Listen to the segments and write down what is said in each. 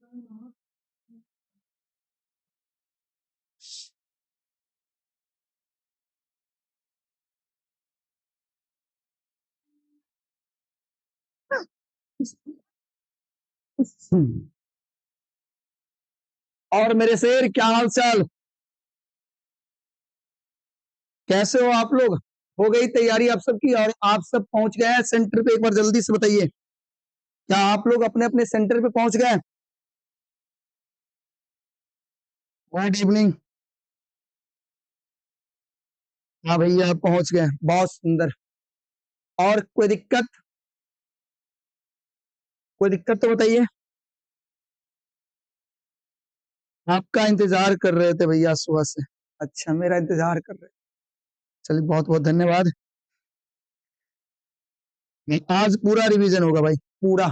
और मेरे शेर क्या हाल चाल, कैसे हो आप लोग? हो गई तैयारी आप सबकी और आप सब पहुंच गए हैं सेंटर पे? एक बार जल्दी से बताइए, क्या आप लोग अपने अपने सेंटर पे पहुंच गए? Good evening. हाँ भैया पहुंच गए, बहुत सुंदर। और कोई दिक्कत? कोई दिक्कत तो बताइए। आपका इंतजार कर रहे थे भैया सुबह से। अच्छा, मेरा इंतजार कर रहे थे। चलिए बहुत बहुत धन्यवाद। आज पूरा रिवीजन होगा भाई, पूरा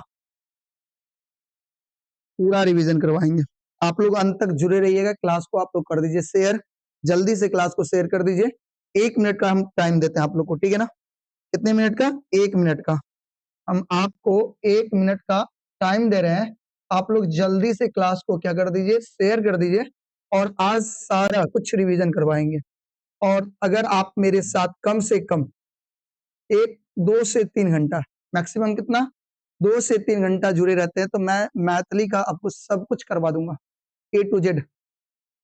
पूरा रिवीजन करवाएंगे। आप लोग अंत तक जुड़े रहिएगा। क्लास को आप लोग कर दीजिए शेयर, जल्दी से क्लास को शेयर कर दीजिए। 1 मिनट का हम टाइम देते हैं आप लोग को, ठीक है ना? कितने मिनट का? 1 मिनट का। हम आपको 1 मिनट का टाइम दे रहे हैं। आप लोग जल्दी से क्लास को क्या कर दीजिए, शेयर कर दीजिए। और आज सारा कुछ रिवीजन करवाएंगे। और अगर आप मेरे साथ कम से कम 2 से 3 घंटा, मैक्सिमम कितना, 2 से 3 घंटा जुड़े रहते हैं तो मैं मैथिली का आपको सब कुछ करवा दूंगा, A to Z।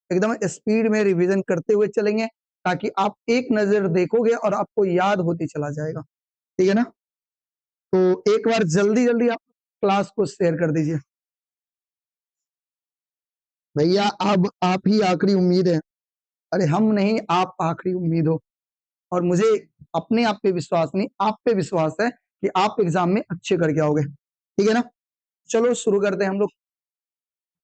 एकदम स्पीड में रिवीजन करते हुए चलेंगे, ताकि आप एक नजर देखोगे और आपको याद होती चला जाएगा, ठीक है ना? तो एक बार जल्दी जल्दी आप क्लास को शेयर कर दीजिए भैया। अब आप ही आखिरी उम्मीद है। अरे हम नहीं, आप आखिरी उम्मीद हो। और मुझे अपने आप पे विश्वास नहीं, आप पे विश्वास है कि आप एग्जाम में अच्छे करके आओगे, ठीक है ना? चलो शुरू करते हैं हम लोग।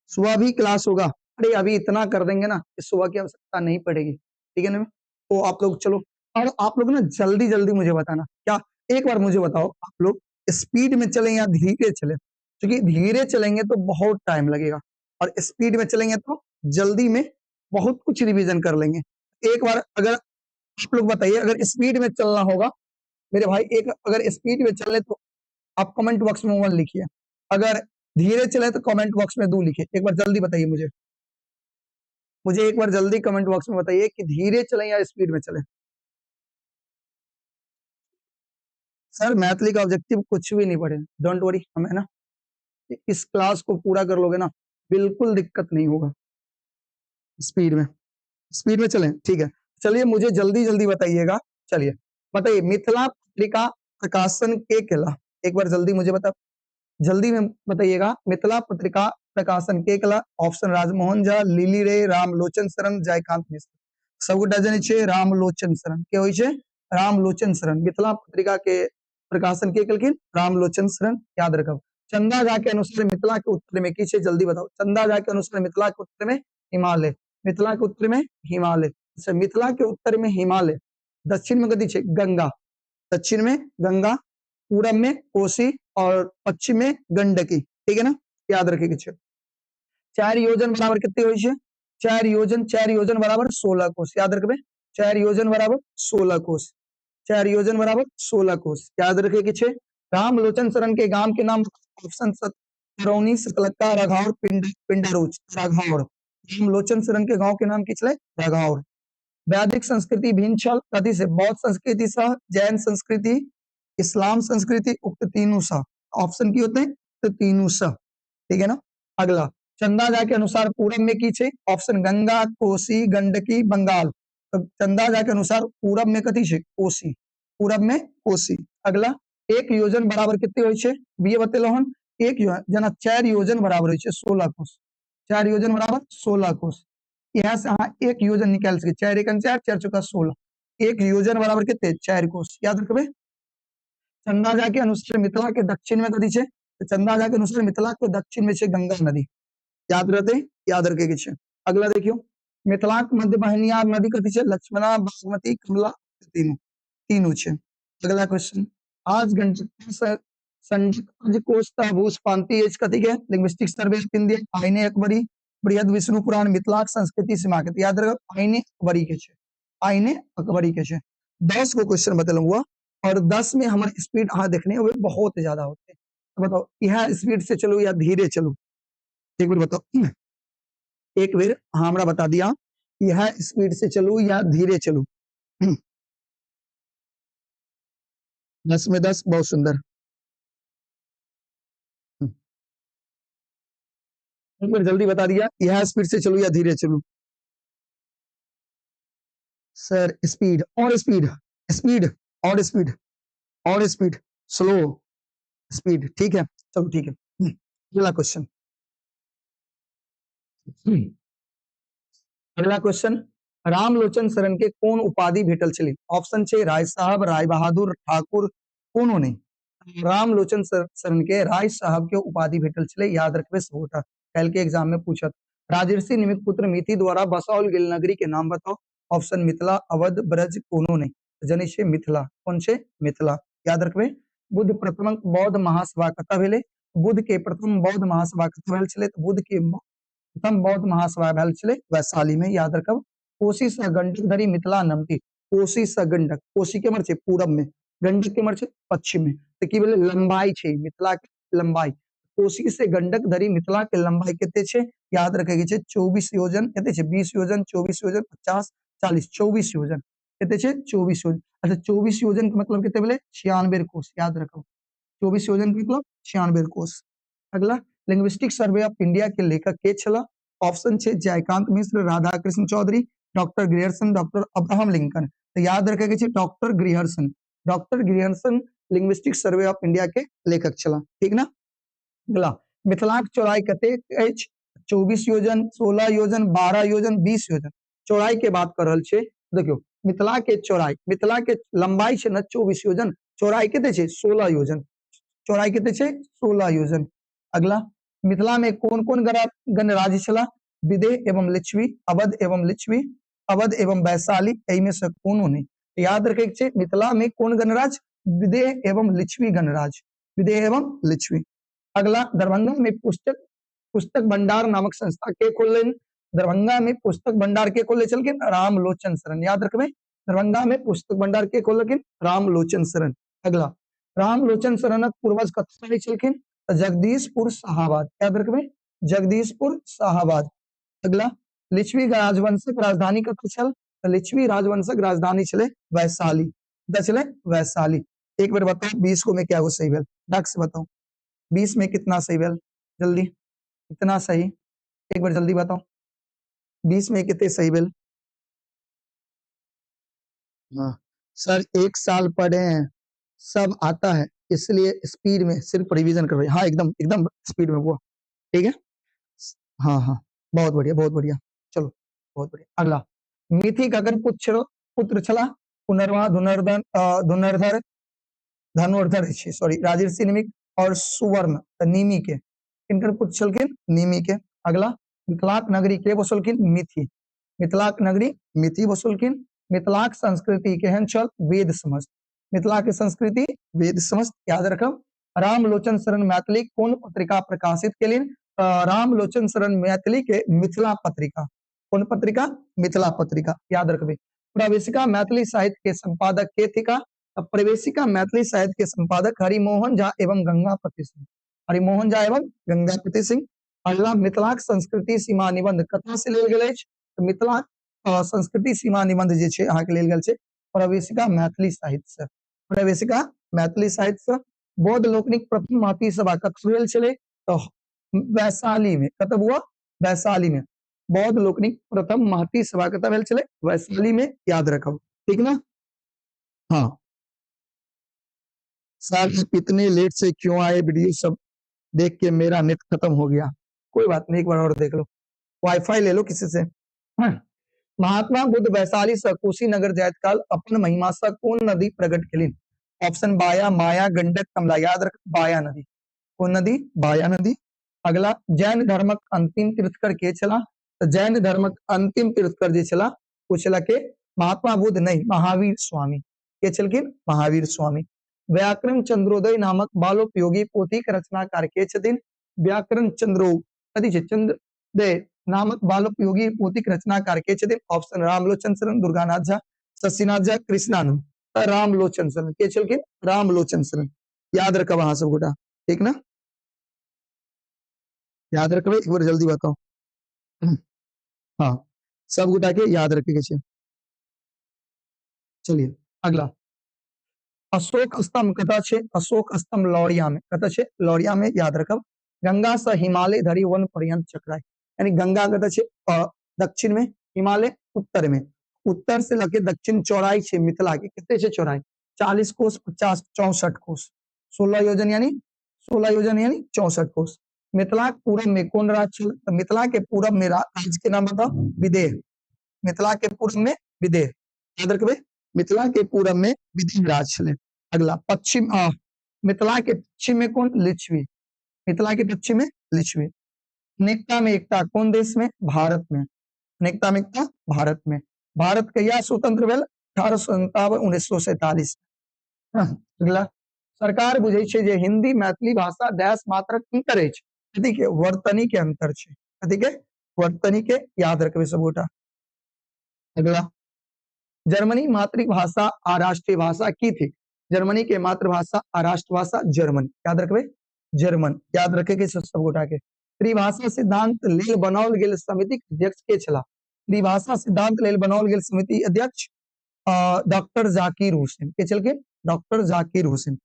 सुबह भी क्लास होगा। अरे अभी इतना कर देंगे ना कि सुबह की आवश्यकता नहीं पड़ेगी, ठीक है ना? तो आप लोग चलो, और आप लोग ना जल्दी जल्दी मुझे बताना क्या। एक बार मुझे बताओ, आप लोग स्पीड में चलें या धीरे चले? क्योंकि धीरे चलेंगे तो बहुत टाइम लगेगा, और स्पीड में चलेंगे तो जल्दी में बहुत कुछ रिवीजन कर लेंगे। एक बार अगर आप लोग बताइए, अगर स्पीड में चलना होगा मेरे भाई, एक अगर स्पीड में चले तो आप कमेंट बॉक्स में 1 लिखिए। अगर धीरे चले तो कमेंट बॉक्स में 2 लिखिए। एक बार जल्दी बताइए मुझे, एक बार जल्दी कमेंट बॉक्स में बताइए कि धीरे चलें या स्पीड में चलें। सर मैथिली का ऑब्जेक्टिव कुछ भी नहीं पढ़े, डोंट वरी, हमें ना इस क्लास को पूरा कर लोगे ना, बिल्कुल दिक्कत नहीं होगा। स्पीड में चलें, ठीक है। चलिए मुझे जल्दी जल्दी बताइएगा। चलिए बताइए, मिथिला पत्रिका प्रकाशन के केला। एक बार जल्दी मुझे बता, जल्दी में बताइएगा। मिथिला पत्रिका प्रकाशन के केला। ऑप्शन राजमोहन झा, लिली रे, रामलोचन शरण, जयकांत मिश्र। सबगोटा जाने छे रामलोचन शरण के होय छे, रामलोचन शरण। मिथिला पत्रिका के प्रकाशन के केलखिन रामलोचन शरण, याद रखब। चंदा झा के अनुसार मिथिला के उत्तर में की छे, जल्दी बताओ। चंदा झा के अनुसार मिथिला के उत्तर में हिमालय। मिथिला के उत्तर में हिमालय। अच्छा, मिथिला के उत्तर में हिमालय। दक्षिण में कथी छे? गंगा। दक्षिण में गंगा, पूरब में कोसी, और पश्चिम में गंडकी, ठीक है ना? याद रखे छे। 4 योजन बराबर कितने होय छे? 4 योजन बराबर 16 कोस, याद रखबे। 4 योजन बराबर 16 कोस। 4 योजन बराबर 16 कोस, याद रखे के छे। रामलोचन शरण के गांव के नाम। ऑप्शन करौनी, सकलक्का, रघौर, पिंडारूच। रघौर। रामलोचन शरण के गांव के नाम की छले रघौर। वैदिक संस्कृति भिन्न छल कथी से? बौद्ध संस्कृति सह, जैन संस्कृति, इस्लाम संस्कृति, उक्त तीनों सह। ऑप्शन की होते हैं तो तीनों सह, ठीक है ना? अगला, चंदा झा के अनुसार पूरब में की छे? ऑप्शन गंगा, कोसी, गंडकी, बंगाल। तो चंदा झा के अनुसार पूरब में कथी छे? कोसी। पूरब में कोसी। अगला, 1 योजन बराबर कितने होय छे? ये बतेलो हन। 1 जना 4 योजन बराबर होय छे 16 कोस। 4 योजन बराबर 16 कोस। यहाँ से हाँ 1 योजन निकाल सके। 4 एकन 4, 4 चौका 16। 1 योजन बराबर कितने? 4 कोस, याद रखबे। चंदा झा के अनुसार मिथिला के दक्षिण में कथी छे? तो चंदा झा के अनुसार मिथिला के दक्षिण में छे गंगा नदी, याद रहते, याद रखे के छे। अगला देखियो, मिथिला के मध्य वाहिनियार नदी कथी छे? लक्ष्मणा, बागमती, कमला, तीनों तीनों छे। अगला क्वेश्चन, आज गणतंत्र संजय कोश भूष पांति एज कथी के? लिंग्विस्टिक सर्वे ऑफ इंडिया, आईने अकबरी, बृहद विष्णु पुराण, मिथिला संस्कृति सीमा के। याद रखो आईने अकबरी के छे, आईने अकबरी के छे। 10 को क्वेश्चन बतलूंगा, और 10 में हमारी स्पीड हाँ देखने हुए बहुत ज्यादा होते हैं। तो बताओ, यह स्पीड से चलो या धीरे चलो? एक बार बताओ, एक बेर हमरा बता दिया, यह स्पीड से चलू या धीरे चलू। 10 में 10, बहुत सुंदर। एक बार जल्दी बता दिया, यह स्पीड से चलू या धीरे चलू। सर स्पीड और स्पीड, स्पीड और स्पीड और स्पीड, स्लो स्पीड, ठीक है, चलो ठीक है। अगला क्वेश्चन, अगला क्वेश्चन, रामलोचन शरण के कौन उपाधि भेटल छली? ऑप्शन छे राय साहब, राय बहादुर, ठाकुर, कोनो नहीं। रामलोचन शरण के राय साहब के उपाधि भेटल छले, याद रखबे सबोटा, कल के एग्जाम में पूछत। राजर्षि निमित पुत्र मिथि द्वारा बसाओल गेल नगरी के नाम बताओ। ऑप्शन मिथिला, अवध, ब्रज, कोनो नहीं। जने छे मिथिला, कौन छे? मिथिला, याद रखबे। बुद्ध प्रथम बौद्ध महासभा कतऽ भेलै? बुद्ध के प्रथम बौद्ध महासभा कतऽ भेल छलै? तो बुद्ध के प्रथम बौद्ध महासभा भेल छलै वैशाली में, याद रखब। कोशी से गंडक धरी मिथिला नमती, कोशी से गंडक, कोशी के मर छे पूरब में, गंडक के मर छे पश्चिम में, तो की बोले लंबाई छे मिथिला के लंबाई, कोशी से गंडक धरी मिथिला के लंबाई केते छे? याद रखे के छे 24 योजन, केते छे 20 योजन, 24 योजन, 50, 40, 24 योजन, केते छे 24 योजन। अच्छा 24 योजन के मतलब केते बोले? 96 कोस, याद रखो 24 योजन के मतलब 96 कोस। अगला, लिंग्विस्टिक सर्वे ऑफ इंडिया के लेखक के छला? ऑप्शन छे Jaykant Mishra, Radha Krishna Chaudhary, doctor Grierson, doctor Abraham Lincoln. तो याद रखे के छे doctor Grierson, doctor Grierson linguistic survey of India के लेखक छला, ठीक ना। अगला, मिथिलाक चौड़ाई कतेक अछि? 24 योजन, 16 योजन, 12 योजन, 20 योजन। चौड़ाई के बात कर रहल छे, देखियो मिथिला के चौड़ाई, मिथिला के लंबाई छे ना 24 योजन, चौड़ाई केते छे 16 योजन, चौड़ाई केते छे 16 योजन। अगला, मिथिला में कौन कौन गणराज्य छला? विदेह एवं लिच्छवी, अवध एवं लिच्छवी, अवध एवं वैशाली, एहि में से कोनो नहीं। याद रखे के छे मिथिला में कौन गणराज्य? विदेह एवं लिच्छवी गणराज्य, विदेह एवं लिच्छवी। अगला, दरभंगा में पुस्तक पुस्तक भंडार नामक संस्था के खोलन? दरभंगा में पुस्तक भंडार के खोले चलकिन? रामलोचन शरण, याद रखबे दरभंगा में पुस्तक भंडार के खोलकिन? रामलोचन शरण। अगला, रामलोचन शरणक पूर्वज कतऽ रहै छलखिन? जगदीशपुर शाहाबाद, याद रखबे जगदीशपुर शाहाबाद। अगला, लिच्छवी राजवंशक राजधानी कतऽ छल? तो लिच्छवी राजवंशक राजधानी छले वैशाली, कतऽ छले? वैशाली। एक बार बताओ 20 को में क्या हो सही भेल, डक से बताओ 20 में कितना सही भेल, जल्दी, कितना सही, एक बार जल्दी बताओ 20 में कितने सही भेल। हाँ सर, 1 साल पढ़े हैं, सब आता है, इसलिए स्पीड में सिर्फ रिवीजन करवाइए। हाँ एकदम एकदम स्पीड में हुआ, ठीक है। हाँ हाँ, बहुत बढ़िया बहुत बढ़िया, चलो बहुत बढ़िया। अगला, मिथि का अगर पुत्र छला? पुनर्वा, धनुर्धर, धनुर्धर छे, सॉरी, राजर्षि निमिक और सुवर्ण निमि के, इनकर पुत्र छलकिन निमि के। अगला, मिथिलाक नगरी के बसलकिन? मिथि, मिथिलाक नगरी मिथि बसलकिन। मिथिलाक संस्कृति केहन छल? वेद समस्त, मिथिला के संस्कृति वेद समस्त, याद रखब। रामलोचन शरण मैथिली कौन पत्रिका प्रकाशित केलिन? रामलोचन शरण मैथिली के मिथिला पत्रिका, कौन पत्रिका? मिथिला पत्रिका, याद रखबे। प्रवेशिका मैथिली साहित्य के संपादक के थिका? प्रवेशिका मैथिली साहित्य के संपादक हरिमोहन झा एवं गंगापति सिंह, हरिमोहन झा एवं गंगापति सिंह। अगला, मिथिलाक संस्कृति सीमा निबंध कतऽ से लेल गेल अछि? मिथिला संस्कृति सीमा निबंध जे छै अहाँ के लेल गेल छै प्रवेशिका मैथिली साहित्य से, प्रवेशिका मैथिली साहित्य से। बौद्ध लोकनिक प्रथम महती सभा कतऽ भेल छलै? तो वैशाली में, कतऽ हुआ? वैशाली में। बौद्ध लोकनिक प्रथम महती सभा कतऽ भेल छलै? वैशाली में, याद रखो, ठीक ना। हाँ सर, इतने लेट से क्यों आए? वीडियो सब देख के मेरा नेट खत्म हो गया, कोई बात नहीं, एक बार और देख लो, वाईफाई ले लो किसी से। हाँ। महात्मा बुद्ध वैशाली से कुशीनगर जायत काल अपन महिमा से कौन नदी प्रकट केलिन? ऑप्शन बाया, माया, गंडक, कमला, याद रख बाया नदी, कौन नदी? बाया नदी। अगला, जैन धर्मक अंतिम तीर्थकर के छला? तो जैन धर्मक अंतिम तीर्थकर जे छला वो छला के? महात्मा बुद्ध नहीं, महावीर स्वामी, के छलकिन? महावीर स्वामी। व्याकरण चंद्रोदय नामक बालोपयोगी पोथी के रचनाकार के छथिन? व्याकरण चंद्रोदय नामक बालोपयोगी पोथी के रचनाकार के छथिन? ऑप्शन रामलोचन शरण, दुर्गानाथ झा, शशिनाथ झा, कृष्णानंद। रामलोचन शरण के छलकिन? रामलोचन शरण, याद रखब अहाँ सब गोटा, ठीक ना। याद रखबे एक बार जल्दी बताओ। हाँ, सब गोटा के याद रखे के छै। चलिए अगला, अशोक स्तंभ कतऽ छै? अशोक स्तंभ लौरिया में, कतऽ छै? लौरिया में, याद रखब। गंगा से हिमालय धरि वन पर्यंत चक्राय, यानी गंगा कतऽ छै? दक्षिण में, हिमालय उत्तर में। उत्तर से लके दक्षिण चौड़ाई छै मिथिला के, कितने छै चौड़ाई? 40 कोस, 50, 64 कोस, 16 योजन यानी 16 योजन यानी 64 कोस। मिथिला के पूरब में कौन राज्य छल? तो मिथिला के पूरब में राज्य के नाम बताओ। विदेह। मिथिला के पूर्व में विदेह, याद रखबे। मिथिला के पूरब में विदेह राज्य छलै। अगला, पश्चिम मिथिला के पश्चिम में कौन? लिच्छवी। मिथिला के पश्चिम में लिच्छवी। अनेकता में एकता कौन देश में? भारत में। अनेकता में एकता भारत में। भारत कहिया स्वतंत्र भेल? 1857, 1947। अगला, सरकार बुझै छै जे हिंदी मैथिली भाषा डैश मात्रक अंतर अछि, कथी के? वर्तनी के अंतर छै, कथी के? वर्तनी के, याद रखबे सब गोटा। अगला, जर्मनी मातृभाषा आ राष्ट्रीय भाषा की थी? जर्मनी के मातृभाषा आ राष्ट्रभाषा जर्मन, याद रखबे। जर्मन, याद रखे के सब गोटा के। त्रिभाषा सिद्धांत लेल बनाओल गेल समितिक अध्यक्ष के छला? त्रिभाषा सिद्धांत लेल बनाओल गेल समिति अध्यक्ष डॉक्टर जाकिर हुसैन के छलखिन? डॉक्टर जाकिर हुसैन।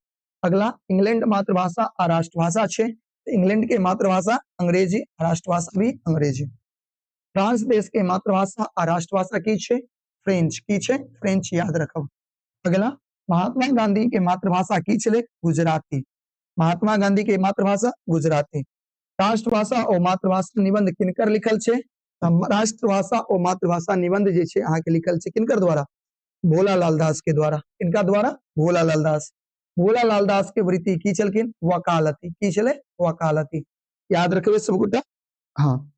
अगला, इंग्लैंड मातृभाषा आ राष्ट्रभाषा छै, इंग्लैंड के मातृभाषा अंग्रेजी, राष्ट्रभाषा भी अंग्रेजी। फ्रांस देश के मातृभाषा आ राष्ट्रभाषा की छै? फ्रेंच, की छै? फ्रेंच, याद रखब। अगला, महात्मा गांधी के मातृभाषा की छलै? गुजराती। महात्मा गांधी के मातृभाषा गुजराती। राष्ट्रभाषा और मातृभाषा निबंध किनकर लिखल छै? राष्ट्रभाषा और मातृभाषा निबंध जे छै अहाँ के लिखल छै किनकर द्वारा? भोलालाल दास के द्वारा। किनका द्वारा? भोलालाल दास। भोलालाल दास के वृत्ति की छलखिन? वकालती, की छलै? वकालती, याद रखबे सब गोटा। हाँ,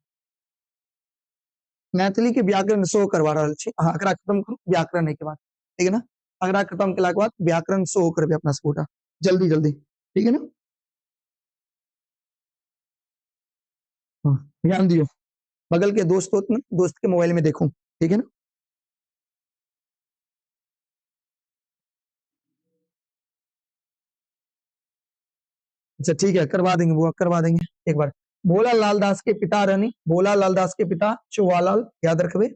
मैथिली के व्याकरण शो करवा रहल छी अहाँ, एकरा खत्म करू व्याकरण के बाद, ठीक है ना? एकरा खत्म केला के बाद व्याकरण शो करबे अपना सब गोटा, जल्दी जल्दी, ठीक है ना? हाँ, ध्यान दियो, बगल के दोस्त हो ना, दोस्त के मोबाइल में देखो, ठीक है ना? अच्छा ठीक है, करवा देंगे बुआ, करवा देंगे एक बार। भोला लाल दास के पिता रहनी, भोला लाल दास के पिता चुवालाल, याद रखबे।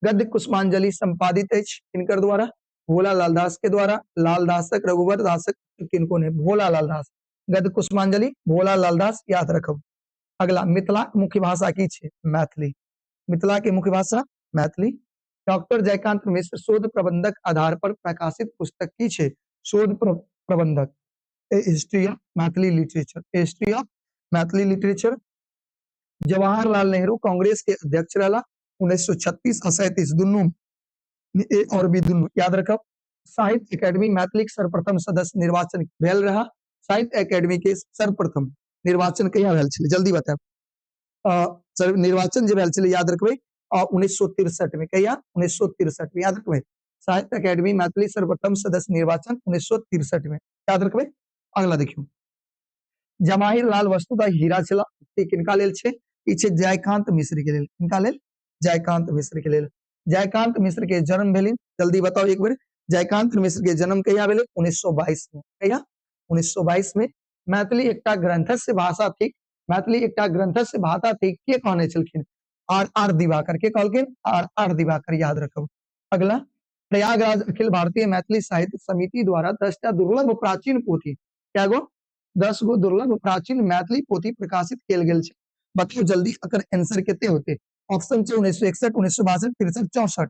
गद्य कुसुमांजलि संपादित अछि किनकर द्वारा? भोला लाल दास के द्वारा। लाल दासक, रघुवर दासक, किनको ने? भोला लाल दास। गद्य कुसुमांजलि भोला लाल दास, याद रखब। अगला, मिथिला के मुख्य भाषा की छै? मैथिली। मिथिला के मुख्य भाषा मैथिली। डॉक्टर जयकांत मिश्र शोध प्रबंधक आधार पर प्रकाशित पुस्तक की छै? शोध प्रबंधक, history of Maithili literature, history of Maithili literature. Jawaharlal Nehru Congress के अध्यक्ष रहला 1936 और 37 दुनू ए और बी दुनू, याद रखब। साहित्य अकादमी मैथिली के सर्वप्रथम सदस्य निर्वाचन भेल रहा? साहित्य अकादमी के सर्वप्रथम निर्वाचन कहिया भेल छलै? जल्दी बताएब। निर्वाचन जे भेल छलै याद रखबै 1963 में, कहिया? 1963 में, याद रखबै। साहित्य अकादमी मैथिली सर्वप्रथम सदस्य निर्वाचन 1963 में, याद रखबै। अगला देखियो, जवाहिरलाल वस्तुतः हीरा छला, ई किनका लेल छै? ई छै जयकांत मिश्र के लेल। किनका लेल? जयकांत मिश्र के लेल। जयकांत मिश्र के जन्म भेलिन, जल्दी बताओ एक बार। जयकांत मिश्र के जन्म कहिया भेलै? 1922 में, कहिया? 1922 में। मैथिली एकटा ग्रंथस्य भाषा थिक, मैथिली एकटा ग्रंथस्य भाषा थिक, के कहने छलखिन? आर आर दिवाकर, के कहलखिन? आर आर दिवाकर, याद रखब। अगला, प्रयागराज अखिल भारतीय मैथिली साहित्य समिति द्वारा 10टा दुर्लभ प्राचीन पोथी, क्या गो? 10 गो दुर्लभ प्राचीन मैथिली पोथी प्रकाशित किया गेल छै। बताओ जल्दी एकर आंसर कितने होते? ऑप्शन छै 1961, 1962, 63, 64।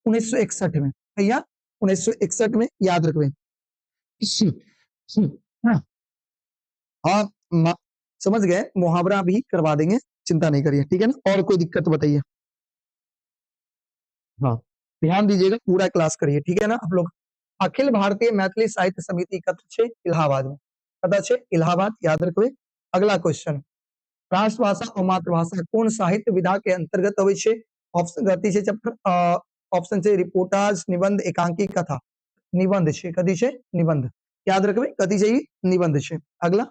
1961 में, भैया 1961 में, याद रखबे। हाँ, हाँ, समझ गए, मुहावरा भी करवा देंगे, चिंता नहीं करिए, ठीक है ना? और कोई दिक्कत बताइए। हाँ, ध्यान दीजिएगा, पूरा क्लास करिए, ठीक है ना आप लोग? अखिल भारतीय मैथिली साहित्य समिति कतऽ छै? इलाहाबाद में। कतऽ छै? इलाहाबाद, याद रखबे। अगला क्वेश्चन, राष्ट्रभाषा और मातृभाषा कौन साहित्य विधा के अंतर्गत अबै छै? ऑप्शन गति छै चैप्टर, ऑप्शन छै रिपोर्टाज, निबंध, एकांकी, कथा। निबंध छै, कथी छै? निबंध, याद रखबे, कथी छै? निबंध छै। अगला,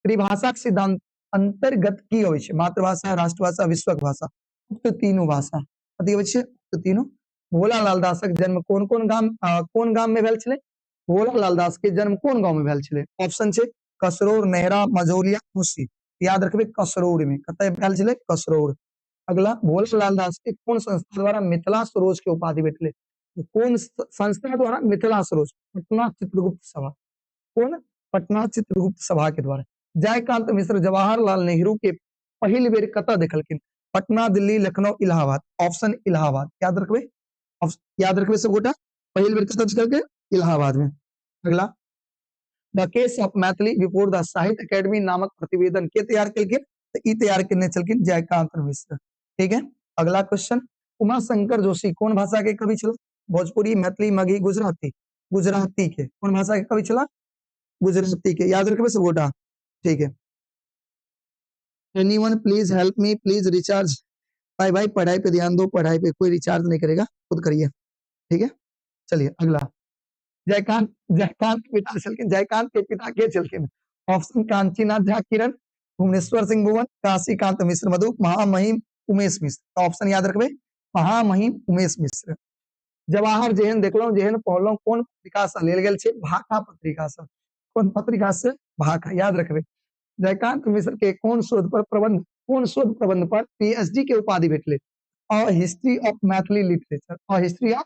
त्रिभाषा के सिद्धांत अंतर्गत की होय छै? मातृभाषा, राष्ट्रभाषा, विश्वक भाषा, उक्त तीनों भाषा, कथी होय छै? उक्त तीनों। भोला लाल दासक जन्म कोन गाम में भेल छलै? भोला लाल दास के जन्म कोन गांव में भेल छलै? ऑप्शन छै कसरोर, नेहरा, मझौलिया, मुसी, याद रखबे कसरौर में, कतय भेल छलै कसरौर। अगला भोला लाल दास के कौन संस्था द्वारा मिथिला सरोज के उपाधि भेटले, कौन संस्था द्वारा मिथिला सरोज, पटना चित्रगुप्त सभा, कौन पटना चित्रगुप्त सभा के द्वारा। जयकांत मिश्र जवाहरलाल नेहरू के पहिल बेर कतऽ देखलखिन, पटना दिल्ली लखनऊ इलाहाबाद, ऑप्शन इलाहाबाद, याद रखबे सब गोटा, पहिल बेर कतऽ देखलकै इलाहाबाद में। अगला the case of Maithili before the साहित्य अकेडमी नामक प्रतिवेदन के तैयार केलखिन, तो ई तैयार करने चलखिन जयकांत मिश्र। ठीक है, अगला क्वेश्चन, उमा शंकर जोशी कौन भाषा के कवि छला, भोजपुरी, मैथिली, मगही, गुजराती, गुजराती के, कौन भाषा के कवि छला, गुजराती के, याद रखबे सब गोटा। ठीक है, anyone please help me, please recharge. भाई पढ़ाई पे ध्यान दो, पढ़ाई पे कोई रिचार्ज नहीं करेगा, खुद करिए। ठीक है, चलिए अगला, जयकांत जयकांत पिता चलखिन, जयकांत के पिता के चलखिन, ऑप्शन कांचीनाथ झा किरण, भुवनेश्वर सिंह भुवन, काशीकांत मिश्र मधु, महामहिम उमेश मिश्र। ऑप्शन याद रखबे महामहिम उमेश मिश्र। जवाहर जेहन देखलो जेहन पढ़लो कौन पत्रिका से लेल गेल छे, भाका पत्रिका से, कौन पत्रिका से, भाका, याद रखबे। जयकांत मिश्र के कौन शोध प्रबंध पर पीएचडी के उपाधि भेटले, a history of Maithili literature, a history of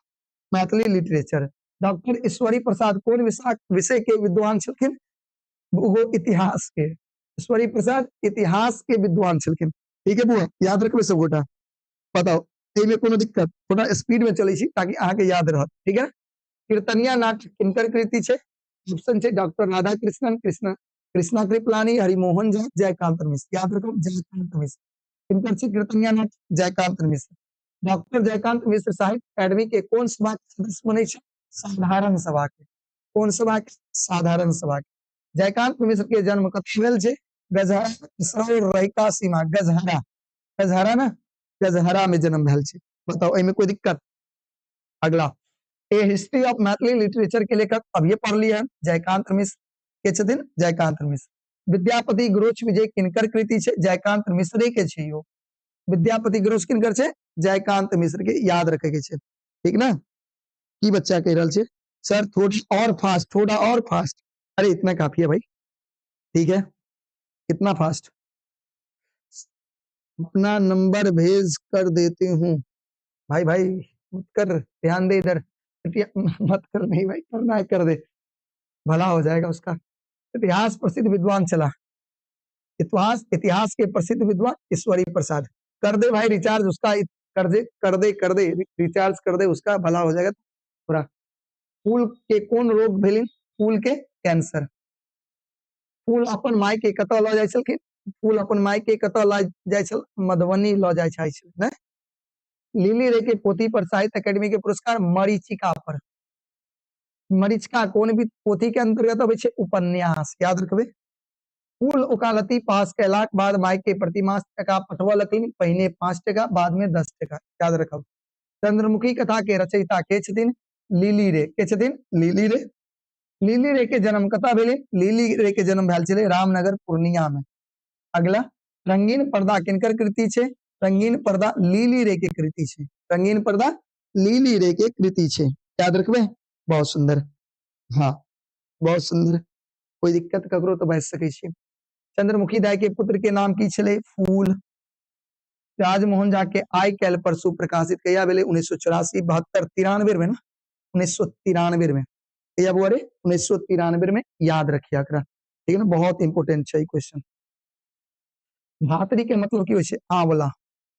Maithili literature. Doctor Ishwari Prasad कौन विषय के विद्वान छलखिन, वो इतिहास के, ईश्वरी प्रसाद इतिहास के विद्वान छलखिन। ठीक है बुआ, याद रखबे सब गोटा, बताओ एमे कोनो दिक्कत, थोड़ा स्पीड में चलै छी ताकि अहाँ के याद रहत। ठीक है, कीर्तनिया नाट्य किनकर कृति छे, ऑप्शन छे डॉक्टर राधा कृष्णन, कृष्णा कृपलानी, हरिमोहन झा, जयकांत मिश्र, याद रखो जयकांत मिश्र। किनकर छे कीर्तनिया नाट्य, जयकांत मिश्र। डॉक्टर जयकांत मिश्र साहित्य अकादमी के कौन सभा के सदस्य बने छे, साधारण सभा के, कौन सभा के, साधारण सभा के। जयकांत मिश्र के जन्म कतय भेल छे, गजहरा रहिका सीमा, गजहरा, गजहरा ना, गजहरा में जन्म भेल छे, बताओ एमे कोई दिक्कत। अगला, ए हिस्ट्री ऑफ मैथिली लिटरेचर के लेखक अब ये पढ़ लिया जयकांत मिश्र के छथिन, जयकांत मिश्र। विद्यापति गुरोच विजय किनकर कृति छे, जयकांत मिश्र के छे यो। विद्यापति गुरोच किनकर छे, जयकांत मिश्र के, याद रखे के छे। ठीक ना, की बच्चा कह रहल छे सर थोड़ी और फास्ट, थोड़ा और फास्ट, अरे इतना काफी है भाई। ठीक है, कितना फास्ट, अपना नंबर भेज कर देती हूँ। भाई मत कर, ध्यान दे इधर, मत कर, नहीं भाई करना है कर दे, भला हो जाएगा उसका। इतिहास प्रसिद्ध विद्वान चला, इतिहास के प्रसिद्ध विद्वान ईश्वरी प्रसाद, कर दे भाई रिचार्ज उसका, कर दे रिचार्ज कर दे उसका, भला हो जाएगा पूरा। फूल के कौन रोग भेलिन, फूल के कैंसर। फूल अपन माय के कतऽ लऽ जाइ छलखिन, फूल अपन माय के कतऽ लऽ जाइ छल, मधुबनी लऽ जाइ छल ने। लिली रे के पोथी पर साहित्य अकादमी के पुरस्कार, मरीचिका पर, मरीचिका कौन भी पोथी के अंतर्गत अबै छै, उपन्यास, याद रखबे। फूल ओकालती पास कैलाक बाद माय के प्रति मास टका पठवा लगलिन, पहिने 5 टका बाद में 10 टका, याद रखब। चंद्रमुखी कथा के रचयिता के छथिन, लिली रे के छथिन, लिली रे। लिली रे के जन्म कतऽ भेलै, लिली रे के जन्म भेल छलै रामनगर पूर्णिया में। अगला, रंगीन पर्दा किनकर कृति छे, रंगीन पर्दा लिली रे के कृति छे, रंगीन पर्दा लिली रे के कृति छे, याद रखबे। बहुत सुंदर, हाँ बहुत सुंदर, कोई दिक्कत ककरो तो बैठ सकै छी। चंद्रमुखी दाई के पुत्र के नाम की छले, फूल। राजमोहन झा के आइ कैल परसू प्रकाशित कहिया भेलै, 1984, 72, 93 में ना, 1993 में, कहिया बुआ रे, 1993 में, याद रखिया एकरा। ठीक है ना, बहुत इंपोर्टेंट छै क्वेश्चन। धात्री के मतलब की होय छै, आंवला,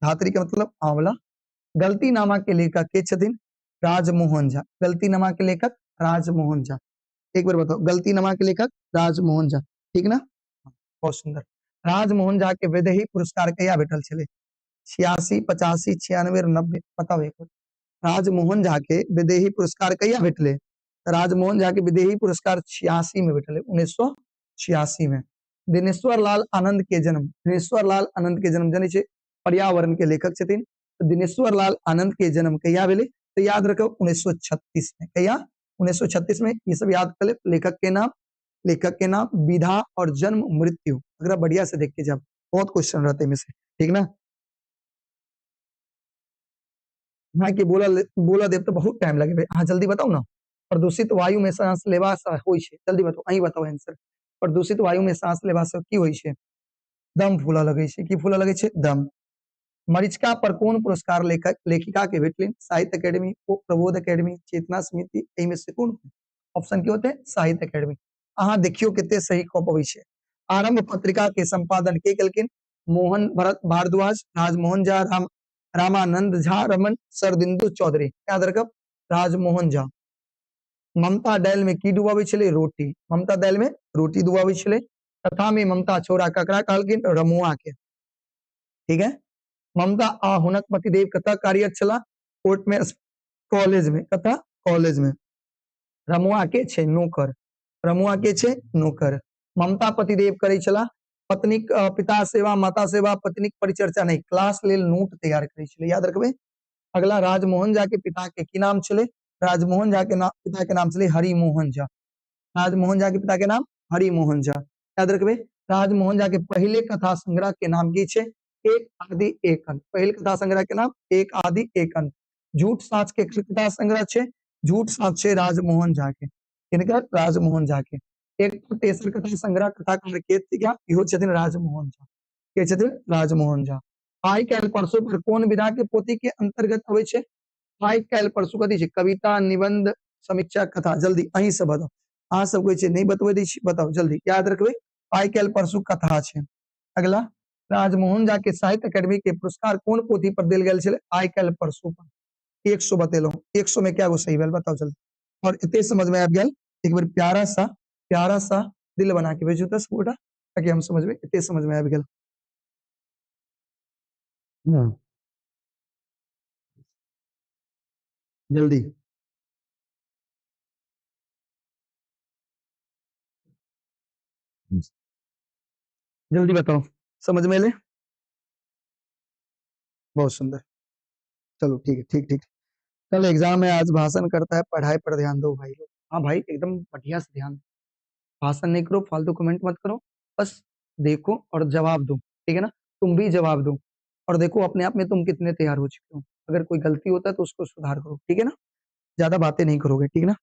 धात्री के मतलब आंवला। गलतीनामा के लेखक के छथिन, राजमोहन झा, गलतीनामा के लेखक राजमोहन झा। एक बार बताओ, गलतीनामा के लेखक राजमोहन झा, ठीक ना, बहुत सुंदर। राजमोहन झा के वैदेही पुरस्कार कहिया भेटल छले, 86, 85, 96 और 90, बताओ एक बार। राजमोहन झा के वैदेही पुरस्कार कहिया भेटले, राजमोहन झा के विदेही पुरस्कार 86 में भेटले, 1986 में। दिनेश्वर लाल आनंद के जन्म, दिनेश्वर लाल आनंद के जन्म जाने छे पर्यावरण के लेखक छथिन, तो दिनेश्वर लाल आनंद के जन्म कहिया भेले, तो याद रखो 1936 में, कहिया 1936 में, ये सब याद कर ले। लेखक के नाम, विधा और जन्म मृत्यु, अगर बढ़िया से देख के जब, बहुत क्वेश्चन रहते हैं में से, ठीक ना। हाँ कि बोला देव तो बहुत टाइम लगे, हाँ जल्दी बताओ ना। प्रदूषित वायु में सांस लेवा से होय छै, जल्दी बताओ, अहीं बताओ आंसर। प्रदूषित वायु में सांस लेवा से की होय छै, दम फूला लगे छे, की फूला लगे छे? दम। मरीचिका पर कोन पुरस्कार लेखक लेखिका के भेटलनि? साहित्य अकेडमी, प्रबोध अकेडमी, चेतना समिति, एहि में से कोन? ऑप्शन की होते? साहित्य अकेडमी। अहाँ देखियो कते सही कऽ पबै छै। आरंभ पत्रिका के संपादन के केलखिन? मोहन भरत भारद्वाज, राजमोहन झा, रामानंद झा, रमन शरदिंदु चौधरी। याद रखब, राजमोहन झा। ममता दालि में की डुबाबै छलै? रोटी। ममता दालि में रोटी डुबाबै छलै। कथा में ममता छोड़ा ककरा कहलखिन? रमुआ के। ठीक है। ममता आ हुनक पतिदेव कतऽ कार्यरत छलाह? कोर्ट में, कॉलेज में। कतऽ? कॉलेज में। रमुआ के छै? नौकर। रमुआ के छै? नौकर। ममता पतिदेव करै छलाह पत्नीक पिता सेवा, माता सेवा, पत्नीक परिचर्चा नहीं, क्लास लेल नोट तैयार करै छलै। याद रखबै। अगला, राजमोहन झा के पिता के की नाम छलै? राजमोहन झा के पिता के नाम छलै हरिमोहन झा। राजमोहन झा के पिता के नाम हरिमोहन झा। याद रखबै। राजमोहन झा के पहले कथा संग्रह के नाम की छै? एक आदि एक अंत। पहले कथा संग्रह के नाम एक आदि एक अंत। झूठ साच के कथा संग्रह छै? झूठ साच छै राजमोहन झा के। किनकर? राजमोहन झा के। एक तेसर कथा संग्रह कथाकार के थिक इहो छथिन राजमोहन झा। के छथिन? राजमोहन झा। आइ काल्हि परसों पर कोन विधा के पोथी के अंतर्गत अबै छै? आइ काल्हि परसों कथी छै? कविता, निबंध, समीक्षा, कथा। जल्दी अहीं से बताओ। अहाँ सब कोई छै नहीं बतबै दै छी, बताओ जल्दी। याद रखबै, आइ काल्हि परसों कथा छै। अगला, राजमोहन झा के साहित्य अकेडमी के पुरस्कार कोन पोथी पर देल गेल छलै? आइ काल्हि परसों पर। 100 बतेलौं। 100 में क्या गो सही भेल? बताओ जल्दी। और इतने समझ में आबि गेल? एक बार प्यारा सा दिल बना के भेजू 10 गोटा, ताकि हम समझ में, इतने समझ में आबि गेल। जल्दी जल्दी बताओ, समझ में ले? बहुत सुंदर। चलो ठीक है, ठीक ठीक। कल एग्जाम है, आज भाषण करता है, पढ़ाई पर ध्यान दो भाई लोग। हाँ भाई, एकदम बढ़िया से ध्यान दो। भाषण नहीं करो, फालतू कमेंट मत करो, बस देखो और जवाब दो। ठीक है ना? तुम भी जवाब दो और देखो अपने आप में तुम कितने तैयार हो चुके हो। अगर कोई गलती होता है तो उसको सुधार करो। ठीक है ना? ज्यादा बातें नहीं करोगे। ठीक है ना?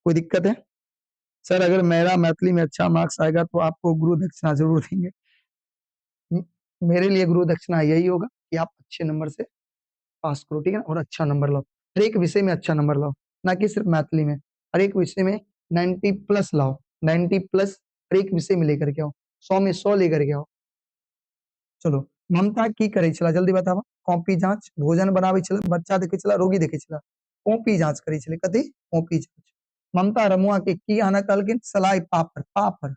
कोई दिक्कत है? सर अगर मेरा मैथिली में अच्छा मार्क्स आएगा तो आपको गुरु दक्षिणा जरूर देंगे। म- मेरे लिए गुरु दक्षिणा यही होगा कि आप अच्छे नंबर से पास करो। ठीक है ना? और अच्छा नंबर लाओ, हर एक विषय में अच्छा नंबर लाओ, ना कि सिर्फ मैथिली में। हर एक विषय में 90 प्लस लाओ। 90 प्लस हर एक विषय में लेकर के आओ। 100 में 100 लेकर के आओ। चलो, ममता की करै छला? जल्दी बतावा। कॉपी जांच, भोजन बनाबै छला, बच्चा देखै छला, रोगी देखै छला। कॉपी जांच करै छलै। कथी? कॉपी जांच। ममता रमुआ के की आना कहलखिन? सलाई, पापड़। पापड़।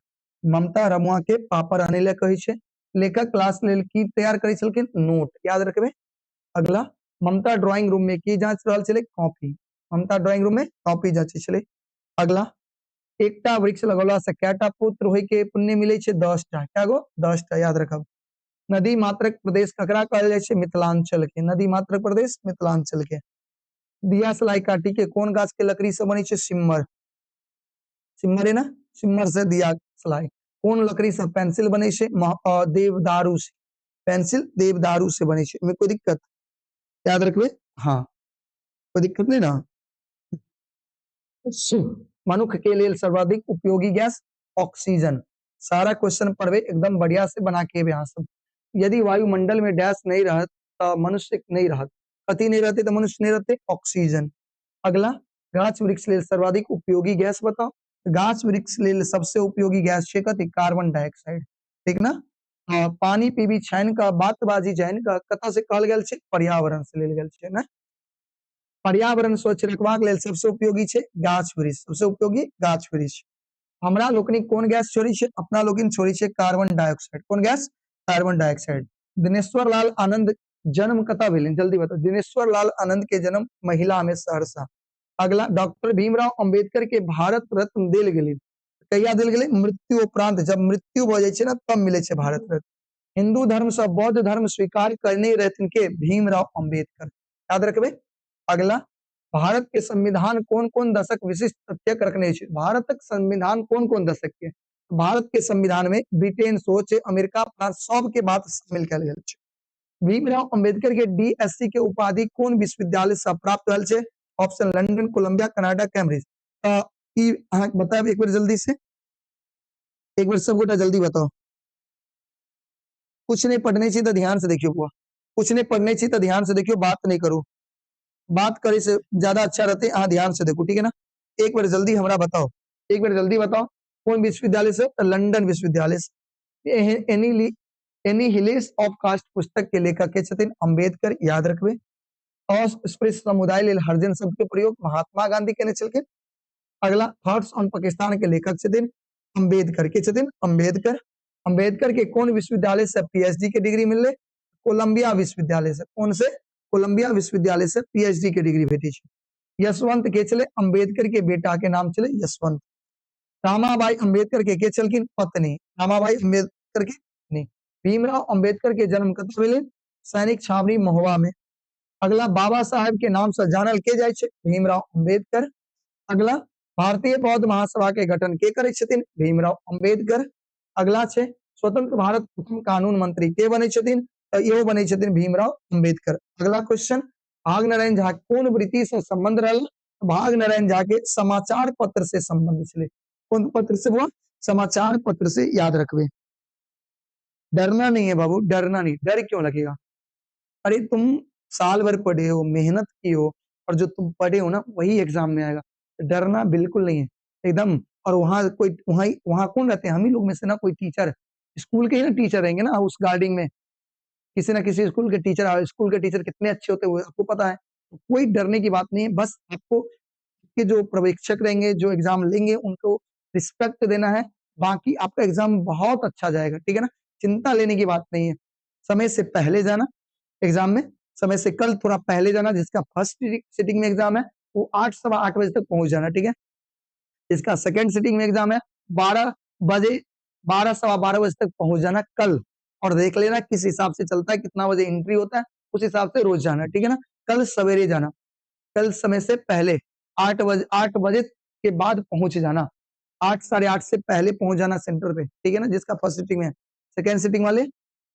ममता रमुआ के पापड़ आनै ले कहै छै। लेखक क्लास लेल की तैयार करै छलखिन? नोट। याद रखबै। अगला, ममता ड्राइंग रूम में की जांच रहल छलै? कॉपी। ममता ड्राइंग रूम में कॉपी जांचै छलै। अगला, एकटा वृक्ष लगौला से कैटा पुत्र होय के पुण्य मिलै छै? 10 टा। क्या गो? 10 टा। याद रखब। नदी मात्रक प्रदेश ककरा कहल जाइ छै? मिथिलांचल के। नदी मात्रक प्रदेश मिथिलांचल के। दिया सलाई काटी के कोन गाछ के लकड़ी से बनै छै? सिम्मर। सिम्मर है ना? सिम्मर से दिया सलाई। कोन लकड़ी से पेंसिल बनै छै? देवदारू से। पेंसिल देवदारू से बनै छै। में कोई दिक्कत? याद रखबे। हाँ, कोई दिक्कत नहीं ना? मनुष्य के लिए सर्वाधिक उपयोगी गैस? ऑक्सीजन। सारा क्वेश्चन पढ़वे एकदम बढ़िया से बना के यहाँ सब। यदि वायुमंडल में डैश नहीं रहत तो मनुष्य नहीं रहत। कथी नहीं रहते तो मनुष्य नहीं रहते? ऑक्सीजन। अगला, गाछ वृक्ष लेल सर्वाधिक उपयोगी गैस बताओ। गाछ वृक्ष लेल सबसे उपयोगी गैस छै कथी? Carbon dioxide. ठीक ना? पानी पीबी छानि का बात बाजी जानि का कतऽ से कहल गेल छै? पर्यावरण से लेल गेल छै ना? पर्यावरण स्वच्छ रखबाक लेल सबसे उपयोगी छै गाछ वृक्ष। सबसे उपयोगी गाछ वृक्ष। हमरा लोकनि कोन गैस छोड़ी छै? अपना लोकनि छोड़ी छै कार्बन डाइऑक्साइड। कोन गैस? Carbon dioxide. दिनेश्वर लाल आनंद जन्म कतऽ भेलनि? जल्दी बताओ। दिनेश्वर लाल आनंद के जन्म महिला में सहरसा। अगला, डॉक्टर भीमराव अंबेडकर के भारत रत्न देल गेलै कहिया देल गेलै? मृत्यु उपरांत। जब मृत्यु भ जाइ छै ना तब मिलै छै भारत रत्न। हिंदू धर्म से बौद्ध धर्म स्वीकार करने रहथिन के? भीमराव अंबेडकर। याद रखबै। अगला, भारत के संविधान कौन कौन दशक विशिष्ट तथ्यक रखने छै? भारतक संविधान कौन कौन दशक के? भारत के संविधान में ब्रिटेन सेहो छै, अमेरिका, फ्रांस सब के बात शामिल कयल गेल छै। भीमराव अंबेडकर के डीएससी के उपाधि कोन विश्वविद्यालय से प्राप्त भेल छै? Option London, Columbia, Canada, Cambridge. ई अहाँ बताएब एक बार जल्दी से। एक बार सब गोटा जल्दी बताओ। कुछ नहीं पढ़ने चाहिए तो ध्यान से देखियो बुआ, कुछ नहीं पढ़ने चाहिए तो ध्यान से देखियो, बात नहीं करो, बात करे से ज्यादा अच्छा रहते। हाँ ध्यान से देखो, ठीक है ना। एक बार जल्दी हमरा बताओ, एक बार जल्दी बताओ, कौन विश्वविद्यालय से? तो लंदन विश्वविद्यालय से। एनिहिलेस ऑफ कास्ट पुस्तक के लेखक के छथिन अंबेडकर, याद रखबे। अस्पृश्य समुदाय लेल हरिजन शब्द के प्रयोग महात्मा गांधी केने छलखिन। अगला थॉट्स ऑन पाकिस्तान के लेखक छथिन अंबेडकर के छथिन अम्बेडकर। अंबेडकर के कौन विश्वविद्यालय से पीएचडी के डिग्री मिलले? कोलंबिया विश्वविद्यालय से। कौन से? कोलंबिया विश्वविद्यालय से पीएचडी के डिग्री भेटी छे। यशवंत के छले अंबेडकर के बेटा के नाम छले यशवंत। रामाबाई अंबेडकर के छलखिन पत्नी, रामाबाई अंबेडकर के पत्नी। भीमराव अंबेडकर के जन्म कतय भेलै? सैनिक छावनी महुआ में। अगला बाबा साहेब के नाम से जानल के जाय छे? भीमराव अंबेडकर। अगला भारतीय बौद्ध महासभा के गठन के करे छथिन? भीमराव अंबेडकर। अगला छे स्वतंत्र भारत प्रथम कानून मंत्री के बने छथिन? तो इहो बने छथिन भीमराव अंबेडकर। अगला क्वेश्चन, भाग नारायण झा कौन वृत्ति से संबंध रहल? भाग नारायण झा के समाचार पत्र से संबंध छले। कौन पत्र से हुआ? समाचार पत्र से, याद रखबे। डरना नहीं है बाबू, डरना नहीं। डर क्यों लगेगा? अरे तुम साल भर पढ़े हो, मेहनत की हो, और जो तुम पढ़े हो ना वही एग्जाम में आएगा। डरना बिल्कुल नहीं है एकदम। और वहां कौन रहते हैं? हम ही लोग में से ना कोई टीचर, स्कूल के ही ना टीचर रहेंगे ना उस गार्डिंग में, किसी ना किसी स्कूल के टीचर। स्कूल के टीचर कितने अच्छे होते हुए आपको पता है। कोई डरने की बात नहीं है, बस आपको के जो पर्यवेक्षक रहेंगे, जो एग्जाम लेंगे, उनको रिस्पेक्ट देना है। बाकी आपका एग्जाम बहुत अच्छा जाएगा, ठीक है ना। चिंता लेने की बात नहीं है। समय से पहले जाना एग्जाम में, समय से कल थोड़ा पहले जाना। जिसका फर्स्ट सिटिंग में एग्जाम है वो 8 सवा 8 बजे तक पहुंच जाना, ठीक है। जिसका सेकंड सिटिंग में एग्जाम है 12 बजे, 12 सवा 12 बजे तक पहुंच जाना कल। और देख लेना किस हिसाब से चलता है, कितना बजे एंट्री होता है, उस हिसाब से रोज जाना, ठीक है ना। कल सवेरे जाना, कल समय से पहले 8 बजे के बाद पहुंच जाना। 8 साढ़े 8 से पहले पहुंच जाना सेंटर पे, ठीक है ना। जिसका फर्स्ट सिटिंग में है, सेकेंड सिटिंग वाले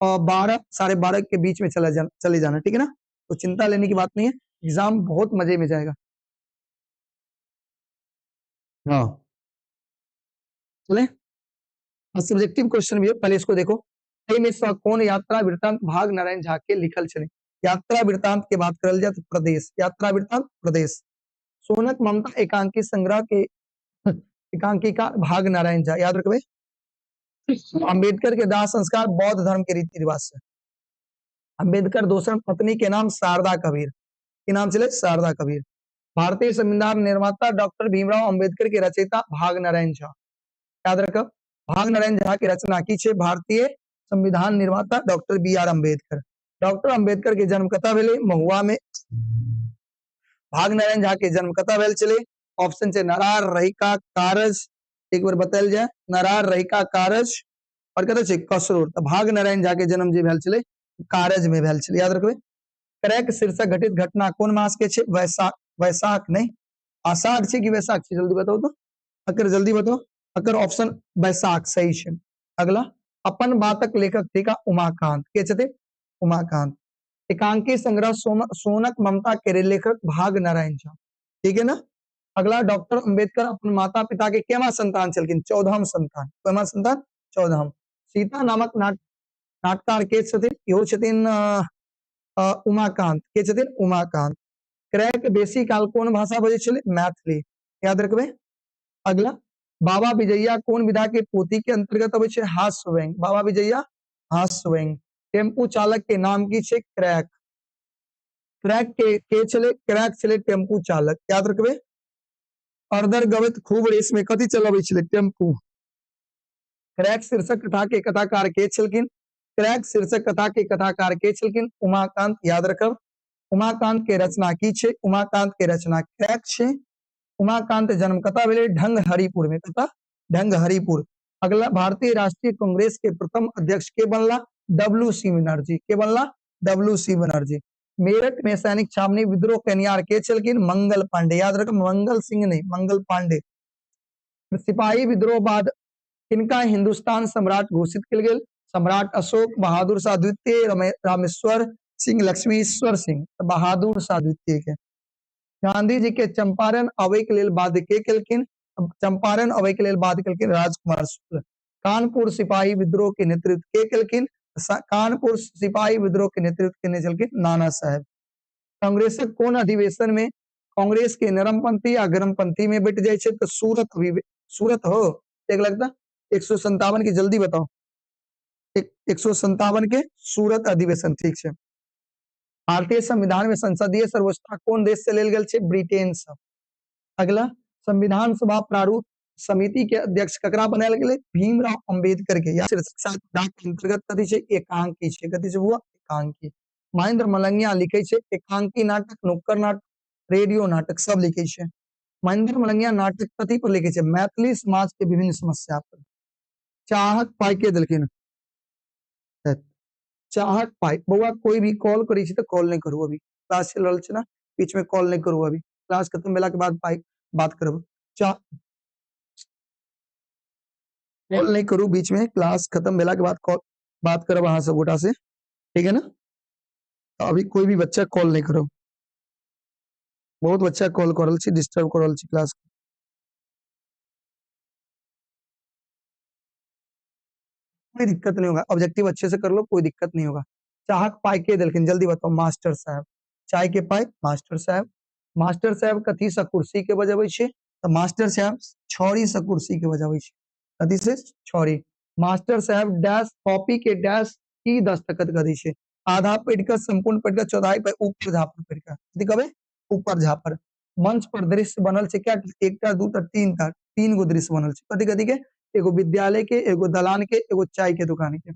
और 12 साढ़े 12 के बीच में चले जाना, ठीक है ना। तो चिंता लेने की बात नहीं है, एग्जाम बहुत मजे में जाएगा। हाँ चले, सब्जेक्टिव क्वेश्चन भी है, पहले इसको देखो। में कौन यात्रा वृत्तांत भाग नारायण झा के लिखल चले? यात्रा वृत्तांत के बात करल जाए तो प्रदेश, यात्रा वृत्तांत प्रदेश। सोनक ममता एकांकी संग्रह के एकांकिका भाग नारायण झा, याद रखबे। अंबेडकर के दाह संस्कार बौद्ध धर्म के रीति रिवाज से। अंबेडकर दोसर पत्नी के नाम शारदा कबीर, के नाम चले शारदा कबीर। भारतीय संविधान निर्माता डॉक्टर भीमराव अंबेडकर के रचयिता भाग नारायण झा, याद रखो। भाग नारायण झा की रचना की छे भारतीय संविधान निर्माता doctor B R Ambedkar. Doctor Ambedkar के जन्म कतय भेलै? महुआ में। भाग नारायण झा के जन्म कतय भेल छलै? ऑप्शन छे नरार, रहिका, कारज। एक बार बतायल जाए, नरार, रहिका, कारज और कतय छे? कसरोर। तो भाग नारायण झा के जन्म जे भेल छलै कारज में भेल छलै, याद रखबे। क्रैक शीर्षक घटित घटना कौन मास के छे? वैशाख, वैशाख नहीं, आषाढ़ छे कि वैशाख छे? जल्दी बताओ तो, अकर जल्दी बताओ। अकर ऑप्शन वैशाख सही छे। अगला, अपन बातक लेखक थिका उमाकांत, के छथिन? उमाकांत। एकांकी संग्रह सोनक ममता के लेखक भाग नारायण झा, ठीक है ना। अगला, डॉक्टर अंबेडकर अपन माता पिता के केमा संतान छलखिन? 14th संतान। केमा संतान? 14th। सीता नामक नाटककार के छथिन? इहो छथिन उमाकांत, के छथिन? उमाकांत। क्रैक बेसी काल कोन भाषा बजै छलै? मैथिली, याद रखबे। अगला, बाबा विजया कौन विधा के पोथी के अंतर्गत अबै छे? हास्य व्यंग। बाबा विजया हास्य व्यंग। टेम्पू चालक के नाम की छे? क्रैक। क्रैक के छले? क्रैक छले टेम्पू चालक, याद रखबे। अर्धर गवत खूब रेस में कथी चलाबै छले? टेम्पू। क्रैक शीर्षक कथा के कथाकार के छलखिन? क्रैक शीर्षक कथा के कथाकार के छलखिन? उमाकांत, याद रखब। उमाकांत के रचना की छे? उमाकांत के रचना क्रैक छे। उमाकांत जन्म कतय भेलै? ढंग में। कतय? ढंग हरिपुर। अगला, भारतीय राष्ट्रीय कांग्रेस के प्रथम अध्यक्ष के बनला? डब्ल्यू.सी. बनर्जी। के बनला? डब्ल्यू.सी. बनर्जी। मेरठ में सैनिक छावनी विद्रोह कनियार के छलखिन? मंगल पांडे, याद रखो, मंगल सिंह नहीं, मंगल पांडे। सिपाही विद्रोह बाद किनका हिंदुस्तान सम्राट घोषित किया गेल? सम्राट अशोक, बहादुर शाह द्वितीय, रामेश्वर सिंह, लक्ष्मीश्वर सिंह। बहादुर शाह द्वितीय के। गांधी जी के चंपारण अवै के लेल बाद के केलखिन? चंपारण अवै के लेल बाद केलखिन राजकुमार शुक्ल। कानपुर सिपाही विद्रोह के नेतृत्व के केलखिन? कानपुर सिपाही विद्रोह के नेतृत्व करने चल के नाना साहब। कांग्रेसक कौन अधिवेशन में कांग्रेस के नरमपंथी या गरमपंथी में बट जाए तो सूरत हो एक लगता 157 की जल्दी बताओ 157 के सूरत अधिवेशन ठीक है। भारतीय संविधान में संसदीय सर्वोच्चता कौन देश से लेल गेल छे ब्रिटेन से। अगला संविधान सभा प्रारूप समिति के अध्यक्ष ककरा बनायल गेले भीमराव अंबेडकर के या अंतर्गत कथी छे एकांकी छे कथी छे हुआ एकांकी। महेंद्र मलंगिया लिखे छे एकांकी नाटक नुक्कड़ नाटक रेडियो नाटक सब लिखे छे। महेंद्र मलंगिया नाटक कथी पर लिखे छे मैथिली समाज के विभिन्न समस्या पर। चाहक पाई के देलखिन चाहक पाई बउआ कोई भी कॉल करी छे तो कॉल नहीं करू अभी क्लास चल रहल छे ना बीच में कॉल नहीं करू अभी क्लास खत्म भेला के बाद पाई बात करब कॉल नहीं करू बीच में क्लास खत्म भेला के बाद कॉल बात करब अहाँ सब गोटा से ठीक है ना। अभी कोई भी बच्चा कॉल नहीं करो बहुत बच्चा कॉल कर रहल छी डिस्टर्ब कर रहल छी क्लास कोई दिक्कत नहीं होगा ऑब्जेक्टिव अच्छे से कर लो कोई दिक्कत नहीं होगा। चाहक पाई के देलखिन जल्दी बताओ मास्टर साहब चाय के पाई मास्टर साहब कथी से कुर्सी के बजाबै छे तो मास्टर साहब छौरी से कुर्सी के बजाबै छे कथी से छौरी। मास्टर साहब डैश कॉपी के डैश की दस्तखत करी छे आधा पढ़कर संपूर्ण पढ़कर चौथाई पर ऊपर झापर पढ़कर कथी कहबे ऊपर झापर। मंच पर दृश्य बनल छे क्या एकटा दूटा तीन गो दृश्य बनल छे कथी कथी के एगो विद्यालय के एगो दलान के एगो चाय के दुकान के।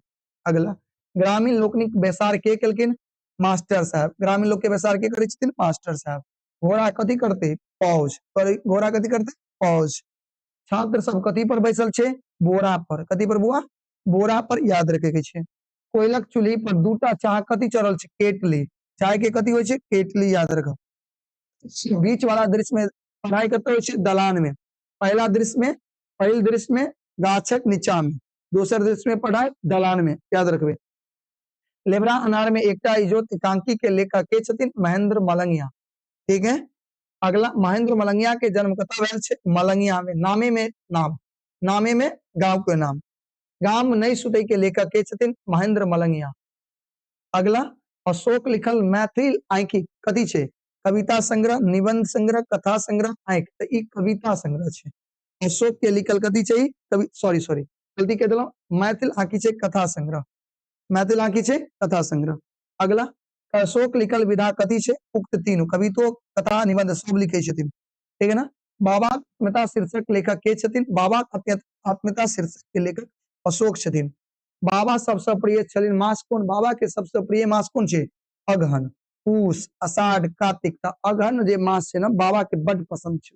अगला ग्रामीण लोकनिक बैसार के केलकिन मास्टर साहब ग्रामीण लोग के बैसार के करे छथिन मास्टर साहब। घोड़ा कथी करते पौज घोड़ा कथी करते पौज। छात्र सब कथी पर बैसल छे बोरा पर कथी पर बुआ बोरा पर याद रखे के छे। कोयलक चूल्ही पर दूटा चाह कथी चढ़ल छे केटली चाय के कथी होय छे केटली याद रखो। बीच वाला दृश्य में पढ़ाई करते होय छे दलान में पहिल दृश्य में गाछक नीचा में दूसर दृश्य में पढ़ाई दलान में याद रखबे। लेबरा अनार में एकटा इजोत एकांकी के लेखक के छथिन महेंद्र मलंगिया ठीक है। अगला महेंद्र मलंगिया के जन्म कतऽ भेल छे मलंगिया में नामे में गांव के नाम गाम नहीं सुतई के लेखक के छथिन महेंद्र मलंगिया। अगला अशोक लिखल मैथिल आंखी कथी छे कविता संग्रह निबंध संग्रह कथा संग्रह आंख तो ई कविता संग्रह छे। अशोक के लिखल कथी छे कवि सॉरी गलती कह देलो मैथिल आंखी छे कथा संग्रह। अगला अशोक लिखल विधा कथी छे उक्त तीनों कवितो कथा निबंध सब लिखे छथिन ठीक है ना। बाबा आत्मकथा शीर्षक लेखक के छथिन बाबा आत्मकथा शीर्षक के लेखक अशोक छथिन। बाबा सबसे प्रिय छलिन मास कोन बाबा के सबसे प्रिय मास कोन छे अगहन पूस आषाढ़ कार्तिक त अगहन जे मास छे ना बाबा के बड़ पसंद छे।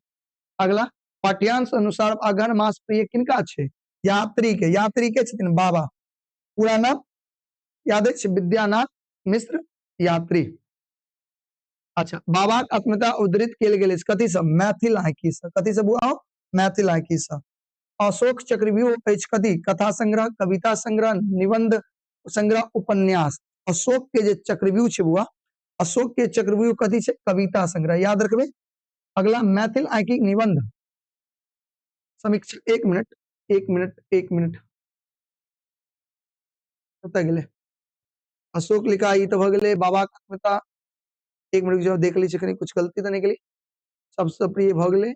अगला पाठ्यांश अनुसार अगहन मास प्रिय किनका छे यात्री के छथिन बाबा पूरा नाम याद है विद्यानाथ मिश्र यात्री। अच्छा बाबा आत्मकथा उद्धृत केल गेल कथी से मैथिल आंखी से कथी से बुआ मैथिल आंखी से। अशोक चक्रव्यूह कथी कथा संग्रह कविता संग्रह निबंध संग्रह उपन्यास। अशोक के जे चक्रव्यूह छे बुआ अशोक के चक्रव्यूह कथी छे कविता संग्रह याद रखबे। अगला मैथिल आंखी निबंध समीक्षा एक मिनट कत गेले अशोक लिखा ई तो भ गेले बाबा आत्मकथा एक मिनट जो देख ली कहीं कुछ गलती तो नहीं गेली सबसे प्रिय भ गेले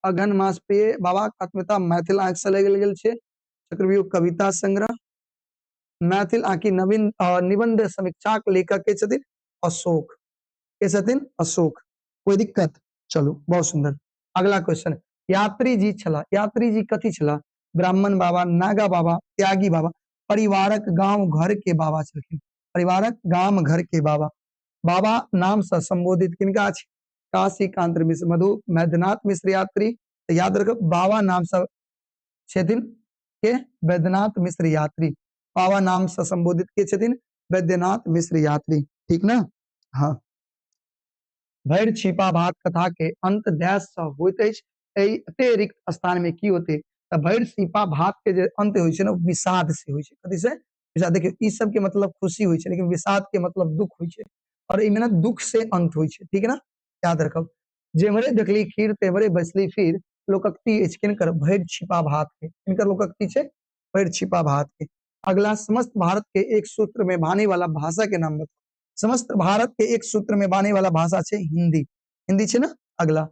अगहन मास प्रिय बाबा आत्मकथा मैथिल आंख से ले गेल छे चक्रव्यूह कविता संग्रह मैथिल आंखी नवीन निबंध समीक्षा लेखक के छथिन अशोक के छथिन अशोक कोई दिक्कत चलो बहुत सुंदर। अगला क्वेश्चन यात्री जी कथी छला ब्राह्मण बाबा नागा बाबा त्यागी बाबा परिवारक गांव घर के बाबा छलखिन परिवारक गांव घर के बाबा। बाबा नाम से संबोधित किनका छे काशी कांत मिश्र मधु वैद्यनाथ मिश्र यात्री याद रखो बाबा नाम से छथिन के वैद्यनाथ मिश्र यात्री बाबा नाम से संबोधित के छथिन वैद्यनाथ मिश्र यात्री ठीक ना। हाँ भैर छिपा भात कथा के अंत डैश से होइत अछि एते रिक्त स्थान में की होते त भैर छिपा भात के जे अंत होय छे ना विषाद से होय छे कथि से विषाद। देखियो ई सब के मतलब खुशी होय छे लेकिन विषाद के मतलब दुख होय छे और इमे ना दुख से अंत होय छे ठीक है ना याद रखब। जेमरे देखली खीर तेवरे बसली फिर लोकक्ति किनकर भैर छिपा भात के इनकर लोकक्ति छे भैर छिपा भात के। अगला, समस्त भारत के एक सूत्र में बाने वाला भाषा के नाम बताओ। समस्त भारत के एक सूत्र में बाने वाला भाषा छे हिंदी। हिंदी छे ना। अगला,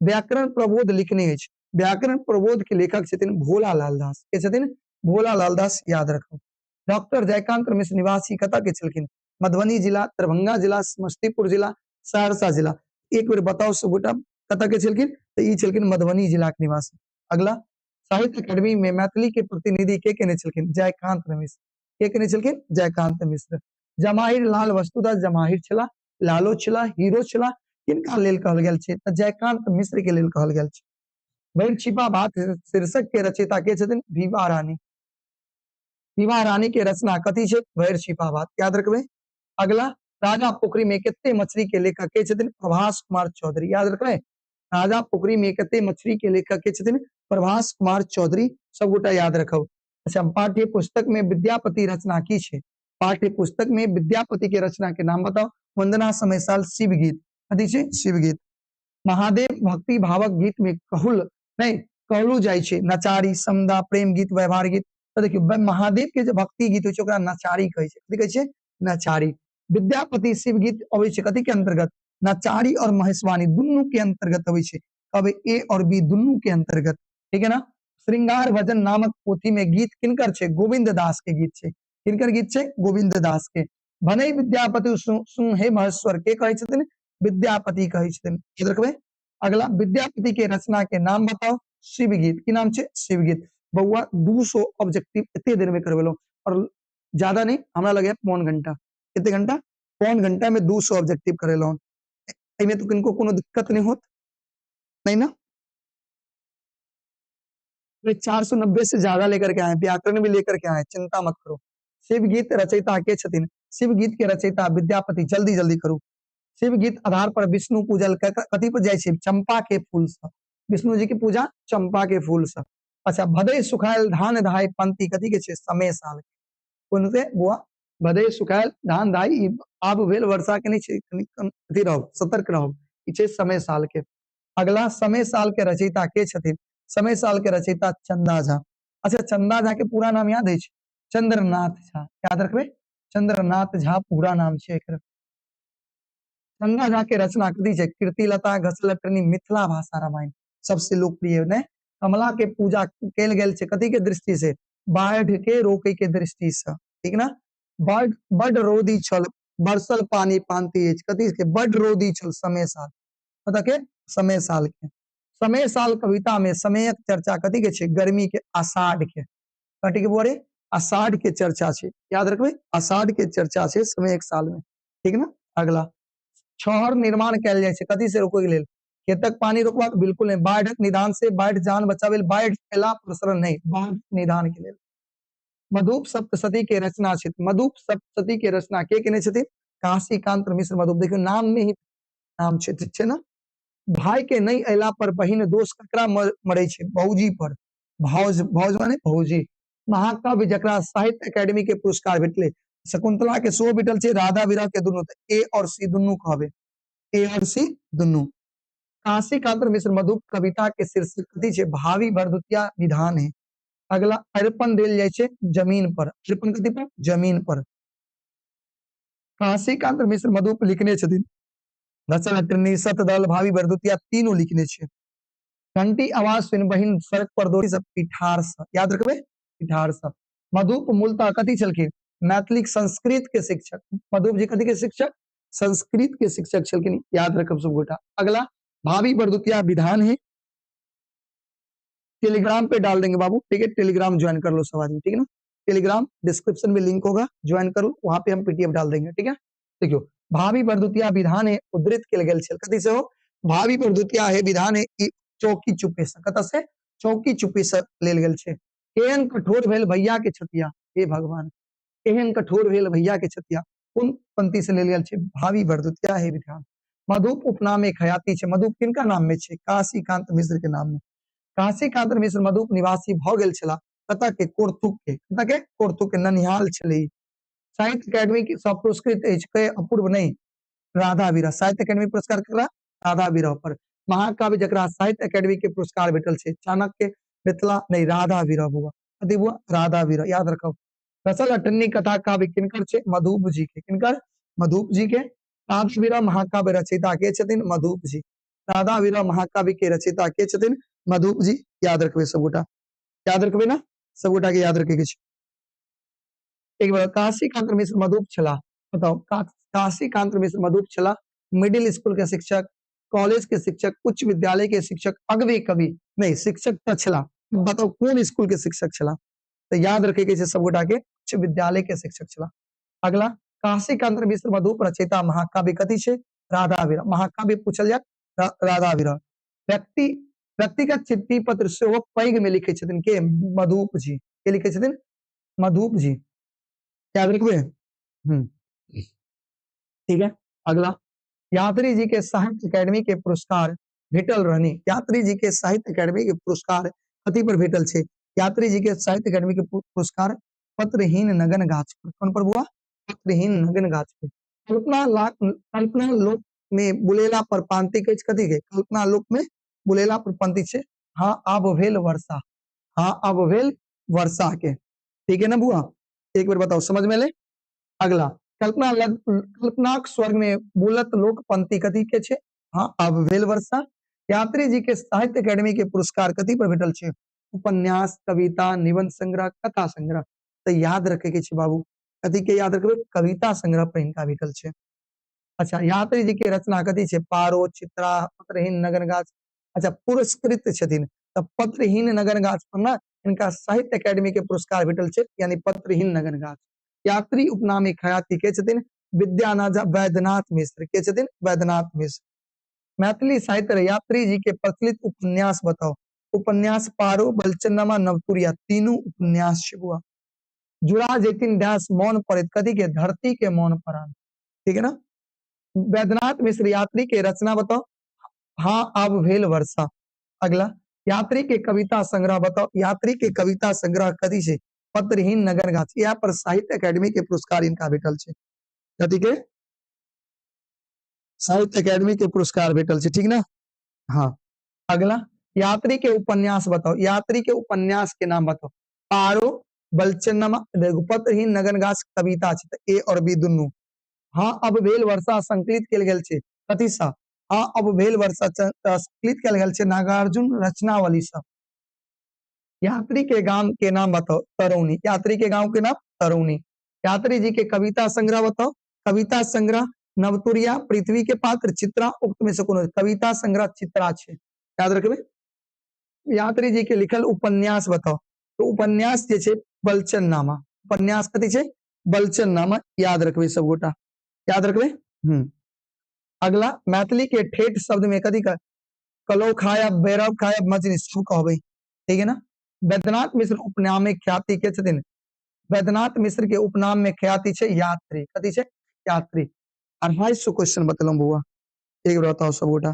व्याकरण प्रबोध लिखने अछि। व्याकरण प्रबोध के लेखक छथिन भोला लाल दास। के छथिन? भोला लाल दास, याद रखो। डॉक्टर जयकांत मिश्र निवासी कतऽ के छलखिन? मधुबनी जिला, दरभंगा जिला, समस्तीपुर जिला, सहरसा जिला। एक बेर बताओ सब गोटा कतऽ के छलखिन? तो ई छलखिन मधुबनी जिला के निवासी। अगला, साहित्य अकादमी में मैथिली के प्रतिनिधि के केने छलखिन? जयकांत मिश्र। के केने छलखिन? जयकांत मिश्र। जमाहिर लाल वस्तुतः जमाहिर छला, लालो छला, हीरो छला, किनका लेल कहल गेल छै? तऽ जयकांत मिश्र के लेल कहल गेल छै। भैर छिपा बात शीर्षक के रचयिता के छथिन? विभा रानी। विभा रानी के रचना कथी छै? भैर छिपा बात, याद रखबै। अगला, राजा पोखरी में कते मछली के लेखक के छथिन? प्रभास कुमार चौधरी, याद रखबै। राजा पोखरी में कते मछली के लेखक के छथिन? प्रभास कुमार चौधरी, सब गोटा याद रखब। अच्छा, पाठ्य पुस्तक में विद्यापति रचना की छै? पाठ्य पुस्तक में विद्यापति के रचना के नाम बताओ। वंदना समयसाल, शिव गीत। कथी छै? शिव गीत। महादेव भक्ति भावक गीत में कहुल नहीं कहलू जाय छै नचारी, समदा, प्रेम गीत, व्यवहार गीत। तो देखियो, महादेव के जे भक्ति गीत होय छै ओकरा नचारी कहै छै। कथी कहै छै? नचारी। विद्यापति शिव गीत अबै छै कथी के अंतर्गत? नचारी और महेशवाणी दुनू के अंतर्गत अबै छै। अब ए और बी दुनू के अंतर्गत, ठीक है ना। श्रृंगार भजन नामक पोथी में गीत किनकर छै? गोविंद दास के गीत छै। किनकर गीत छै? गोविंद दास के। भनई विद्यापति सुन हे महेश्वर, के कहै छथिन? विद्यापति कहै छथिन, याद रखबै। अगला, विद्यापति के रचना के नाम बताओ। शिव गीत। की नाम छै? शिव गीत। बउआ 200 ऑब्जेक्टिव एते देर में करवेलो, और ज्यादा नहीं, हमरा लगे पौन घंटा। कितने घंटा? पौन घंटा में 200 ऑब्जेक्टिव करेलो। एमे तो किनको कोनो दिक्कत नहीं होत, नहीं ना। 490 से ज्यादा लेकर के आए, व्याकरण भी लेकर के आए, चिंता मत करो। शिव गीत रचयिता के छथिन? शिव गीत के रचयिता विद्यापति। जल्दी जल्दी करू। शिव गीत आधार पर विष्णु पूजल कथी पर जाय छै? चंपा के फूल से। विष्णु जी की पूजा चंपा के फूल से। अच्छा, भदई सुखायल धान धाय पंक्ति कथी के छै? समय साल के। कोन से बुआ? भदई सुखायल धान धाय, ई आब भेल वर्षा के नहीं छै, अथी रहब, सतर्क रहब। ई छै समय साल के। अगला, समय साल के रचयिता के छथिन? समय साल के रचयिता चंदा झा। अच्छा, चंदा झा के पूरा नाम याद अछि? चंद्रनाथ झा, याद रखबै। चंद्रनाथ झा पूरा नाम छै एकर। चंदा झा के रचना कथी छै? कीर्तिलता, घसलटनी, मिथिला भाषा रामायण, सबसे लोकप्रिय ने। कमला के पूजा कैल गेल छै कथी के दृष्टि से? बाढ़ के रोके के दृष्टि से, ठीक ना। बड रोदी छल, बरसल पानी पानती अछि, कथी के? बड रोदी छल समय साल, पता के? समय साल के। समय साल कविता में समयक चर्चा कथी के छै? गर्मी के, आषाढ़ के। कथी के बोरे? आषाढ़ के चर्चा छै, याद रखबै। आषाढ़ के चर्चा छै समयक साल में, ठीक ना। अगला, छहर निर्माण कैल जाय छै कथी से रोके के लेल? खेतक पानी रोकबाक? बिल्कुल नहीं। बाढ़क निदान से, बाढ़ जान बचावे, बाढ़ एला प्रसरण नहीं, बाढ़ निदान के लेल। मधुप सप्तशती के रचना छै। मधुप सप्तशती के रचना के केने छथिन? काशीकांत मिश्र मधुप। देखियो, नाम में ही नाम छै, ठीक छै ना। भाई के नहीं अयला पर बहिन दोष ककरा मरै छै? भौजी पर। भौज, भौज माने भौजी। महाकाव्य जकरा साहित्य अकादमी के पुरस्कार भेटले? शकुंतला के सेहो भेटल छै, राधा विरह के दुनू। ए और सी दुनू कहबे, ए और सी दुनू। काशीकांत मिश्र मधुप कविता के शीर्षक कथी छै? भावी भरदुतिया विधान है। अगला, अर्पण देल जाय छै जमीन पर। अर्पण कथी पर? जमीन पर। काशीकांत मिश्र मधुप लिखने छथिन घसलटनी, सतदल, भावी भरदुतिया तीनों लिखने छै। घंटी आवाज सुन बहिन सड़क पर दौड़ी सब, पिठार सा, याद रखबै। पिठार सा। मधुप मूलतः कथी छलखिन? मैथिली संस्कृत के शिक्षक। मधुप जी कथी के शिक्षक? संस्कृत के शिक्षक छलखिन, याद रखब सब गोटा। अगला, भावी भरदुतिया विधान है। टेलीग्राम पे डाल देंगे बाबू, ठीक है। टेलीग्राम ज्वाइन कर लो सब आदमी, ठीक है ना। टेलीग्राम डिस्क्रिप्शन में लिंक होगा, ज्वाइन कर लो, वहां पे हम पीडीएफ डाल देंगे, ठीक है। देखियो, भावी भरदुतिया विधान है उद्धृत केल गेल छै कथी से हो? भावी भरदुतिया है विधान है ई चौकी चुपे से, कत से? चौकी चुपी से लेल गेल छै। केहन कठोर भेल भैया के छतिया, हे भगवान, केहन कठोर भेल भैया के छतिया, कोन पंक्ति से लेल गेल छै? भावी भरदुतिया है विधान। मधुप उपनाम एक हयाती छै। मधुप किनका नाम में छै? काशीकांत मिश्र के नाम में। काशीकांत मिश्र मधुप निवासी भ गेल छला कतऽ के? कोरथुक के। कतऽ के? कोरथुक के, ननिहाल छलै। साहित्य अकादमी के सब पुरस्कृत अछि के? अपूर्व नहीं, राधा विरह। साहित्य अकादमी पुरस्कार केकरा? राधा विरह पर। महाकाव्य जकरा साहित्य अकादमी के पुरस्कार भेटल छै? चाणक्य, मिथिला नहीं, राधा विरह बुआ। कथी बुआ? राधा विरह, याद रखब। रसल अठन्नी कथा काव्य किनकर छे मधुप जी के किनकर मधुप जी के राधावीरा महाकाव्य रचयिता के छथिन मधुप जी राधावीरा महाकाव्य के रचयिता के छथिन मधुप जी याद रखबे सबगोटा याद रखबे ना सबगोटा के याद रखे के छे एक बार काशी कांत मिश्र मधुप छला बताओ काशी कांत मिश्र मधुप छला मिडिल स्कूल के शिक्षक कॉलेज के शिक्षक उच्च विद्यालय के शिक्षक अगवे कवि नहीं शिक्षक तो छला बताओ कौन स्कूल के शिक्षक छला तो याद रखे के सब गोटा के उच्च विद्यालय के शिक्षक छला अगला काशी कांत मिश्र मधुप रचयिता महाकाव्य कथी छे राधावीरा महाकाव्य पूछल जाय राधावीरा व्यक्ति व्यक्तिगत चिट्ठी पत्र सेहो पैघ में लिखे छथिन के मधुप जी के लिखे छथिन मधुप जी याद रखबे ठीक है अगला यात्री जी के साहित्य अकेडमी के पुरस्कार भेटल रहनी यात्री जी के साहित्य अकेडमी के पुरस्कार कथी पर भेटल छे यात्री जी के साहित्य अकेडमी के पुरस्कार पत्रहीन नगन गाछ पर कौन पर हुआ पत्रहीन नगन गाछ पे कल्पना लोक में बुलेला पर पांति के कथी के कल्पना लोक में बुलेला पर पंक्ति छे हाँ आब भेल वर्षा हाँ अब भेल वर्षा के ठीक है ना बुआ एक बार बताओ समझ में ले अगला कल्पनाक स्वर्ग में बुलत लोक पंक्ति कथी के छे हाँ अब भेल वर्षा यात्री जी के साहित्य अकेडमी के पुरस्कार कथी पर भेटल छे उपन्यास कविता निबंध संग्रह कथा संग्रह तो याद रखे के छे बाबू कथी के याद रखबे कविता संग्रह पर इनका भेटल छे अच्छा यात्री जी के रचना कथी छे पारो चित्रा पत्रहीन नगन गाछ अच्छा पुरस्कृत छथिन तब पत्रहीन नगन गाछ पर ना इनका साहित्य अकेडमी के पुरस्कार भेटल छे यानी पत्रहीन नगन गाछ यात्री उपनामी खयाती के छथिन विद्यानाजा वैद्यनाथ मिश्र के छथिन वैद्यनाथ मिश्र मैथिली साहित्य यात्री जी के प्रचलित उपन्यास बताओ उपन्यास पारो बलचनमा नवतुरिया तीनों उपन्यास छे बुआ जुड़ा जेतिन डैश मौन पड़े कथी के धरती के मौन परान ठीक है ना वैद्यनाथ मिश्र यात्री के रचना बताओ हाँ अब भेल वर्षा अगला यात्री के कविता संग्रह बताओ यात्री के कविता संग्रह कथी छे पत्रहीन नगर गाछ यहाँ पर साहित्य अकेडमी के पुरस्कार इनका भेटल छे कथी के साहित्य अकेडमी के पुरस्कार भेटल छे ठीक ना हाँ अगला यात्री के उपन्यास बताओ यात्री के उपन्यास के नाम बताओ पारो बलचनमा पत्रहीन नगन गाछ कविता छे ए और बी दुनू हाँ अब भेल वर्षा संकलित केल गेल छे कथी सा हाँ अब भेल वर्षा संकलित केल गेल छे नागार्जुन रचनावली सा यात्री के गांव के नाम बताओ तरौनी यात्री के गांव के नाम तरौनी यात्री जी के कविता संग्रह बताओ कविता संग्रह नवतुरिया पृथ्वी के पात्र चित्रा उक्त में से कोनो कविता संग्रह चित्रा छे याद रखबे यात्री जी के लिखल उपन्यास बताओ तो उपन्यास जे छे बलचन नामा उपन्यास कथी छे बलचन नामा याद रखबे सब गोटा याद रखबे अगला मैथिली के ठेठ शब्द में कथी का कलो खाया बैरव खाया मजनी सु कहबे ठीक है ना वैद्यनाथ मिश्र उपनाम में ख्याति के छथिन वैद्यनाथ मिश्र के उपनाम में ख्याति छे यात्री कथी छे यात्री 250 क्वेश्चन बतलम बुआ एक बार बताओ सब गोटा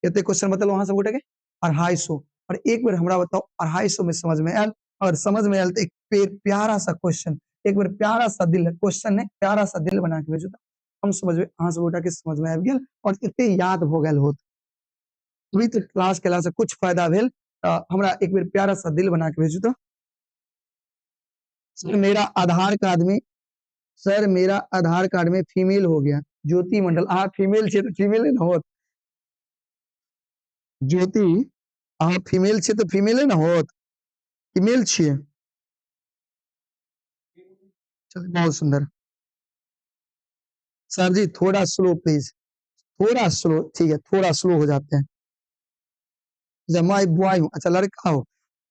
कितने क्वेश्चन बतलो वहां सब गोटा के 250 और एक बार हमरा बताओ 250 में समझ में आयल और समझ में आयल तो एक प्यारा सा क्वेश्चन एक बार प्यारा सा दिल क्वेश्चन है प्यारा सा दिल बना के भेजो हम समझ में अहाँ सब गोटा के समझ में आबि गेल और इतने याद हो गेल होत अभी तक क्लास केला से कुछ फायदा भेल हमरा एक बार प्यारा सा दिल बना के भेजू तो सर मेरा आधार कार्ड में सर मेरा आधार कार्ड में फीमेल हो गया ज्योति मंडल हाँ फीमेल छे तो फीमेल ना होत ज्योति हाँ फीमेल छे तो फीमेल ना होत फीमेल छे चल बहुत सुंदर सर जी थोड़ा स्लो प्लीज थोड़ा स्लो ठीक है थोड़ा स्लो हो जाते हैं मैं बॉय हूँ अच्छा लड़का हो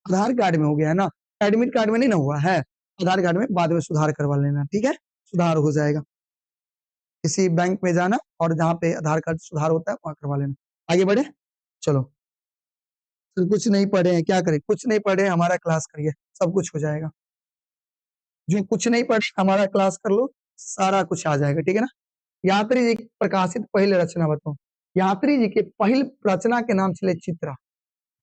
आधार कार्ड में हो गया है ना एडमिट कार्ड में नहीं ना हुआ है आधार कार्ड में बाद में सुधार करवा लेना ठीक है सुधार हो जाएगा किसी बैंक में जाना और जहाँ पे आधार कार्ड सुधार होता है वहां करवा लेना आगे बढ़े चलो तो कुछ नहीं पढ़े हैं क्या करें कुछ नहीं पढ़े हमारा क्लास करिए सब कुछ हो जाएगा जो कुछ नहीं पढ़े हमारा क्लास कर लो सारा कुछ आ जाएगा ठीक है ना यात्री जी प्रकाशित पहले रचना बताओ यात्री जी के पहल रचना के नाम चले चित्रा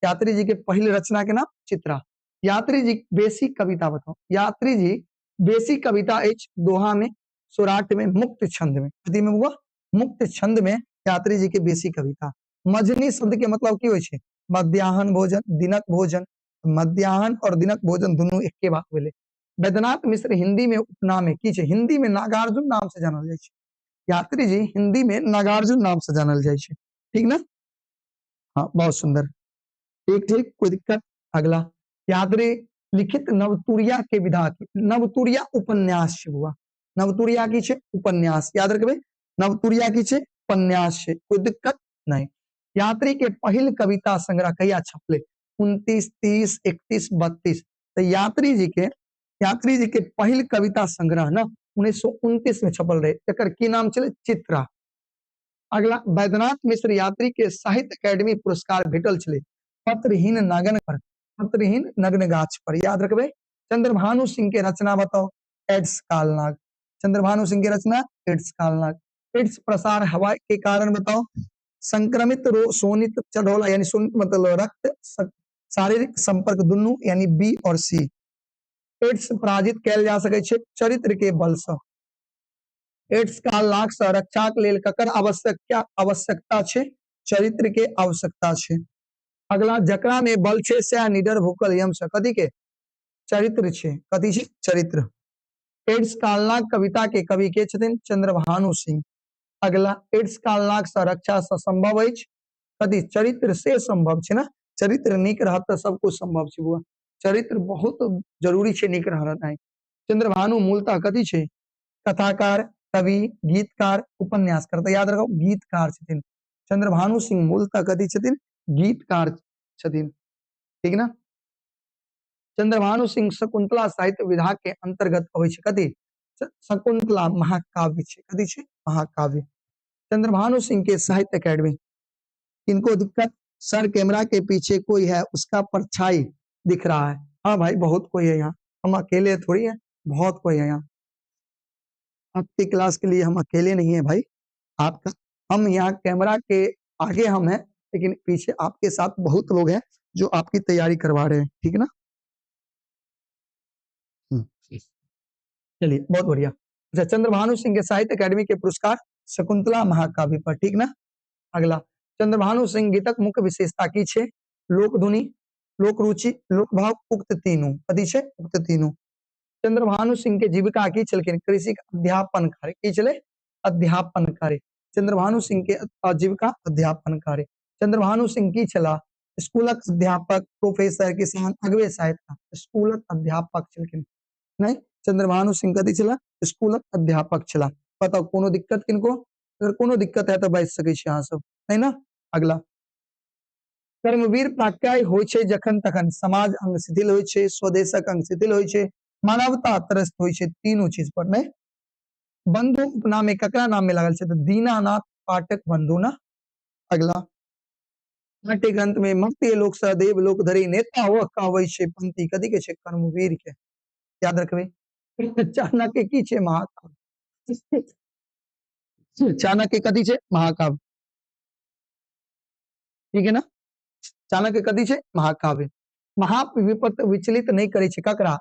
यात्री जी के पहले रचना के नाम चित्रा यात्री जी बेसिक कविता बताओ यात्री जी बेसिक कविता एच दोहा में सुराट में मुक्त छंद में कथी में हुआ मुक्त छंद में यात्री जी के बेसिक कविता मजनी शब्द के मतलब की होय छे मध्याह्न भोजन दिनक भोजन मध्याह्न और दिनक भोजन दोनों एक के बात भेले वैद्यनाथ मिश्र हिंदी में उपनामे की छे? हिंदी में नागार्जुन नाम से जानल जाय छे। यात्री जी हिंदी में नागार्जुन नाम से जानल जाय छे, ठीक ना? हाँ, बहुत सुंदर। ठीक ठीक, कोई दिक्कत? अगला, यात्री लिखित नवतुरिया के विधा की, नवतुरिया उपन्यास छे बुआ, नवतुरिया की छे? उपन्यास, याद रखबे, नवतुरिया की छे? उपन्यास छे, कोई दिक्कत नहीं। यात्री के पहिल कविता संग्रह कहिया छपले? 29, 30, 31, 32। तो यात्री जी के पहिल कविता संग्रह ना 1929 में छपल रहे, एकर की नाम छले? चित्रा। अगला, वैद्यनाथ मिश्र यात्री के साहित्य अकादमी पुरस्कार भेटल छले पत्रहीन नग्न पर, पत्रहीन नग्न गाछ पर, याद रखबे। चंद्रभानु सिंह के रचना बताओ? एड्स कालनाग। चंद्रभानु सिंह की रचना एड्स कालनाग। एड्स प्रसार हवा के कारण बताओ? संक्रमित शोणित चढ़ोला, यानी शोणित मतलब रक्त शारीरिक संपर्क दुनू, यानी बी और सी। एड्स पराजित कैल जा सकै छे चरित्र के बल से। एड्स कालनाग से रक्षाक लेल ककर आवश्यकता छे? चरित्र के आवश्यकता छे। अगला, जकरा में बल छे सह निडर भूखल यम से, कथी के? चरित्र छे, कथी छे? चरित्र। एड्स कालनाग कविता के कवि के छथिन? चंद्रभानु सिंह। अगला, एड्स कालनाग से रक्षा से संभव अछि? कथी? चरित्र से संभव छे ना, चरित्र नीक रहत त सब कुछ संभव छे बुआ, चरित्र बहुत जरूरी छे नीक रहनाइ। चंद्रभानु मूलतः कथी छे? कथाकार, कवि, गीतकार, उपन्यासकार, तो याद रखो गीतकार छथिन। चंद्रभानु सिंह मूलतः कथी छथिन? गीतकार छथिन, ठीक ना? चंद्रभानु सिंह शकुंतला साहित्य विधा के अंतर्गत अबै छे, कथी? शकुंतला महाकाव्य छे, कथी छे? महाकाव्य। चंद्रभानु सिंह के साहित्य अकादमी, इनको दिक्कत? सर कैमरा के पीछे कोई है, उसका परछाई दिख रहा है। हाँ भाई, बहुत कोई है यहाँ, हम अकेले थोड़ी है, बहुत कोई है यहाँ। आपकी क्लास के लिए हम अकेले नहीं है भाई, आपका हम यहाँ कैमरा के आगे हम हैं, लेकिन पीछे आपके साथ बहुत लोग हैं जो आपकी तैयारी करवा रहे हैं, ठीक है ना? चलिए, बहुत बढ़िया। अच्छा, चंद्रभानु सिंह के साहित्य अकादमी के पुरस्कार शकुंतला महाकाव्य पर, ठीक ना? अगला, चंद्रभानु सिंह गीतक मुख्य विशेषता की छे? लोकधुनी, लोकरुचि, लोकभाव, उक्त तीनों, कथी छे? उक्त तीनों। चंद्रभानु सिंह के जीविका की छलखिन? कृषि अध्यापन कार्य, की छले? अध्यापन कार्य। चंद्रभानु सिंह के आजीविका अध्यापन कार्य। चंद्रभानु सिंह की छला? स्कूलक अध्यापक, प्रोफेसर, किसान, अगवे सहायता, स्कूलक अध्यापक छलखिन। नहीं, चंद्रभानु सिंह कथी छला? स्कूलक अध्यापक छला। बताओ कोनो दिक्कत किनको? अगर कोनो दिक्कत है तो बाजि सकै छी अहाँ सब, नहीं ना? अगला, कर्मवीर प्राज्ञ होय छे जखन तखन समाज अंग शिथिल होय छे, स्वदेशक अंग शिथिल होय छे, मानवता त्रस्त होय छे, तीनों चीज पर, नहीं? बंधु उपनाम ककरा नाम में लागल छे? तो दीनानाथ पाठक बंधु ना। अगला, नाट्य ग्रंथ में मर्त्य लोक स देव लोक धरि नेता हो कहबै छे पंक्ति, कथी के छे? कर्मवीर के, याद रखबे। चाणक्य की छे? महाकाव्य। चाणक्य कथी छे? महाकाव्य, ठीक है ना? चाणक्य कथी छे? महाकाव्य। महाविपत विचलित नहीं करे छे ककरा?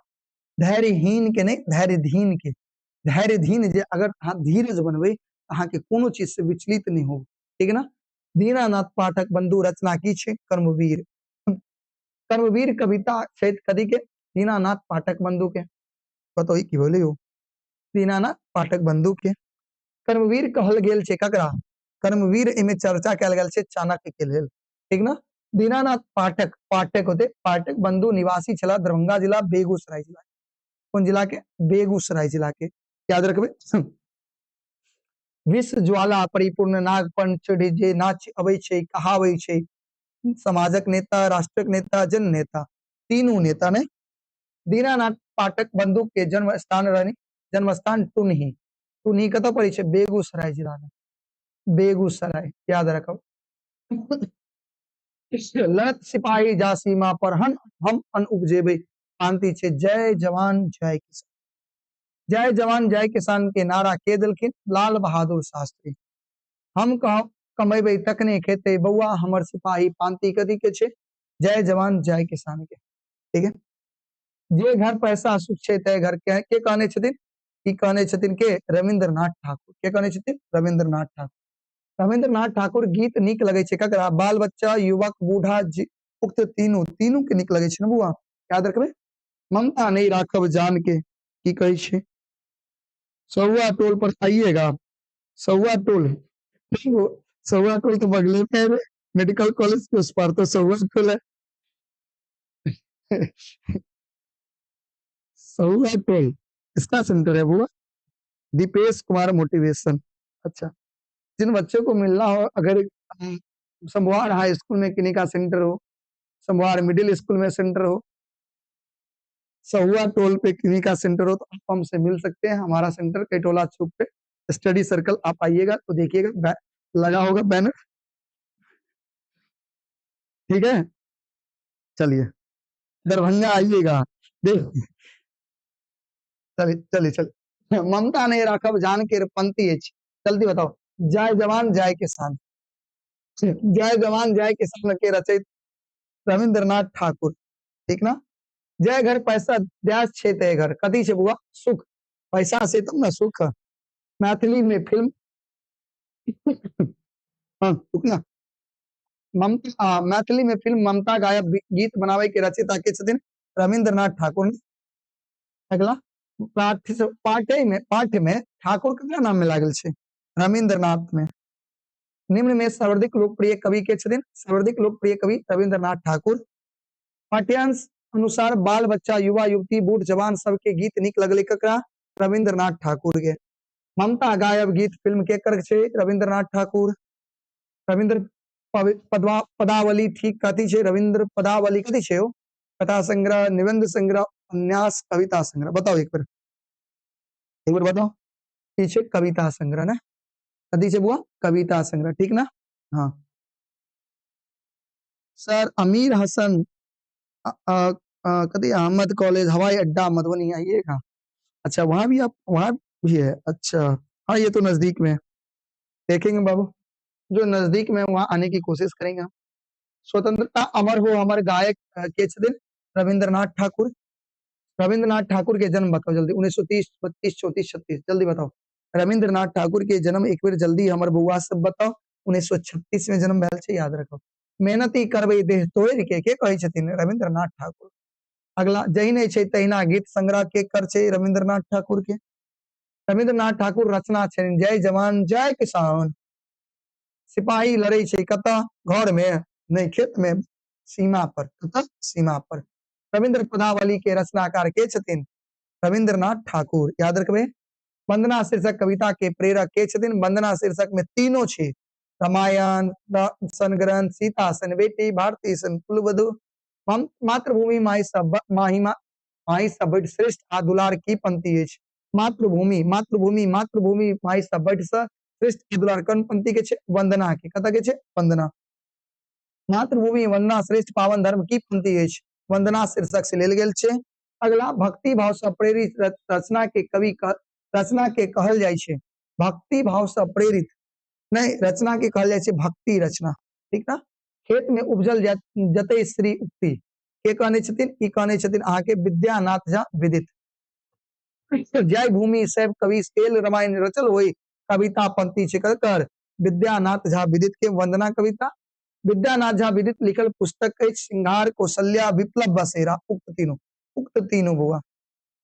धैर्यहीन के नहीं, धैर्यधीन के। धैर्यधीन जे अगर अहाँ धीरज बनबै अहाँ के कोनो चीज से विचलित नहीं हो, ठीक है ना? दीनानाथ पाठक बंधु रचना की छे? कर्मवीर। कर्मवीर कविता छे कथी के? दीनानाथ पाठक बंधु के। बताओ ई की होले हो? दीनानाथ पाठक बंधु के। कर्मवीर कहल गेल छे ककरा? कर्मवीर इमे चर्चा कैल गेल छे चाणक्य के लेल, ठीक ना? दीनानाथ पाठक, पाठक होते, पाठक बंधु निवासी छला दरभंगा जिला, बेगूसराय जिला। कौन जिला के? बेगूसराय जिला के, याद रखबे। विश्व ज्वाला परिपूर्ण नाग पंच जे नाच अबै छे, कहावै छे, समाजक नेता, राष्ट्रक नेता, जन नेता, तीनों नेता ने। दीनानाथ पाठक बंधु के जन्म स्थान टुनही, टुनही कत पड़ी छे? बेगूसराय जिला में, बेगूसराय, याद रखो। लड़त सिपाही जा सीमा पर हम अन उपजेबे, शांति छे जय जवान जय किसान। जय जवान जय किसान के नारा के दिलखिन? लाल बहादुर शास्त्री। हम कमेबै तकने खेते बउआ हमर सिपाही, पांति कथी के छे? जय जवान जय किसान के, ठीक है? जे घर पैसा सुख छे तय घर के कहने छथिन? ई कहने छथिन के? रविंद्रनाथ ठाकुर। के कहने छथिन? रविंद्रनाथ ठाकुर। रविंद्रनाथ ठाकुर गीत नीक लगे छे ककरा? बाल बच्चा, युवक, बूढ़ा, उक्त तीनों, तीनों के नीक लगे छे ना बुआ, याद रखबे। ममता नहीं राखब जान के, की कही छे सौआ टोल पर आइएगा। सौआ टोल नहीं, वो सौआ टोल तो बगले में है, मेडिकल कॉलेज के उस पार तो सौआ टोल है। सौआ टोल इसका सेंटर है वो, दीपेश कुमार मोटिवेशन। अच्छा, जिन बच्चों को मिलना हो, अगर समवार हाई स्कूल में किन्हीं का सेंटर हो, समवार मिडिल स्कूल में सेंटर हो, सहुआ टोल पे किन्हीं का सेंटर हो, तो आप हमसे मिल सकते हैं। हमारा सेंटर कैटोला चौक पे स्टडी सर्कल, आप आइएगा तो देखिएगा लगा होगा बैनर, ठीक है। चलिए दरभंगा आइएगा, देख चलिए चलिए चलिए। ममता ने राखब जान के पंक्ति है, जल्दी बताओ। जय जवान जय किसान, जय जवान जय किसान के रचयित रविंद्रनाथ ठाकुर, ठीक ना। जय घर पैसा दैस छे तय घर, कथी छे बुआ, सुख, पैसा से तब ना सुख। मैथिली में फिल्म हाँ रुकना, ममता मैथिली में फिल्म ममता गायब गीत बनावे के रचयिता के छथिन रविंद्रनाथ ठाकुर ने। अगला पाठ्य में ठाकुर केकरा नाम में लागल छे, रविंद्रनाथ में। निम्न में सर्वाधिक लोकप्रिय कवि के छथिन, सर्वाधिक लोकप्रिय कवि रविंद्रनाथ ठाकुर। पाठ्यांश अनुसार बाल बच्चा युवा युवती बूढ़ जवान सबके गीत निक लगले ककरा, रविंद्रनाथ ठाकुर के। ममता गायब गीत फिल्म के कर छे, रविंद्रनाथ ठाकुर। रविंद्र पदावली ठीक कथी छे, रविंद्र पदावली कथी छे हो, कथा संग्रह, निबंध संग्रह, उपन्यास, कविता संग्रह। बताओ एक बार बताओ, पीछे कविता संग्रह ना, कथी छे बुआ, कविता संग्रह, ठीक ना। हाँ सर अमीर हसन कथी अहमद कॉलेज हवाई अड्डा मधुबनी आइएगा। अच्छा वहां भी आप, वहां भी है, अच्छा हाँ ये तो नजदीक में है। देखेंगे बाबू, जो नजदीक में वहां आने की कोशिश करेंगे हम। स्वतंत्रता अमर हो हमारे गायक के छथिन रविंद्रनाथ ठाकुर। रविंद्रनाथ ठाकुर के जन्म बताओ जल्दी, 1930 32 34 36 जल्दी बताओ। रविंद्रनाथ ठाकुर के जन्म एक बार जल्दी हमारे बउआ सब बताओ। 1936 में जन्म भेल छे, याद रखो। मेहनती करबे देह तोड़ के कहे छथिन रविंद्रनाथ ठाकुर। अगला जहिने छे तहिना गीत संग्रह के कर छे रविंद्रनाथ ठाकुर के। रविंद्रनाथ ठाकुर रचना छे जय जवान जय किसान। सिपाही लड़े छे कतऽ, घर में नहीं खेत में, सीमा पर, कतऽ सीमा पर। रविंद्र पदावली के रचनाकार के छथिन, रविंद्रनाथ ठाकुर, याद रखबे। वंदना शीर्षक कविता के प्रेरक के छथिन, वंदना शीर्षक में तीनों छे, रामायण सन ग्रंथ, सीता सन बेटी, भारती सन कुलवधु, मातृभूमि माई सब माई सब बड़ श्रेष्ठ आ दुलार की पंक्ति है। मातृभूमि मातृभूमि मातृभूमि माई सब बड़ श्रेष्ठ आ दुलार कौन पंक्ति के छे, वंदना के, कथा के छे, वंदना। मातृभूमि वंदना श्रेष्ठ पावन धर्म की पंक्ति है, वंदना शीर्षक से लेल गेल छे। अगला भक्ति भाव से प्रेरित रचना के कवि रचना के कहल जाय छे, भक्ति भाव से प्रेरित नहीं, रचना के कहल जाय छे भक्ति रचना, ठीक ना। खेत में उपजल जते श्री उक्ति के कहने छथिन, ई कहने छथिन आहा के विद्यानाथ झा विदित। जय भूमि सैब कवि सेल रामायण रचल होई, कविता पंक्ति छे कर विद्यानाथ झा विदित के वंदना कविता। विद्यानाथ झा विदित लिखल पुस्तक है सिंगार कौशल्या विप्लव बसेरा, उक्त तीनों बुआ,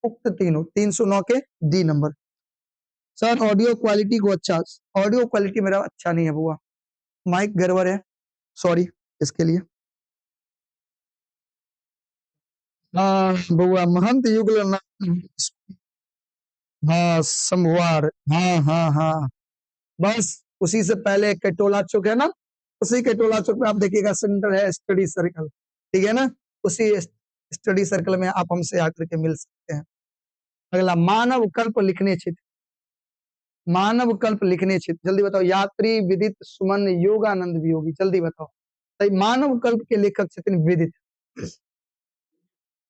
उक्त तीनों 309 के D number. Sir audio quality को अच्छा, ऑडियो क्वालिटी मेरा अच्छा नहीं है बुआ, माइक गड़बड़ है, सॉरी इसके लिए। बुआ महंत युगल हाँ समवार, हाँ हाँ हाँ, बस उसी से पहले कटोला चौक है ना, उसी कटोला चौक पे आप देखिएगा सेंटर है स्टडी सर्कल, ठीक है ना। उसी स्टडी सर्कल में आप हमसे आकर के मिल सकते हैं। अगला मानव कल्प लिखने चित्र, मानव कल्प लिखने चित्र, जल्दी बताओ। यात्री विदित सुमन योगानंद वियोगी, जल्दी बताओ। तो मानव कल्प के लेखक छथिन विदित।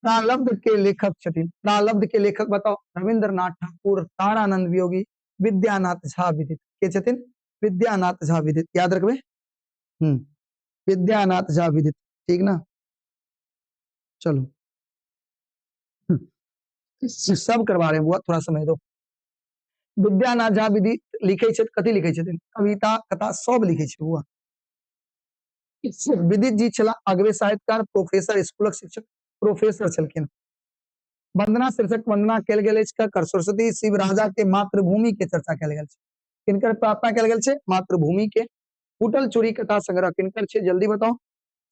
प्रालब्ध के लेखक छथिन, प्रालब्ध के लेखक बताओ, रविंद्रनाथ ठाकुर, तारानंद वियोगी, विद्यानाथ झा विदित के छथिन, विद्यानाथ झा विदित, याद रखबे। विद्यानाथ झा विदित, ठीक ना। चलो सब करवा रहे हैं बुआ, थोड़ा समय दो। विद्यानाथ झा विदित लिखे छथि, कथी लिखे छथिन, कविता कथा सब लिखे छै बुआ। विदित जी छला अगवे साहित्यकार, प्रोफेसर, स्कूलक शिक्षक, प्रोफेसर छलखिन। वंदना शीर्षक वंदना कल गेल कर सरस्वती शिव राजा के मातृभूमि के चर्चा कल गेल किनकर प्रार्थना कल गेल मातृभूमि के। फूटल चूड़ी कथा संग्रह किनकर छे जल्दी बताओ।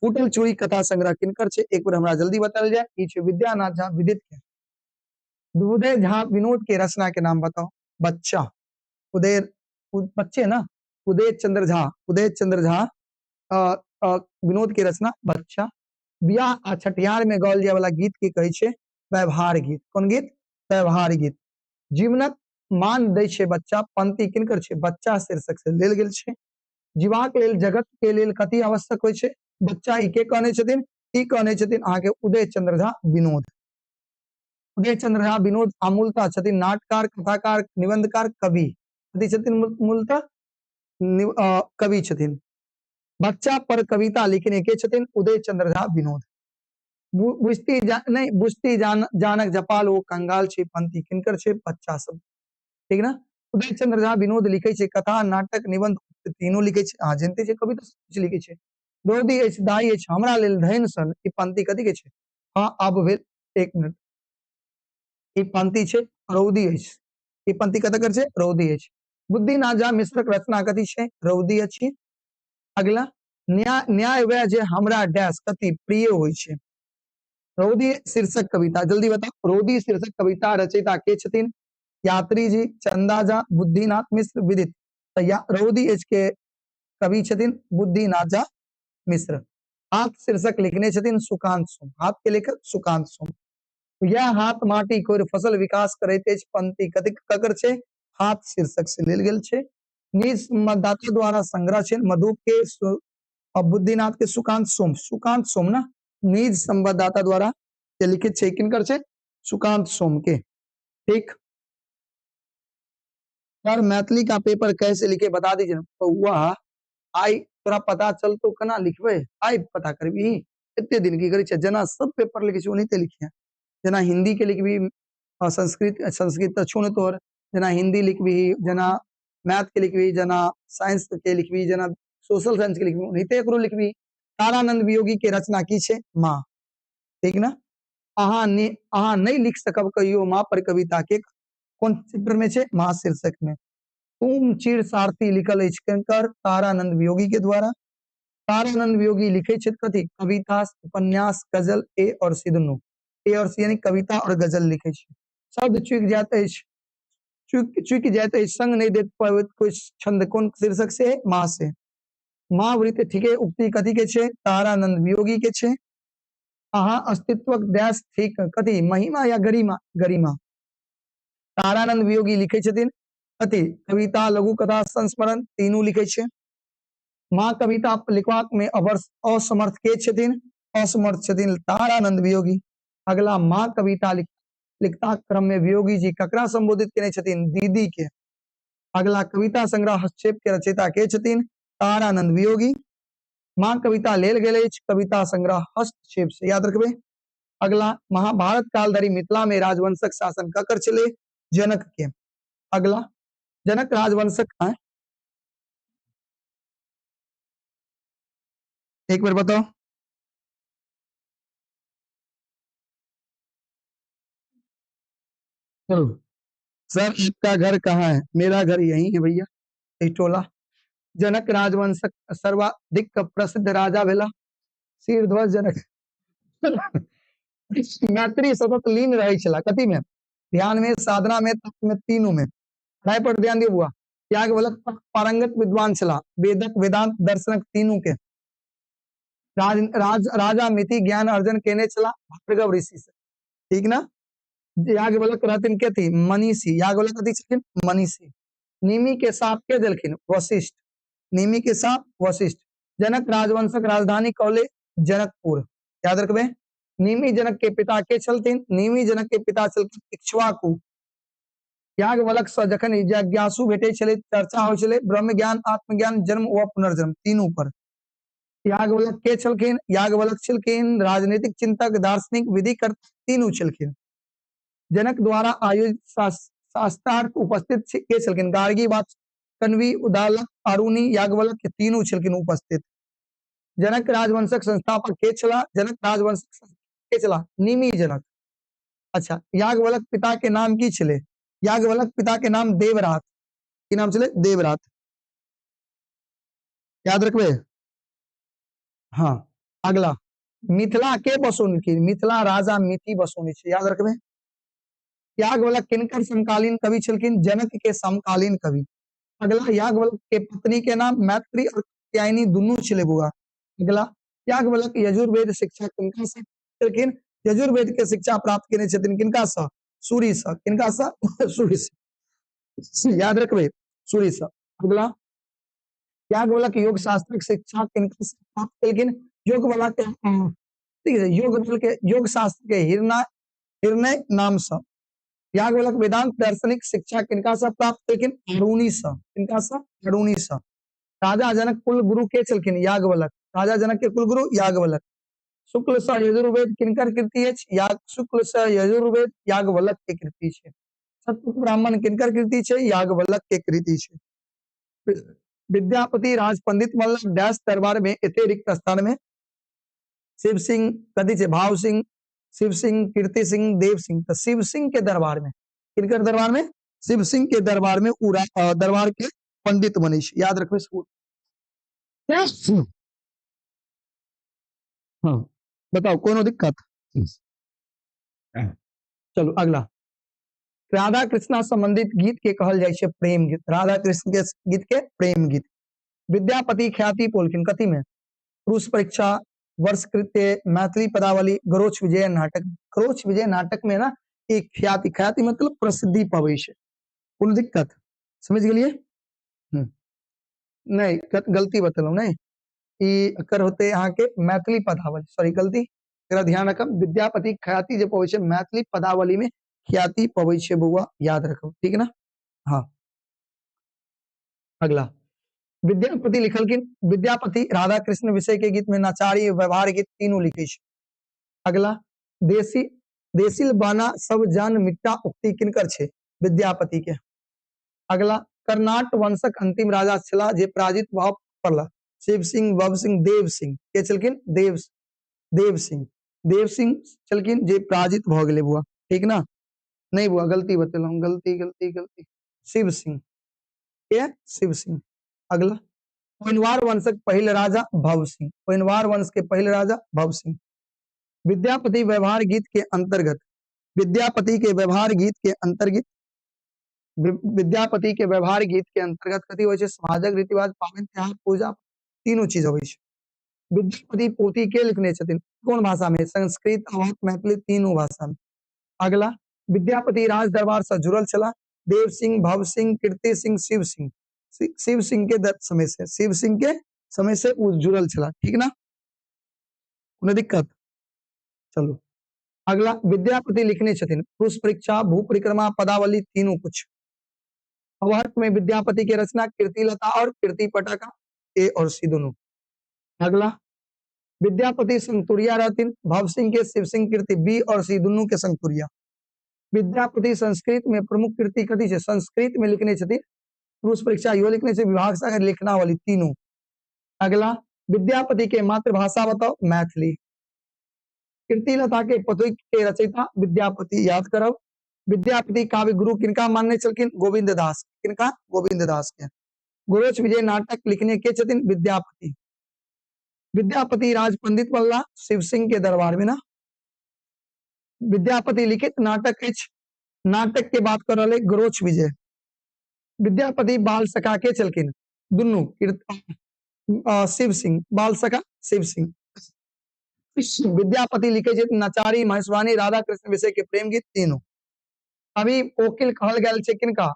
फूटल चूड़ी कथा संग्रह किनकर छे एक बार हमरा जल्दी बताल जाए। ई छे विद्यानाथ झा विदित के। उदय झा विनोद के रचना के नाम बताओ। बच्चा उदय बच्चे ना उदय चंद्र झा विनोद के रचना बच्चा। बियाह आ छठियार में गाओल जाय वाला गीत के कहे छे व्यवहार गीत। कौन गीत? व्यवहार गीत। जीवनक मान दै छे बच्चा पंक्ति किनकर छे बच्चा शीर्षक से लेल गेल छे। जीवाक लेल जगत के लेल कथि आवश्यक होय छे बच्चा। ई के कहने छथिन? ई कहने छथिन आगे उदय चंद्र झा विनोद। उदय चंद्र झा विनोद अमूलता छथिन नाटककार कथाकार निबंधकार कवि। कथि छथिन मूलतः कवि छथिन। बच्चा पर कविता लिखने के छथिन उदय चंद्र झा विनोद। बुझती जानक जपाल वो कंगाल छे पंक्ति किनकर छे बच्चा सब। ठीक ना। उदय चंद्र झा विनोद लिखे छे कथा नाटक निबंध तीनों लिखे छे। हाँ जानते छे कविता सब कुछ लिखे छे। रोदी एछ दाई एछ हमरा लेल धैन सन ई पंक्ति कथि के छे? हाँ अब भेल एक मिनट। ई पंक्ति छे रौदी एछ। ई पंक्ति कत कर छे? रौदी एछ। बुद्धिनाथ झा मिश्रक रचना कथि छे? रौदी अछि। अगला न्याय वह जे हमरा डैश कति प्रिय होय छे। रौदी शीर्षक कविता जल्दी बताओ। रौदी शीर्षक कविता रचयिता के छथिन? यात्री जी, चंदा झा, बुद्धिनाथ मिश्र, विदित। रौदी एच के कवि छथिन बुद्धिनाथ झा मिश्र। हाथ शीर्षक लिखने छथिन सुकांत सोम। हाथ के लेखक सुकांत सोम। यह हाथ माटी कोर फसल विकास करैत अछि पंक्ति कथि ककर छे? हाथ शीर्षक से लेल गेल छे। निज मतदाता द्वारा संग्रह छे मधु के और बुद्धिनाथ के सुकांत सोम ना निज संवाददाता द्वारा लिखित छे किनकर छे? सुकांत सोम के। ठीक। सर मैथिली का पेपर कैसे लिखे बता दीजिए। हुआ आई तोरा पता चल तो कना लिखबे आई पता करबी। इतने दिन की करी छे जना सब पेपर लिखे छे ओनाहिते लिखिए। जना हिंदी के लिखबी संस्कृत तो छून तोर जना हिंदी लिखबी जना मैथ के लिखबी जना साइंस के लिखबी जना सोशल साइंस के लिखबी ओनाहिते एकरो लिखबी। तारानंद वियोगी के रचना की छे? माँ। ठीक ना। अहाँ नहीं लिख सकब कहियो माँ पर कविता के कौन चित्र में छे? माँ शीर्षक में। तुम चिर सारथी लिखल अछि किनकर? तारानंद वियोगी के द्वारा। तारानंद वियोगी लिखे छे कथि? कविता उपन्यास गजल ए और सी दुनू। ए और सी यानी कविता और गजल लिखे छे। शब्द चूक जात अछि चूक जात अछि संग नहीं देत पावत कोई छंद कौन शीर्षक से? माँ से। माँ वृत्त ठीके उक्ति कथि के छे? तारानंद वियोगी के छे। अहाँ अस्तित्वक डैश ठीक कथि महिमा या गरिमा? गरिमा। तारानंद वियोगी लिखे छथिन कथि? कविता लघु कथा संस्मरण तीनों लिखे छे। माँ कविता लिखवा में असमर्थ के छथिन? असमर्थ छथिन तारानंद वियोगी। अगला माँ कविता लिखता क्रम में वियोगी जी ककरा संबोधित करे छथिन? दीदी के। अगला कविता संग्रह हस्तक्षेप के रचयिता के छथिन? तारानंद वियोगी। माँ कविता लेल गेल अछि कविता संग्रह हस्तक्षेप से याद रखबे। अगला महाभारत काल धरि मिथिला में राजवंशक शासन ककर चले? जनक के। अगला जनक राजवंशक एक बार बताओ। चलो सर आपका घर कहाँ है? मेरा घर यही है भैया टोला। जनक राजवंशक सर्वाधिक प्रसिद्ध राजा भेला शीरध्वज जनक। मैत्री सतत लीन रहे छला कथि में? ध्यान में, साधना में, तप में, तीनों में। पढ़ाई पर ध्यान दियो बुआ। याज्ञवल्क्य पारंगत विद्वान छला वेदक वेदांत दर्शनक तीनों के। राजा मिति ज्ञान अर्जन केने छला भार्गव ऋषि से। ठीक ना। याज्ञवल्क्य रहथिन के थी? मनीषी। याज्ञवल्क्य कथि छथिन? मनीषी। निमि के साथ के देलखिन? वशिष्ठ। निमि के साथ वशिष्ठ। जनक राजवंशक राजधानी कौले? जनकपुर। याद रखबे। निमि जनक के पिता के छलथिन? निमि जनक के पिता छलखिन इक्ष्वाकु। याज्ञवल्क्य सँ जखन जिज्ञासु भेटे छले चर्चा होइ छले ब्रह्म ज्ञान आत्मज्ञान जन्म व पुनर्जन्म तीनों पर। याज्ञवल्क्य के छलखिन? याज्ञवल्क्य छलखिन राजनीतिक चिंतक दार्शनिक विधिकर तीनों छलखिन। जनक द्वारा आयोजित शास्त्रार्थ उपस्थित के छलखिन? गार्गी कण्वी उदालक अरुणी याज्ञवल्क्य तीनों छलखिन उपस्थित। जनक राजवंशक संस्थापक के छला? जनक राजवंशक के छला? निमि जनक। अच्छा, याज्ञवल्क पिता के नाम की छले? याज्ञवल्क पिता के नाम देवरात, की नाम छले? देवरात, याद रखबे। हाँ, अगला, मिथिला के बसोनी की? मिथिला राजा मिथि बसोनी छे, याद रखबे। याज्ञवल्क किनकर समकालीन कवि छलखिन? जनक के समकालीन कवि। अगला, याज्ञवल्क के पत्नी के नाम मैत्री और कात्यायनी दुनू छले बुआ। अगला, याज्ञवल्क यजुर्वेद शिक्षा किनका से छलखिन? यजुर्वेद के शिक्षा प्राप्त केने छथिन किनका सँ? सूरि सँ, किनका सँ? सूरि सँ, याद रखबे, सूरि सँ। अगला, याज्ञवल्क योग शास्त्रक शिक्षा किनका से प्राप्त केलखिन? योगवल्क ठीक है, योग शास्त्र के हिरण्य नाम सँ। याज्ञवल्क वेदांत दार्शनिक शिक्षा किनका सँ प्राप्त केलखिन? अरुणि सँ, किनका सँ? अरुणि सँ। राजा जनक कुल गुरु के छलखिन? याज्ञवल्क, राजा जनक के कुल गुरु याज्ञवल्क। शुक्ल सँ यजुर्वेद किनकर कृति अछि? शुक्ल सँ यजुर्वेद याज्ञवल्क के कृति छै। सतपुत्र ब्राह्मण किनकर कृति छै? याज्ञवल्क के कृति छै। विद्यापति राज पंडित मल्ल डैश दरबार में एते रिक्त स्थान में शिव सिंह, कथी छै? भाव सिंह, शिव सिंह, कीर्ति सिंह, देव सिंह। तो शिव सिंह के दरबार में, किनकर दरबार में? शिव सिंह के दरबार में दरबार के पंडित बने छै, याद रखबे स्कूल। हाँ, बताओ कोनो दिक्कत? चलो अगला, राधा कृष्णा संबंधित गीत के कहल जाय छै प्रेम गीत। राधा कृष्ण के गीत के प्रेम गीत। विद्यापति ख्याति पोलखिन कथी में? पुरुष परीक्षा, वर्ष कृत्य, मैथिली पदावली, गरोच विजय नाटक। गरोच विजय नाटक में ना एक ख्याति, ख्याति मतलब प्रसिद्धि पावे छै। कोनो दिक्कत? समझ गेलिए? नहीं, गलती बतेलहुं नहीं, ई एकर होते अहाँ के मैथिली पदावली, सॉरी गलती, एकरा ध्यान रखब। विद्यापति ख्याति जे पवे छै मैथिली पदावली में ख्याति पवे छै बउआ, याद रखब, ठीक ना? हाँ, अगला, विद्यापति लिखलखिन, विद्यापति राधा कृष्ण विषय के गीत में नचारी व्यवहार गीत तीनों लिखे छै। अगला, देसी देसिल बाना सब जान मिट्टा उक्ति किनकर छै? विद्यापति के। अगला, कर्नाट वंशक अंतिम राजा छला जे पराजित भऽ पड़ला? शिव सिंह, बब सिंह, देव सिंह। के छलखिन? देव सिंह, देव सिंह छलखिन जे पराजित भऽ गेलै बुआ, ठीक ना? नहीं बुआ, गलती बतेलहुं, गलती गलती गलती, शिव सिंह, के? शिव सिंह। अगला, कोइनवार वंशक पहिल राजा भव सिंह, कोइनवार वंश के पहले राजा भव सिंह। विद्यापति व्यवहार गीत के अंतर्गत, विद्यापति के व्यवहार गीत के अंतर्गत, विद्यापति के व्यवहार गीत के अंतर्गत कथी होय छै? समाजक रीति रिवाज, पाबनि त्योहार, पूजा, तीनों चीज होय छै। विद्यापति पोथी के लिखने छथिन? कोन भाषा में? संस्कृत, अवध, मैथिली, तीनों भाषा में। अगला, विद्यापति राज दरबार से जुड़ल छला? देव सिंह, भव सिंह, कीर्ति सिंह, शिव सिंह। शिव सिंह के समय से, शिव सिंह के समय से वो जुड़ल छला, ठीक ना? कोनो दिक्कत? चलो अगला, विद्यापति लिखने छथिन पुरुष परीक्षा, भू परिक्रमा, पदावली, तीनों कुछ। अवहर्त में विद्यापति की रचना कीर्तिलता और कीर्ति पटाका, ए और सी दोनों। अगला, विद्यापति संतुरिया रहथिन, भव सिंह के, शिव सिंह कीर्ति, बी और सी दोनों के संतुरिया। विद्यापति संस्कृत में प्रमुख कीर्ति कथी छै? संस्कृत में लिखने छथिन पुरुष परीक्षा, यो लिखने छै विभाग सागर, लिखना वाली तीनों। अगला, विद्यापति के मातृभाषा बताओ? मैथिली। कीर्तिलता के पौत्री के रचयिता विद्यापति, याद करब। विद्यापति काव्य गुरु किनका मानने छलखिन? गोविंद दास। किनका? गोविंद दास के। गोरोच विजय नाटक लिखने के छथिन? विद्यापति। विद्यापति राज पंडित मल्ला शिव सिंह के दरबार में ना। विद्यापति लिखित नाटक अछि, नाटक के बात कर रहे गोरोच विजय। विद्यापति बाल सखा के छलखिन? दुनू, शिव सिंह, बाल सखा शिव सिंह। विद्यापति लिखे छै नचारी, महेशवाणी, राधा कृष्ण विषय के प्रेम गीत, तीनों। अभी कोकिल कहल गेल छै किनका?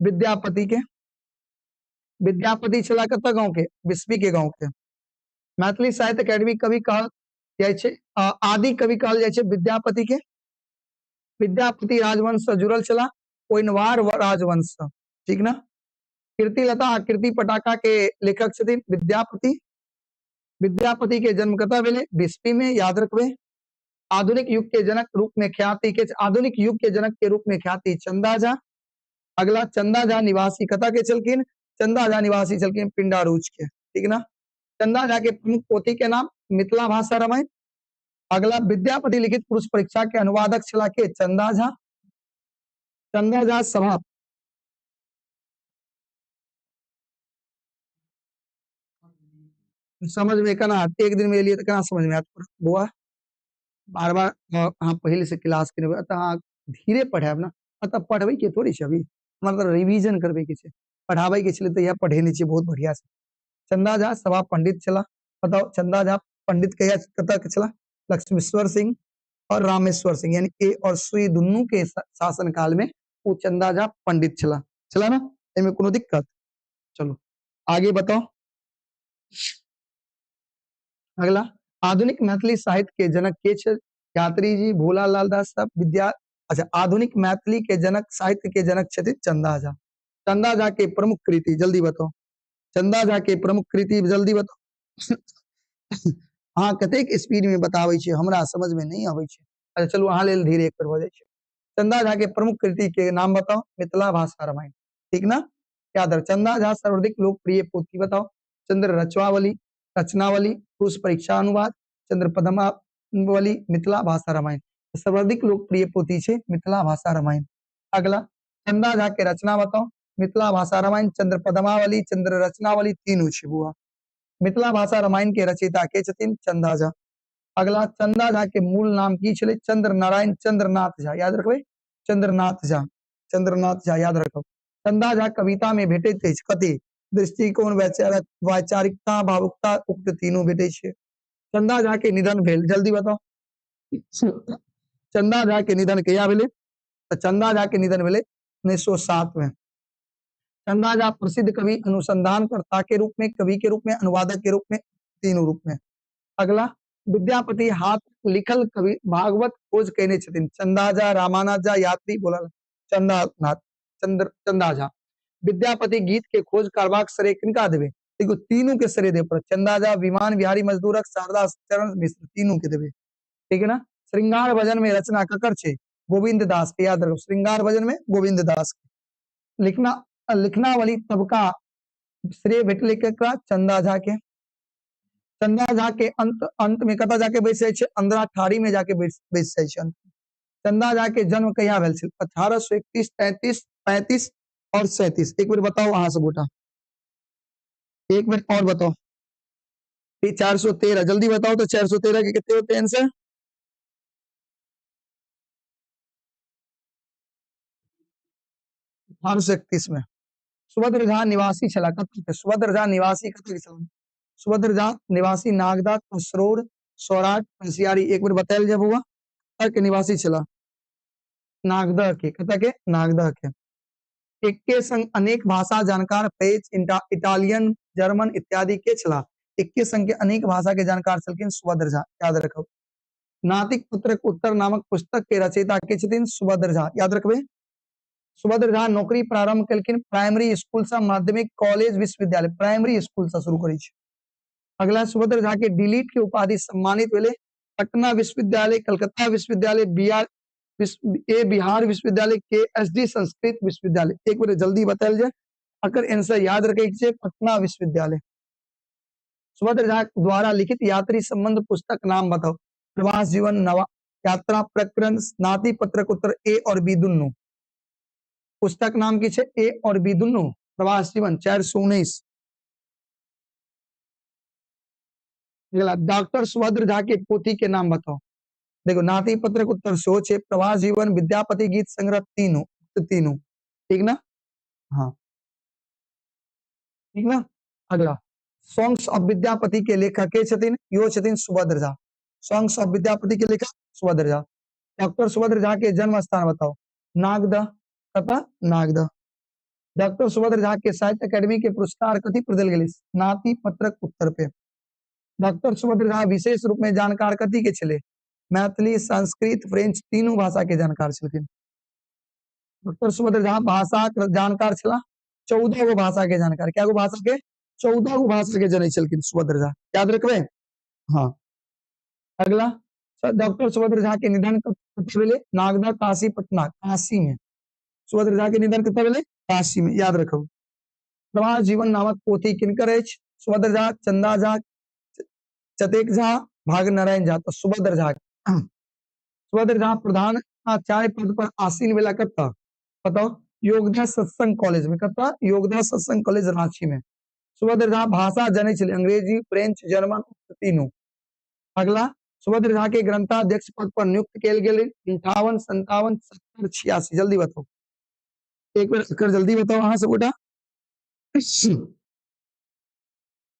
विद्यापति के। विद्यापति छला कत गांव के? बिस्फी के गांव के। मैथिली साहित्य अकेडमी कवि कहल जाय छै, आदि कवि कहल जाय छै विद्यापति के। विद्यापति राजवंश से जुड़ल छला? कोइनवार राजवंश से, ठीक ना? कीर्तिलता आ कीर्ति पटाखा के लेखक छथिन विद्यापति। विद्यापति के जन्म कतऽ भेलै? बिस्फी में, याद रखबे। आधुनिक युग के जनक रूप में ख्याति के, आधुनिक युग के जनक के रूप में ख्याति चंदा झा। अगला, चंदा झा निवासी कतऽ के छलखिन? चंदा झा निवासी छलखिन पिंडारूच के, ठीक ना? चंदा झा के प्रमुख पोथी के नाम? मिथिला भाषा रामायण, अगला विद्यापति लिखित पुरुष परीक्षा के अनुवादक छला के चंदा झा। चंदा झा सभा समझ में कना एक दिन में लिए तो कना समझ में आता बुआ बार बार हाँ पहले से क्लास के हाँ धीरे पढ़ाब ना मतलब पढ़बे के थोड़ी छे अभी मतलब रिवीजन करबे के छे पढ़ाबे के छले तो यह पढ़े नहीं छे बहुत बढ़िया से। चंदा झा सभा पंडित छला बताओ चंदा झा पंडित कहिया कतक के छला लक्ष्मेश्वर सिंह और रामेश्वर सिंह यानी ए और सुई दुन्नू के शासन काल में वो चंदा झा पंडित छला चला ना इनमें कोनो दिक्कत। चलो आगे बताओ अगला आधुनिक मैथिली साहित्य के जनक के छे यात्री जी भोला लाल दास सब विद्या अच्छा आधुनिक मैथिली के जनक साहित्य के जनक छथिन चंदा झा। चंदा झा के प्रमुख कृति जल्दी बताओ चंदा झा के प्रमुख कृति जल्दी बताओ हाँ कतेक स्पीड में बताबै छे हमरा समझ में नहीं आबै छे अच्छा चलो अहाँ लेल धीरे एक पर भ जाय छे। चंदा झा के प्रमुख कृति के नाम बताओ मिथिला भाषा रामायण ठीक ना याद रख चंदा झा सर्वाधिक लोकप्रिय पोथी बताओ चंद्र रचनावली रचनावली पुरुष परीक्षा अनुवाद चंद्र पद्मावली मिथिला भाषा रामायण सर्वाधिक लोकप्रिय पोथी छे मिथिला भाषा रामायण। अगला चंदा झा के रचना बताओ मिथिला भाषा रामायण चंद्र पद्मावली चंद्र रचनावली तीनों छे बुआ मिथिला भाषा रामायण के रचयिता के छथिन चंदा झा। अगला चंदा झा के मूल नाम की छले चंद्र नारायण चंद्रनाथ झा याद रखबे चंद्रनाथ झा याद रखब। चंदा झा कविता में भेटैत अछि कते दृष्टिकोण वैचारिकता भावुकता उक्त तीनों भेटै छे। चंदा झा के निधन भेल जल्दी बताओ चंदा झा के निधन कहिया भेले तो चंदा झा के निधन भेले 1907 में। चंदा झा प्रसिद्ध कवि अनुसंधानकर्ता के रूप में कवि के रूप में अनुवादक के रूप में तीनों रूप में। अगला विद्यापति हाथ लिखल कवि भागवत खोज कहने छथिन चंदा झा रामानाथ झा यात्री बोला चंदा झा। विद्यापति गीत के खोज करबाक श्रेय किनका देबे देखो तीनों के श्रेय दे पर चंदा झा विमान बिहारी मजदूरक शारदा चरण मिश्र तीनों के देबे ठीक है ना। श्रृंगार भजन में रचना ककर छे गोविंद दास के याद रखो श्रृंगार भजन में गोविंद दास लिखना लिखना वाली तबका श्रेय भेटले केकरा चंदा झा के। चंदा झा के अंत में कता जाके बैस जाय छे अंदरा ठाड़ी में जाके बैस जाय छे। चंदा झा के जन्म कहिया भेल छे 1831 33 35 और 37 एक बार बताओ अहाँ सब गोटा एक बार और बताओ ये 413 जल्दी बताओ तो 413 के कितने होते हैं आंसर 1831 में। सुभद्र झा निवासी छला कत सुभद्र झा निवासी कत छला सुभद्र झा निवासी नागदा कसरोड़ सौराठ होशियारी एक बार बतायल जब हुआ के निवासी छला नागदा के कत के नागदा के। एक के संग अनेक भाषा जानकार फ्रेंच इटालियन जर्मन इत्यादि के छला एक के संग के अनेक भाषा के जानकार छलकिन सुभद्र झा याद रखो। नातिक पुत्रक उत्तर नामक पुस्तक के रचयिता के छथिन सुभद्र झा याद रखबे। सुभद्र झा नौकरी प्रारंभ कलकिन प्राइमरी स्कूल से माध्यमिक कॉलेज विश्वविद्यालय प्राइमरी स्कूल से शुरू करी छे। अगला सुभद्र झा के डिलीट के उपाधि सम्मानित भेले पटना विश्वविद्यालय कलकत्ता विश्वविद्यालय बिहार विश्वविद्यालय के एसडी संस्कृत विश्वविद्यालय एक बार जल्दी बतायल जाए अगर आंसर याद रखे छे पटना विश्वविद्यालय। सुभद्र झा द्वारा लिखित यात्री संबंध पुस्तक नाम बताओ प्रवास जीवन नवा यात्रा प्रकरण नाती पत्रक उत्तर ए और बी दुन्नु पुस्तक नाम की छे ए और बी दुन्नु प्रवास जीवन 419। डॉक्टर सुभद्र झा के पोथी के नाम बताओ देखो नाती पत्रक उत्तर सो छे प्रवास जीवन विद्यापति गीत संग्रह तीनों तीनों ठीक ना हाँ ठीक ना। अगला सॉन्ग्स ऑफ विद्यापति के लेखक के छथिन यो छथिन सुभद्र झा सॉन्ग्स ऑफ विद्यापति के लेखक सुभद्र झा। डॉक्टर सुभद्र झा के जन्म स्थान बताओ नागदा कता नागदा। डॉक्टर सुभद्र झा के साहित्य अकादमी के पुरस्कार कथी पर देल गेलै नाती पत्रक उत्तर पे। डॉक्टर सुभद्र झा विशेष रूप में जानकार कथी के छले मैथिली संस्कृत फ्रेंच तीनों भाषा के जानकार छलखिन। डॉक्टर सुभद्र झा भाषा जानकार छला 14 गो भाषा के जानकार क्या गो भाषा के 14 गो भाषा के जनै छलखिन सुभद्र झा याद रखबे हाँ। अगला डॉक्टर सुभद्र झा के निधन कब भेले नागदा काशी पटना काशी में सुभद्र झा के निधन कब भेले काशी में याद रखो। प्रवास जीवन नामक पोथी किनकर अछि सुभद्र झा चंदा झा चतेक झा भाग नारायण झा तो सुभद्र झा सुभद्र झा प्रधान आचार्य पद पर आसीन वेला कत्ता बताओ योगदा सत्संग कॉलेज में कत्ता योगदा सत्संग कॉलेज रांची में सुभद्र झा भाषा जने चले अंग्रेजी फ्रेंच जर्मन तीनों अगला सुभद्र झा के ग्रंथाध्यक्ष पद पर नियुक्त किए गए 58 57 70 86 जल्दी बताओ एक बार कर जल्दी बताओ वहां से बेटा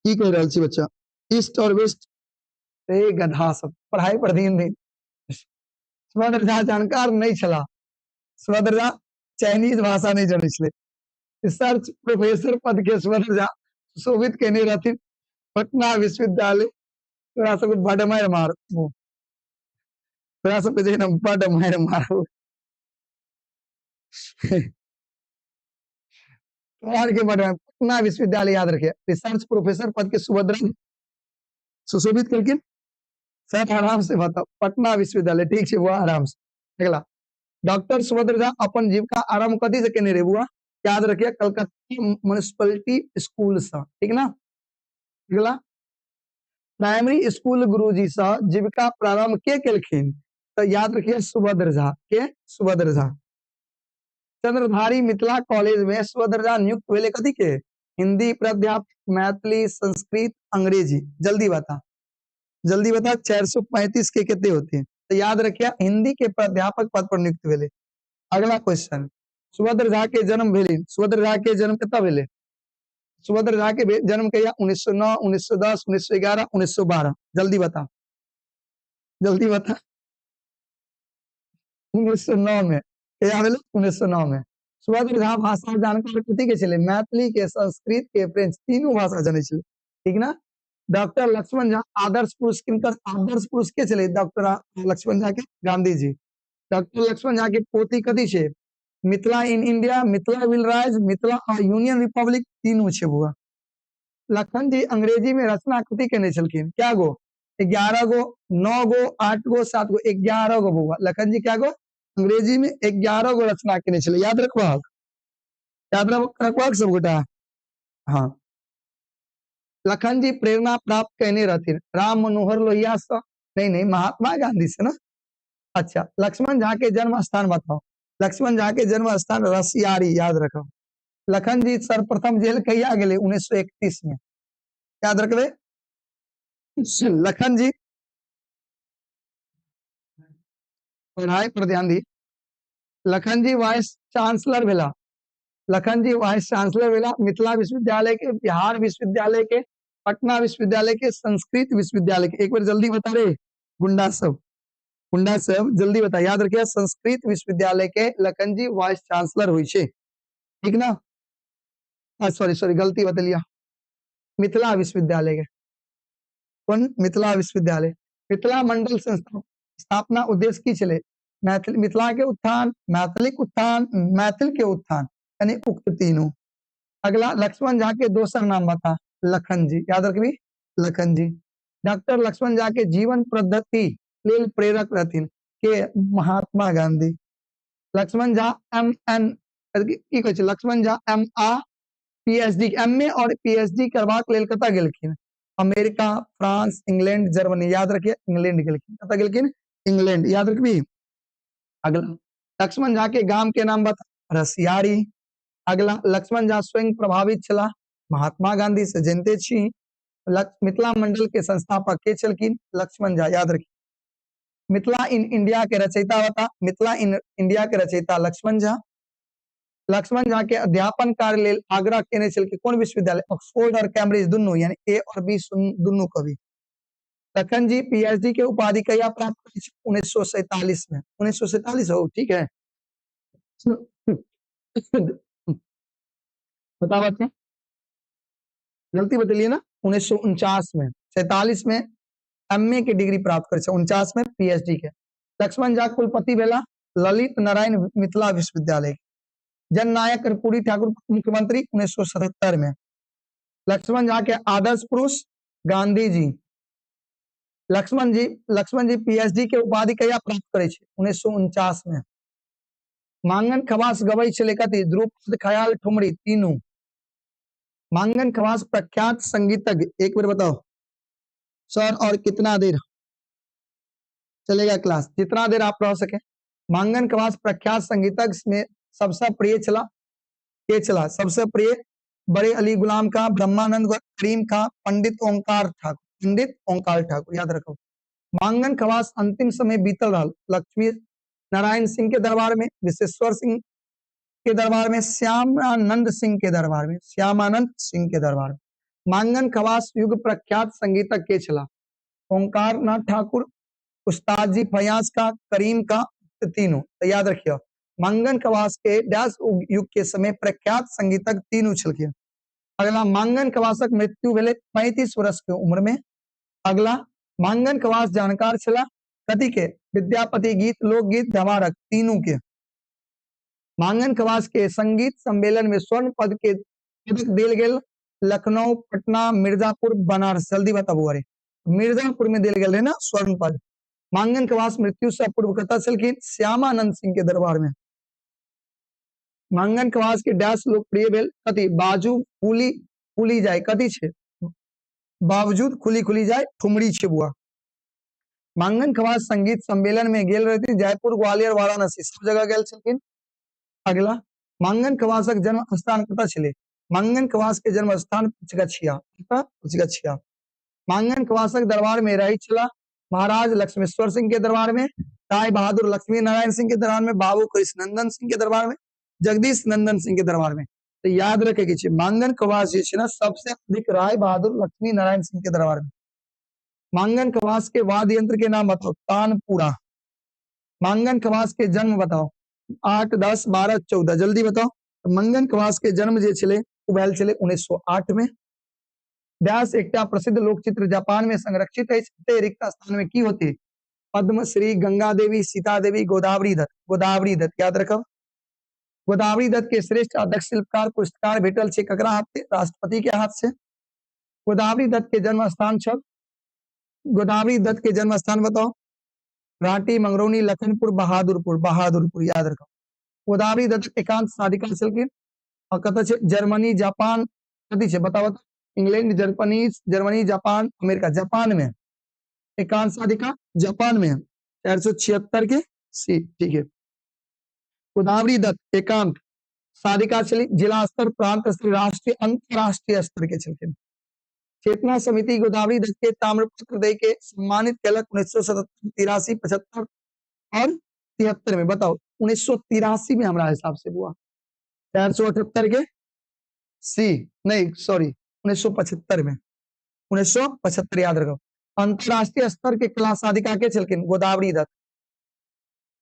की कह रहा छी बच्चा ईस्ट और वेस्ट रे गधा सब पढ़ाई पर ध्यान नहीं सुभद्र झा जानकार नहीं छला सुभद्र झा चाइनीज भाषा नहीं जाने छले रिसर्च प्रोफेसर पद के सुभद्र झा सुशोभित केने रहथिन पटना विश्वविद्यालय तोरा सब बड़ मार मार तोरा सब जे ना बड़ मार मार और के बड़ पटना विश्वविद्यालय याद रखिए रिसर्च प्रोफेसर पद के सुभद्रा सुशोभित करके सर आराम से बताओ पटना विश्वविद्यालय ठीक है वो आराम से अगला डॉक्टर सुभद्र झा अपन जीविका आरंभ कथी से केने रे बुआ याद रखिए कलकत्ता म्युनिसिपैलिटी स्कूल से ठीक ना अगला प्राइमरी स्कूल गुरुजी से जीविका प्रारंभ के केलखिन तो याद रखिए सुभद्र झा के सुभद्र झा चंद्रधारी मिथिला कॉलेज में सुभद्र झा नियुक्त भेले कथी के हिंदी प्राध्यापक मैथिली संस्कृत अंग्रेजी जल्दी बता 435 के कितने होते हैं तो याद रखिए हिंदी के प्राध्यापक पद पर नियुक्त भेले अगला क्वेश्चन सुभद्र झा के जन्म भेले सुभद्र झा के जन्म कितना भेले सुभद्र झा के जन्म कहिया 1909 1910 1911 1912 जल्दी बता 1909 में क्या भेले 1909 में सुभद्र झा भाषा जानकार कथी के चले मैथिली के संस्कृत के फ्रेंच तीनों भाषा जाने चले ठीक ना डॉक्टर लक्ष्मण झा आदर्श पुरुष किनकर आदर्श पुरुष के चले डॉक्टर लक्ष्मण झा के गांधी जी डॉक्टर लक्ष्मण झा के पोती कथी छे Mithila in India Mithila will rise Mithila union Republic तीनों छे बुआ लखन जी अंग्रेजी में रचना कथी केने छलखिन क्या गो 11 गो 9 गो 8 गो 7 गो 11 गो बुआ लखन जी क्या गो अंग्रेजी में 11 गो रचना केने छले याद रखवा सब गोटा हाँ लखन जी प्रेरणा प्राप्त कहने रहथिन राम मनोहर लोहिया से नहीं महात्मा गांधी से ना अच्छा लक्ष्मण झा के जन्म स्थान बताओ लक्ष्मण झा के जन्म स्थान रसियारी याद रखो लखन जी सर्वप्रथम जेल कहिया गेले 1931 में याद रखबे लखन जी पढ़ाई पर ध्यान दी लखन जी वाइस चांसलर भेला लखन जी वाइस चांसलर भेला मिथिला विश्वविद्यालय के बिहार विश्वविद्यालय के पटना विश्वविद्यालय के संस्कृत विश्वविद्यालय के एक बार जल्दी बता रे गुंडा सब जल्दी बता याद रखिए संस्कृत विश्वविद्यालय के लखन जी वाइस चांसलर हुई छे ठीक ना सॉरी गलती बतलिया मिथिला विश्वविद्यालय के कौन मिथिला विश्वविद्यालय मिथिला मंडल संस्था स्थापना उद्देश्य की चले मिथिला के उत्थान मैथिल के उत्थान यानी उक्त तीनों अगला लक्ष्मण झा के दोसर नाम बता लखन जी याद रखबी लखन जी डॉक्टर लक्ष्मण झा के जीवन पद्धति लेल प्रेरक रहथिन के Mahatma Gandhi Lakshman Jha Lakshman Jha MA PhD MA और PhD करबाक लेल कतऽ गेलखिन अमेरिका फ्रांस इंग्लैंड जर्मनी याद रखिए इंग्लैंड गेलखिन कतऽ गेलखिन इंग्लैंड याद रखबी अगला लक्ष्मण झा के गांव के नाम बता रसियारी अगला लक्ष्मण झा स्वयं प्रभावित छला महात्मा गांधी से जानते छी मिथिला मंडल के संस्थापक के छलखिन लक्ष्मण झा याद रखिए मिथिला इन इंडिया के रचयिता बता मिथिला इन इंडिया के रचयिता लक्ष्मण झा के अध्यापन कार्य लेल आग्रह केने छलखिन कौन विश्वविद्यालय ऑक्सफोर्ड और कैम्ब्रिज दोनों यानी A और B दोनों को भी लखन जी PhD के उपाधि कहिया प्राप्त करी 1947 में 1947 हो ठीक है बता बच्चे गलती बतलिए ना 1949 में 47 में MA की डिग्री प्राप्त कर 49 में PhD के लक्ष्मण झा कुलपति भेला ललित नारायण मिथिला विश्वविद्यालय जननायक कर्पूरी ठाकुर मुख्यमंत्री 1977 में लक्ष्मण झा के आदर्श पुरुष गांधी जी लक्ष्मण जी PhD के उपाधि कहिया प्राप्त करे 1949 में मांगन खवास गवई छले कथी ध्रुपद ख्याल ठुमरी तीनों मांगन खवास प्रख्यात संगीतज्ञ एक बार बताओ सर और कितना देर चलेगा क्लास जितना देर आप रह सके। मांगन कवास प्रख्यात संगीतज्ञ में सबसे प्रिय चला के चला सबसे प्रिय बड़े अली गुलाम का, ब्रह्मानंद करीम का, पंडित ओंकार ठाकुर याद रखो। मांगन खवास अंतिम समय बीतल रहा लक्ष्मी नारायण सिंह के दरबार में, विश्वेश्वर सिंह के दरबार में, श्यामानंद सिंह के दरबार में, श्यामानंद सिंह के दरबार में। मांगन खवास युग प्रख्यात संगीतज्ञ के चला ओंकार नाथ ठाकुर, उस्ताद जी फयाज का, करीम का, तीनों तो याद रखियो। मांगन खवास के डैश युग के समय प्रख्यात संगीतज्ञ तीन उछल के। अगला मांगन खवासक मृत्यु भेले 35 वर्ष की उम्र में। अगला मांगन खवास जानकार चला कथी के, विद्यापति गीत, लोकगीत, धमारक तीनों के। मांगन खवास के संगीत सम्मेलन में स्वर्ण पद के पदक दिल गेल लखनऊ, पटना, मिर्जापुर, बनारस। जल्दी बताबू अरे मिर्जापुर में दिल गेल रहे ना स्वर्ण पद। मांगन खवास मृत्यु से पूर्व कतऽ छलखिन, श्यामानंद सिंह के दरबार में। मांगन खवास के डैश लोकप्रिय भेल कथी, बाजू खुली खुली जाए कथी छे, बावजूद खुली खुली जाए ठुमरी छे बुआ। मांगन खवास संगीत सम्मेलन में गेल रहती, जयपुर, ग्वालियर, वाराणसी सब जगह गेल छलखिन। अगला मांगन खवासक जन्म स्थान कतऽ छले, मांगन खवास के जन्म स्थान पचगछिया। मांगन खवासक दरबार में रही छला महाराज लक्ष्मेश्वर सिंह के दरबार में, राय बहादुर लक्ष्मी नारायण सिंह के दरबार में, बाबू कृष्ण नंदन सिंह के दरबार में, जगदीश नंदन सिंह के दरबार में। तो याद रखे कि मांगन खवास जे छे ना सबसे अधिक राय बहादुर लक्ष्मी नारायण सिंह के दरबार में। मांगन खवास के वाद्य यंत्र के नाम बताओ, तानपुरा। मांगन खवास के जन्म बताओ, 8, 10, 12, 14 जल्दी बताओ। मांगन खवास के जन्म जे छले उ भेल छले 1908 में। डैश एकटा प्रसिद्ध लोकचित्र जापान में संरक्षित है, रिक्त स्थान में की होती, पद्मश्री, गंगा देवी, सीता देवी, गोदावरी दत्त। गोदावरी दत्त याद रखो। गोदावरी दत्त के श्रेष्ठ अध्यक्ष शिल्पकार पुरस्कार भेटल छे ककरा हाथ से, राष्ट्रपति के हाथ से। गोदावरी दत्त के जन्म स्थान छल, गोदावरी दत्त के जन्म स्थान बताओ, रांटी, मंगरौनी, लखनपुर, बहादुरपुर। बहादुरपुर याद रखो। गोदावरी दत्त एकांत साधिका छलखिन और कतऽ छे, जर्मनी, जापान कथी छे बताओ, England, Germany, Japan, America. Japan में एकांत साधिका, जापान में 476 के सी, ठीक है। गोदावरी दत्त एकांत साधिका चली, जिला स्तर, प्रांत स्तर, राष्ट्रीय, अंतरराष्ट्रीय स्तर के चलते। चेतना समिति गोदावरी दत्त के ताम्रपत्र दे के सम्मानित कलक 1977, 83, 75 और 73 में। बताओ 1983 में हमारा हिसाब से हुआ, 478 के सी नहीं सॉरी 1975 में, 1975 याद रखो। अंतरराष्ट्रीय स्तर के कला साधिका के चलकिन गोदावरी दत्त।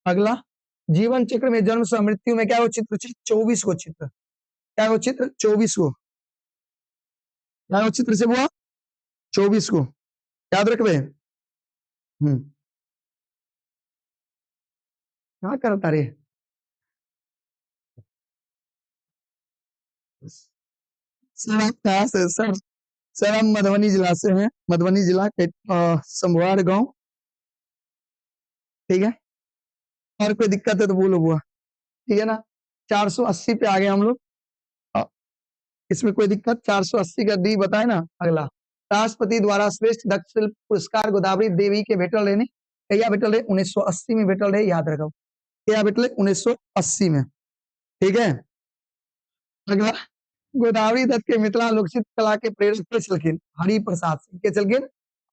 अगला जीवन चक्र में जन्म से मृत्यु में क्या वो चित्र, 24 को चित्र, क्या वो चित्र 24 को, क्या वो चित्र से हुआ 24 को याद रखबे। क्या करता रे सर, आप कहाँ से सर? सर हम मधुबनी जिला से हैं, मधुबनी जिला के समवार गांव, ठीक है। और कोई दिक्कत है तो बोलो बुआ, ठीक है ना। 480 पे आ गए हम लोग, इसमें कोई दिक्कत, 480 का डी बताए ना। अगला राष्ट्रपति द्वारा श्रेष्ठ दक्ष शिल्प पुरस्कार गोदावरी देवी के भेटल रहे, क्या भेटल रहे 1980 में भेटल रहे, याद रखो क्या भेटल 1980 में, ठीक है। अगला गोदावरी दत्त के मिथिला लोकचित्र कला के प्रेरक के चलखिन, हरिप्रसाद सिंह के चलखिन,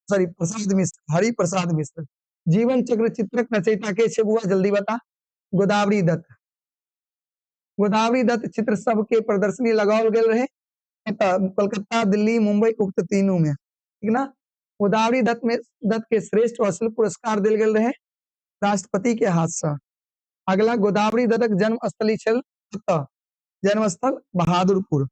सॉरी प्रसाद मिश्र, हरिप्रसाद मिश्र। जीवन चक्र चित्रक रचयिता के छे बुआ जल्दी बता, गोदावरी दत्त। गोदावरी दत्त चित्र सब के प्रदर्शनी लगाओल गेल रहे कोलकाता, दिल्ली, मुंबई उक्त तीनों में, ठीक ना। गोदावरी दत्त के श्रेष्ठ शिल्प पुरस्कार दिल गेल रहे राष्ट्रपति के हाथ से। अगला गोदावरी दत्त जन्म स्थली छल, जन्मस्थल बहादुरपुर।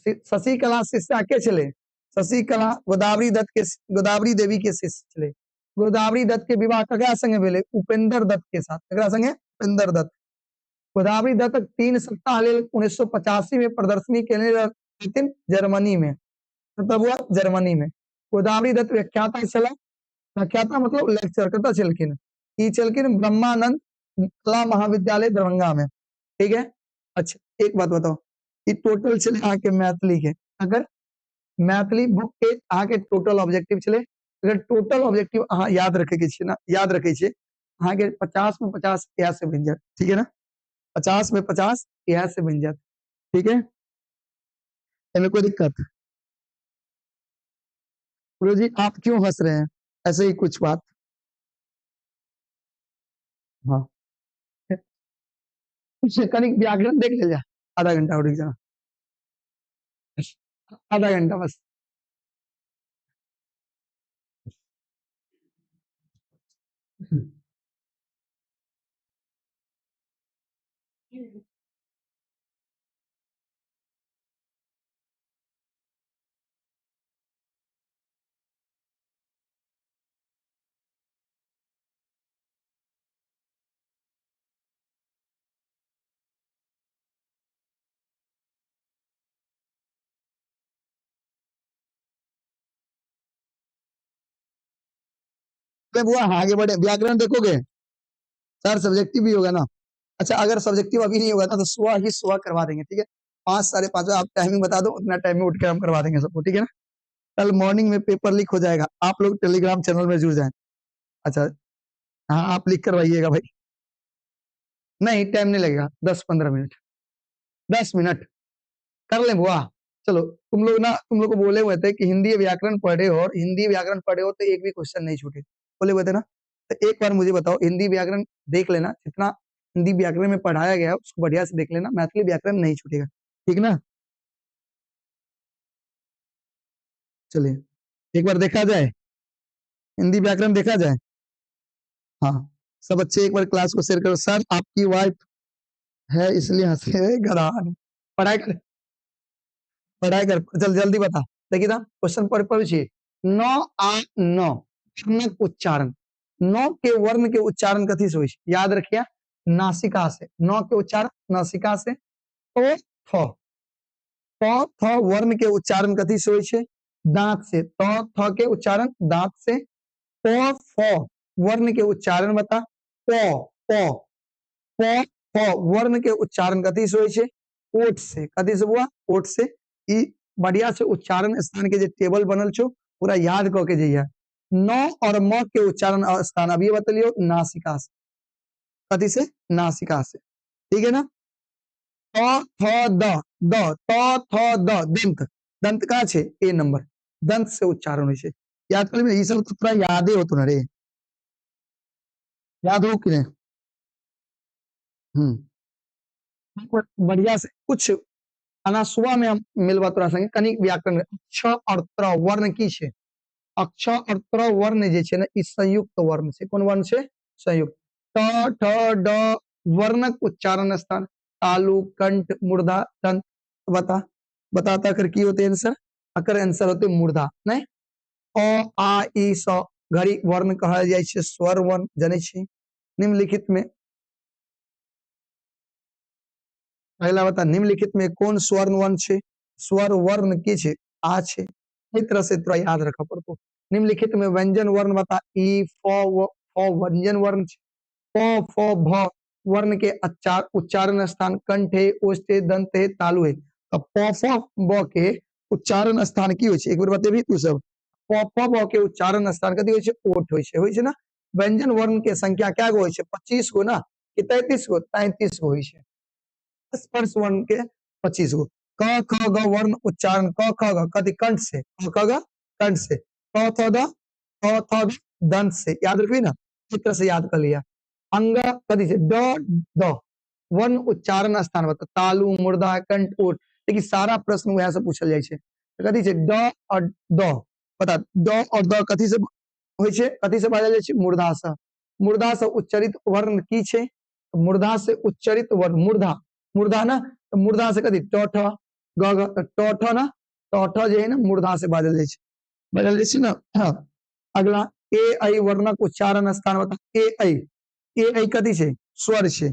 शशिकला शिष्या के चले, शशिकला गोदावरी दत्त के, गोदावरी देवी के शिष्य चले। गोदावरी दत्त के विवाह ककरा संगे भेले, उपेंद्र दत्त के साथ, ककरा संगे, उपेंद्र दत्त। गोदावरी दत्त 3 सप्ताह लेल 1985 में प्रदर्शनी केने रहथिन जर्मनी में, मतलब हुआ जर्मनी में। गोदावरी दत्त व्याख्याता चला, व्याख्याता मतलब लेक्चर कता चलकिन, ई चलकिन ब्रह्मानंद कला महाविद्यालय दरभंगा में, ठीक है। अच्छा एक बात बताओ, ये टोटल चले आके मैथिली के, अगर मैथिली बुक के आके टोटल ऑब्जेक्टिव चले अगर टोटल ऑब्जेक्टिव अहाँ याद रखे के छियै ना, याद रखे छियै अहाँ के 50 में 50 इएह से बन जात, ठीक है ना, 50 में 50 इएह से बन जात, ठीक है, इनमें कोई दिक्कत? गुरु जी आप क्यों हंस रहे हैं? ऐसे ही कुछ बात। हाँ कुछ कनिक व्याकरण देख ले जा, आधा घंटा उठ जाना, आधा घंटा बस। अरे बुआ आगे बढ़े, व्याकरण देखोगे सर, सब्जेक्टिव भी होगा ना। अच्छा अगर सब्जेक्टिव अभी नहीं होगा ना तो सुबह ही सुबह करवा देंगे, ठीक है, 5 साढ़े 5 आप टाइमिंग बता दो, उतना टाइम में उठ के हम करवा देंगे सबको, ठीक है ना। कल मॉर्निंग में पेपर लीक हो जाएगा, आप लोग टेलीग्राम चैनल में जुड़ जाएं। अच्छा हाँ आप लिख करवाइएगा भाई। नहीं टाइम नहीं लगेगा, 10-15 मिनट, 10 मिनट कर ले बुआ। चलो तुम लोग ना, तुम लोग को बोले हुए थे कि हिंदी व्याकरण पढ़े हो, और हिंदी व्याकरण पढ़े हो तो एक भी क्वेश्चन नहीं छूटे, बोले हुए थे ना। तो एक बार मुझे बताओ, हिंदी व्याकरण देख लेना, जितना हिंदी व्याकरण में पढ़ाया गया है उसको बढ़िया से देख लेना, मैथिली व्याकरण नहीं छूटेगा, ठीक ना। चलिए एक बार देखा जाए, हिंदी व्याकरण देखा जाए। हाँ सब बच्चे एक बार क्लास को शेयर करो। सर आपकी वाइफ है इसलिए हंसे हैं, गधा। पढ़ाई कर, पढ़ाई कर, चल जल्दी बता। देखिए ना क्वेश्चन पढ़ पढ़िए। नौ आ नौ ठनक उच्चारण, नौ के वर्ण के उच्चारण कथी से होई छै? याद रखिए नासिका से, नौ के उच्चारण नासिका से। तो थ, तो थ वर्ण के उच्चारण कथी से होई छै? दांत से, तो थ के उच्चारण दांत से। प फ वर्ण के उच्चारण बता, प प प फ वर्ण के उच्चारण कथी से होई छै? ओठ से, कथी से बुआ? ओठ से। ई बढ़िया से उच्चारण स्थान के जे टेबल बनल छो पूरा याद क के जइया। न और म के उच्चारण स्थान अभी बतलियो नासिका से, कथी से? नासिका से, ठीक है ना। त थ द, द त थ द दंत, दंत का छे? ए नंबर, दंत से उच्चारण होय छे। याद कर ले, ई सब तो पूरा यादे होतो ना रे, याद हो कि नहीं? बढ़िया से कुछ आना सुबह में हम मिलवा तोरा संगे कनिक व्याकरण में। क्ष और त्र वर्ण की छे? अक्ष और त्र वर्ण जे छे ना ई संयुक्त वर्ण छे। कोन वर्ण छे? संयुक्त। ट ठ ड वर्णक उच्चारण स्थान, तालु कंठ मूर्धा दंत। बता, बताता कर की होते आंसर? अकर आंसर होते मूर्धा नहीं। अ आ ई स घड़ी वर्ण कहल जाय छे, स्वर वर्ण जाने छी। निम्नलिखित में पहला बता, निम्नलिखित में कौन स्वर्ण वर्ण छे? स्वर वर्ण की छे? आ छे। इस तरह से तोरा याद रखा पड़तो। निम्नलिखित में व्यंजन वर्ण बता, ई फ व्यंजन वर्ण छे। प फ भ वर्ण के उच्चारण स्थान कंठ है, ओष्ठ है, दंत है, तालु है। तो प फ ब के उच्चारण स्थान की होय छे? एक बार बतेबी तू सब। प फ ब के उच्चारण स्थान कथी होय छे? ओठ होय छे ना। व्यंजन वर्ण के संख्या क्या गो होय छे? 25 गो ना, कि 33 गो? 33 गो होय छे। स्पर्श वर्ण के 25 गो। क ख ग वर्ण उच्चारण, क ख ग कथी? कंठ से, क ख ग कंठ से। थ थ द, थ थ द दंत से, याद रखबी ना, इस तरह से याद कर लिया। अंग कथी से? ड द वर्ण उच्चारण स्थान बता, तालु मूर्धा कंठ ओठ। देखिए सारा प्रश्न वह से पूछल जाय छे। तो कथी छे? ड और द बता, ड और द कथी से होय छे? कथी से बाजल जाय छे? मूर्धा से। मूर्धा से उच्चारित वर्ण की छे? मूर्धा से उच्चारित वर्ण, मूर्धा, मूर्धा ना, तो मूर्धा से कथी? ट ठ ग ग, ट ठ ना, ट ठ जे है ना मूर्धा से बाजल जाय छे, बाजल जाय छे ना। हाँ अगला ए ऐ वर्णक उच्चारण स्थान बता, ए ऐ, ए ऐ कथी छे? स्वर छे।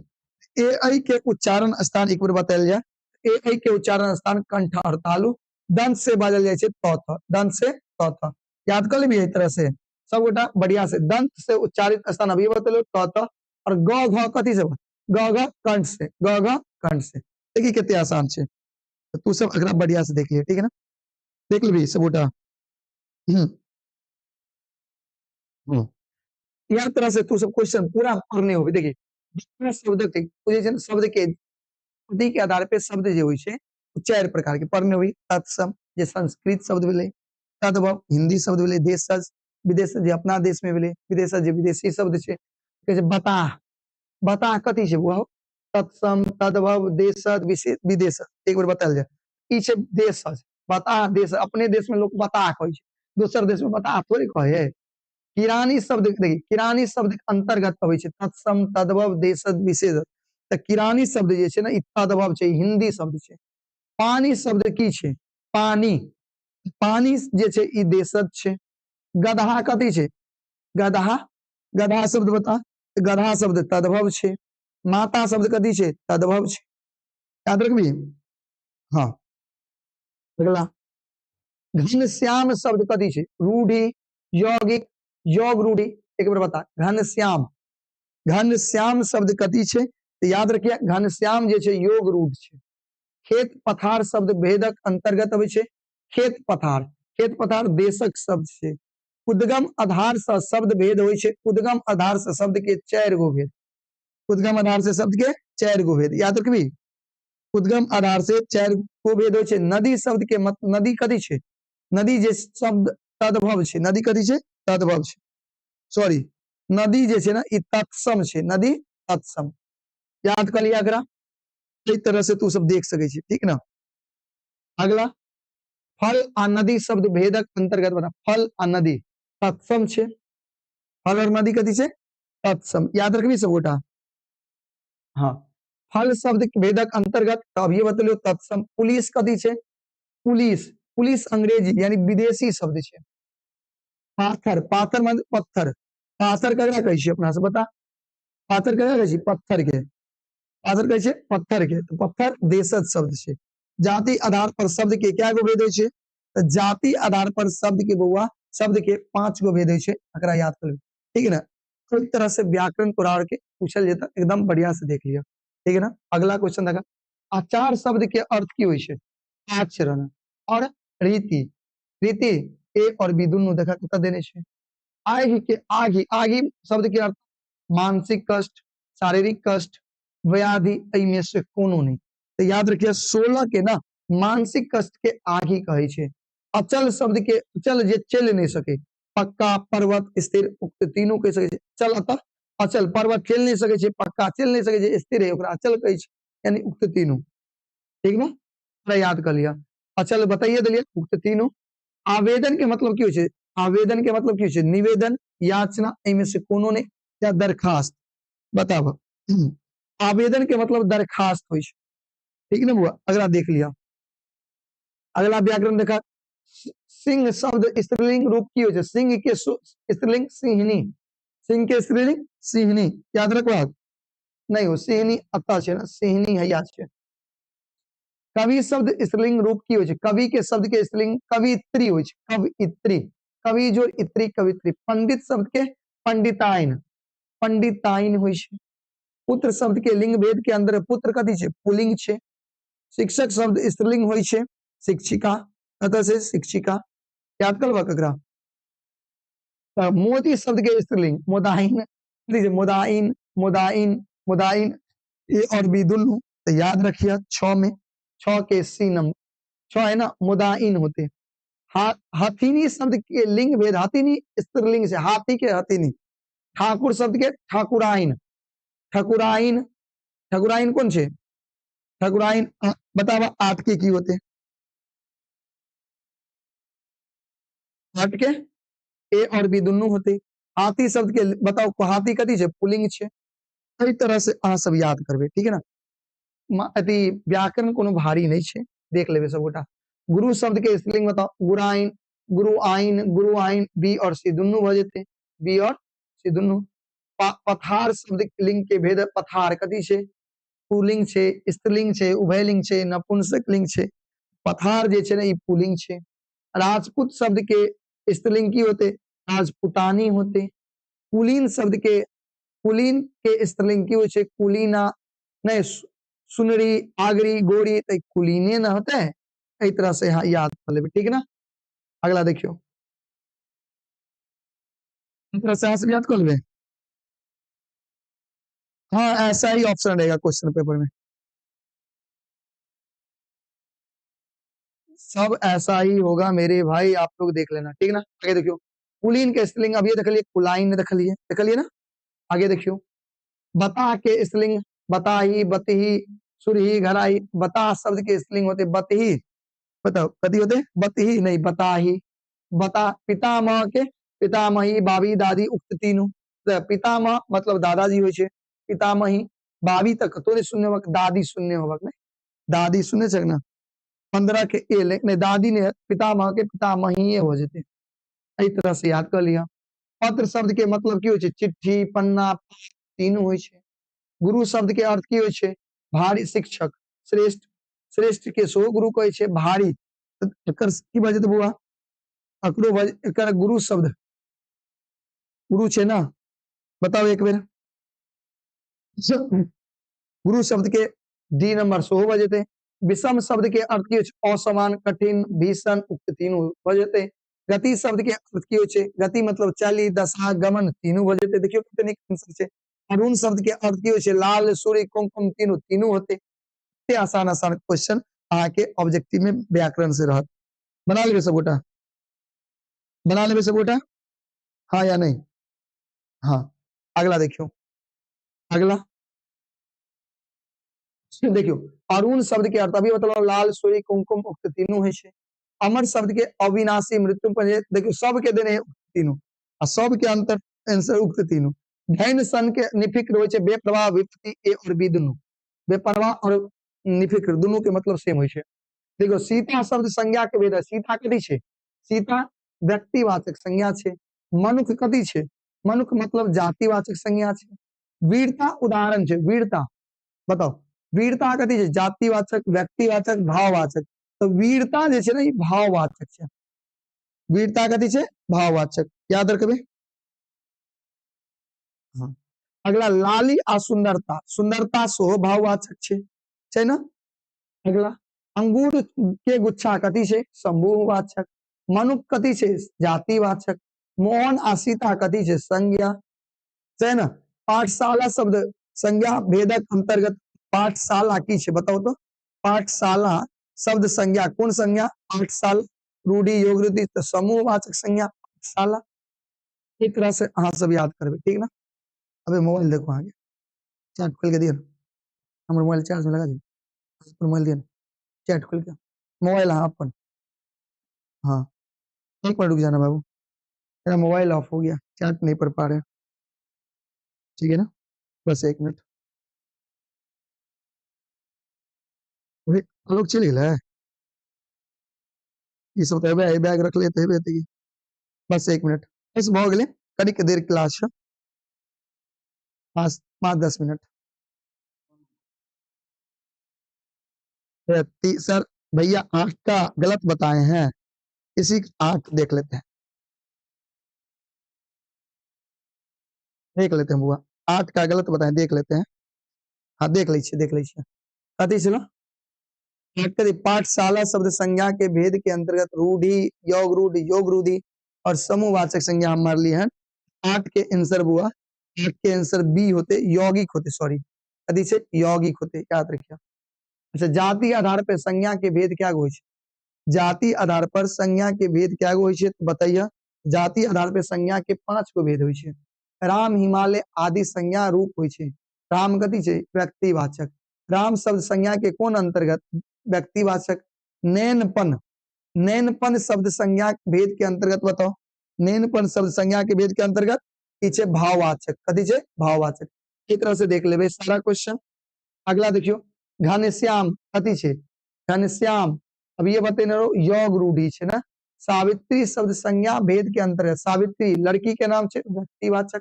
ए ऐ के उच्चारण स्थान एक बार बतायल जाय। ए ऐ के उच्चारण स्थान कंठ और तालु, दंत से बाजल जाय छे त थ, दंत से त थ। याद कर लेबी एही तरह से सब गोटा बढ़िया से। दंत से उच्चारित स्थान अभी बतलो त थ, और ग घ कथी से? ग घ कंठ से, ग घ कंठ से। देखिए कितने आसान छे, तो तू सब अगला बढ़िया से देखिए, ठीक है ना। देख लेबी सब गोटा। इस तरह से तू सब क्वेश्चन पूरा पढ़ने होबे। देखिए शब्द के शब्द के पद्धति के आधार पे शब्द जे होइ छै 4 प्रकार के पढ़ने होई। तत्सम जे संस्कृत शब्द भेलै, तद्भव हिंदी शब्द भेलै, देशज विदेश जे अपना देश में भेलै, विदेशज जे विदेशी शब्द छै। कहै छै बताह, बताह कथी छै बुआ? तत्सम तद्भव देशज विदेशज, एक बार बतायल जाय। ई छै देशज, बताह देश, अपने देश में लोग बताह कहै छै, दोसर देश में बताह थोड़ी कहै है। किरानी शब्द देखिए, किरानी शब्द के अंतर्गत अबै छै तत्सम तद्भव देशज विशेषज। त किरानी शब्द जे छै ना ई तद्भव छै, हिंदी शब्द छै। पानी शब्द की छै? पानी, पानी जे छै ई देशज छै। गदहा कथी छै? गदहा, गदहा शब्द बता। गदहा शब्द तद्भव छै। माता शब्द कथी छै? तद्भव छै। याद रखबी। हाँ, अगला घनश्याम शब्द कथी छै? रूढ़ी, यौगिक, योग रूढ़ी। एक बार बता, घनश्याम, घनश्याम शब्द कथी छै? तो याद रखिए घनश्याम जे छै योग रूढ़ छै। खेत पथार शब्द भेदक अंतर्गत अबै छै। खेत पथार, खेत पथार देशक शब्द छै। उद्गम आधार से शब्द भेद होइ छै। उद्गम आधार से शब्द के 4 गो भेद, उद्गम आधार से शब्द के 4 गो भेद याद रखबी। उद्गम आधार से 4 गो भेद होइ छै। नदी शब्द के नदी कथी छै? नदी जे शब्द तद्भव छै। नदी कथी छै? तद्भव छै। सॉरी, नदी जे छै ना ई तत्सम छै। नदी तत्सम याद कर लिया एकरा। इस तरह से तू सब देख सके छी, ठीक ना। अगला फल आ नदी शब्द भेदक अंतर्गत बता। फल आ नदी तत्सम छै। फल और नदी कथी छै? तत्सम याद रखबी सब गोटा। हाँ, फल शब्द के भेदक अंतर्गत तो अब ये बतलियो तत्सम। पुलिस कथी छै? पुलिस, पुलिस अंग्रेजी यानी विदेशी शब्द छै। पाथर, पाथर मतलब पत्थर। पाथर ककरा कहै छै अपना से बता। पाथर ककरा कहै छै? पत्थर के। पाथर कहै छै पत्थर के। तो पत्थर देशज शब्द छै। जाति आधार पर शब्द के क्या गो भेद होइ छै? तो जाति आधार पर शब्द के बउआ शब्द के 5 गो भेद होइ छै। एकरा याद कर, ठीक है ना। तो एक तरह से व्याकरण तोरा के पूछल जेता, एकदम बढ़िया से देख लिया, ठीक है ना। अगला क्वेश्चन देखा, आचार शब्द के अर्थ की होइ छै? आचरण और रीति। रीति ए और बी दुनू देखा कत देने छै। आगि के आगि, आगि शब्द के अर्थ मानसिक कष्ट, शारीरिक कष्ट, व्याधि, में से कोनो नहीं। तो याद रखिए 16 के ना मानसिक कष्ट के आगि कहे छै। अचल शब्द के अचल जे चल नहीं सके, पक्का, पर्वत, स्थिर, उक्त तीनों कह सके छै। चल अतः अचल, पर्वत चल नहीं सके छै, पक्का चल नहीं सके छै, स्थिर है ओकरा अचल कहे छै, यानी उक्त तीनों, ठीक ना। थोड़ा याद कर लिया। अचल बताइए दिलिए, उक्त तीनों। आवेदन के मतलब की होइ छै? आवेदन के मतलब की होइ छै? निवेदन, याचना, में से कोनो ने, या दरखास्त। बताओ। आवेदन के मतलब दरखास्त होइ छै, ठीक ना बुआ। अगला देख लिया। अगला व्याकरण देखा, सिंह शब्द स्त्रीलिंग रूप की होइ छै? सिंह के स्त्रीलिंग सिंहनी, सिंह के स्त्रीलिंग सिंहनी, याद रखवा। नहीं हो सिंहनी अता छै ना, सिंहनी है याद छै। कवि शब्द स्त्रीलिंग रूप की होइ छै? कवि के शब्द के स्त्रीलिंग कवित्री होइ छै। कवित्री, कवि जो इत्री, कवित्री। पंडित शब्द के पंडिताइन, पंडिताइन होइ छै। पुत्र शब्द के लिंग भेद के अंदर पुत्र कथी छै? पुल्लिंग छै। शिक्षक शब्द स्त्रीलिंग होइ छै। शिक्षिका, अतः से शिक्षिका, याद करबा ककरा। मोदी शब्द के स्त्रीलिंग मोदाइन, मोदाइन, मोदाइन, मोदाइन, ए और बी दुनू। तो याद रखिए 6 में 6 के सी नंबर 6 है ना, मुदाइन होते। हथिनी शब्द के लिंग भेद, हथिनी स्त्रीलिंग से, हाथी के हथिनी। ठाकुर शब्द के ठाकुराइन, ठकुराइन, ठकुराइन कौन छे? ठकुराइन बतावा 8 के की होते? 8 के ए और बी दुनू होते। हाथी शब्द के बताओ, हाथी कथी छे? पुल्लिंग छे। कई तरह से अहाँ सब याद करबे, ठीक है ना। अति व्याकरण कोनो भारी नहीं छे, देख लेबे सब गोटा। गुरु शब्द के स्त्रीलिंग बताओ। गुराइन, गुरुआइन, गुरुआइन, बी और सी दुनू भ जेते। बी और सी दुनू। पथार शब्द के लिंग के भेद, पथार कथी छे? पुल्लिंग छे, स्त्रीलिंग छे, उभयलिंग छे, नपुंसक लिंग छे। पथार जे छे ना ई पुल्लिंग छे। राजपूत शब्द के स्त्रीलिंग की होते? राजपुतानी होते। कुलीन शब्द के, कुलीन के स्त्रीलिंग की होइ छे? कुलीना, नहीं सुनरी, आगरी, गोरी, तो कुलीने ना होते हैं। इस तरह से यहाँ याद कर लेबे, ठीक है ना। अगला देखियो। तरह से यहाँ से भी याद कर लेंगे। हाँ ऐसा ही ऑप्शन रहेगा क्वेश्चन पेपर में, सब ऐसा ही होगा मेरे भाई, आप लोग देख लेना, ठीक ना। आगे देखियो, कुलीन के स्त्रीलिंग अब ये देख लिए, कुलाइन देख लिए, देख लिए ना। आगे देखियो, बता के स्त्रीलिंग, बताही, बतही, सुरही, घराही। बता शब्द के स्त्रीलिंग होते बतही, बताओ कति होते, बतही नहीं बताही। बता पितामह के पितामही, बाबी, दादी, उक्त तीनों। पितामह मतलब दादाजी होय छे, पितामही, बाबी तक तो नहीं शून्य होगा, दादी शून्य होगा नहीं, दादी शून्य छे ना। 15 के ए नहीं, दादी ने पितामह के पितामही हो जेते, एहि तरह से याद कर लिया। पत्र शब्द के मतलब की होय छे, चिट्ठी, पन्ना, तीनों होय छे। गुरु शब्द के अर्थ की होय छे, भारी, शिक्षक। श्रेष्ठ, श्रेष्ठ के सो गुरु कहै छे, भारी। एकर की बात है बुआ, अकरो एकर गुरु शब्द गुरु छे ना, बताओ एक बेर। गुरु शब्द के डी नंबर 100 बजेते। विषम शब्द के अर्थ की होय छे, असमान, कठिन, भीषण, उक्त तीनों बजेते। गति शब्द के अर्थ की होय छे, गति मतलब चाली, दशा, गमन, तीनों बजेते। देखियो कितने आंसर छे। अरुण शब्द के अर्थ की होय छे, लाल, सूर्य, कुमकुम, तीनों तीनों होते। इतने आसान आसान क्वेश्चन आके ऑब्जेक्टिव में व्याकरण से रहत। बना लेबे सब गोटा, बना लेबे सब गोटा, हाँ या नहीं। हाँ अगला देखियो, अगला देखियो, अरुण शब्द के अर्थ अभी मतलब लाल, सूर्य, कुमकुम, उक्त तीनों है छे। अमर शब्द के अविनाशी, मृत्यु पर देखियो सब के देने तीनों, आ सब के अंतर आंसर उक्त तीनों। धैर्य सन के निफिक्र होय छे, बेप्रवाह, विपत्ति, ए और बी दुनू। बेपरवाह और निफिक्र दोनों के मतलब सेम होय छे। देखो सीता शब्द संज्ञा के भेद है, सीता कथी छे, सीता व्यक्तिवाचक संज्ञा छे। मनुख कथी छे, मनुख मतलब जातिवाचक संज्ञा छे। वीरता उदाहरण छे, वीरता बताओ, वीरता कथी छे, जातिवाचक, व्यक्तिवाचक, भाववाचक। तो वीरता जे छे ना ई भाववाचक छे, वीरता कथी छे, भाववाचक, याद रखबे। हाँ अगला लाली आ सुंदरता, सुंदरता सेहो भाववाचक छे ना। अगला अंगूर के गुच्छा कथी छे, समूहवाचक। मनुख कथी छे, जातिवाचक। मोहन आ सीता कथी छे, संज्ञा है ना। पाठशाला शब्द संज्ञा भेदक अंतर्गत पाठशाला की छे, बताओ तो। पाठशाला शब्द संज्ञा कौन संज्ञा, पाठशाला। रूढ़ी, योग, रूढ़ी तो समूहवाचक संज्ञा पाठशाला। एक तरह से हाँ सब याद करबे, ठीक ना। अबे मोबाइल देखो आगे, चैट खोल के दियो, हमर मोबाइल चार्ज में लगा दी, मोबाइल दियो, चैट खोल के मोबाइल, हाँ अपन, हाँ एक मिनट रुक जाना बाबू, मेरा मोबाइल ऑफ हो गया, चैट नहीं पढ़ पा रहे, ठीक है ना, बस एक मिनट। अरे लोग चल गए, ये सब तो बैग रख लेते हैं, बस एक मिनट, बस हो गए, कड़ी के देर क्लास है, 5-10 मिनट। सर भैया 8 का गलत बताए हैं, इसी 8 देख लेते हैं, देख लेते हैं बुआ, 8 का गलत बताए देख लेते हैं। हाँ देख लीजिए, देख लीजिए कथी चलो, पाठशाला शब्द संज्ञा के भेद के अंतर्गत रूढ़ी, योग रूढ़ी और समूहवाचक संज्ञा हम मार ली है। 8 के आंसर बुआ, 8 के आंसर बी होते, यौगिक होते, सॉरी कथी से, यौगिक होते, याद रखिए। अच्छा जाति आधार पर संज्ञा के भेद क्या होय छे, जाति आधार पर संज्ञा के भेद क्या होय छे तो बताइए। जाति आधार पर संज्ञा के 5 गो भेद होय छे। राम, हिमालय आदि संज्ञा रूप होय छे। राम कथी छे, व्यक्तिवाचक। राम शब्द संज्ञा के कौन अंतर्गत, व्यक्तिवाचक। नैनपन, नैनपन शब्द संज्ञा भेद के अंतर्गत बताओ, नैनपन शब्द संज्ञा के भेद के अंतर्गत पीछे भाववाचक, कथी छे, भाववाचक। एक तरह से देख लेबे सारा क्वेश्चन। अगला देखियो, घनश्याम कथी छे, घनश्याम, अब ये बतेने रहो योग रूढ़ी छे ना। सावित्री शब्द संज्ञा भेद के अंतर्गत, सावित्री लड़की के नाम छे, व्यक्तिवाचक,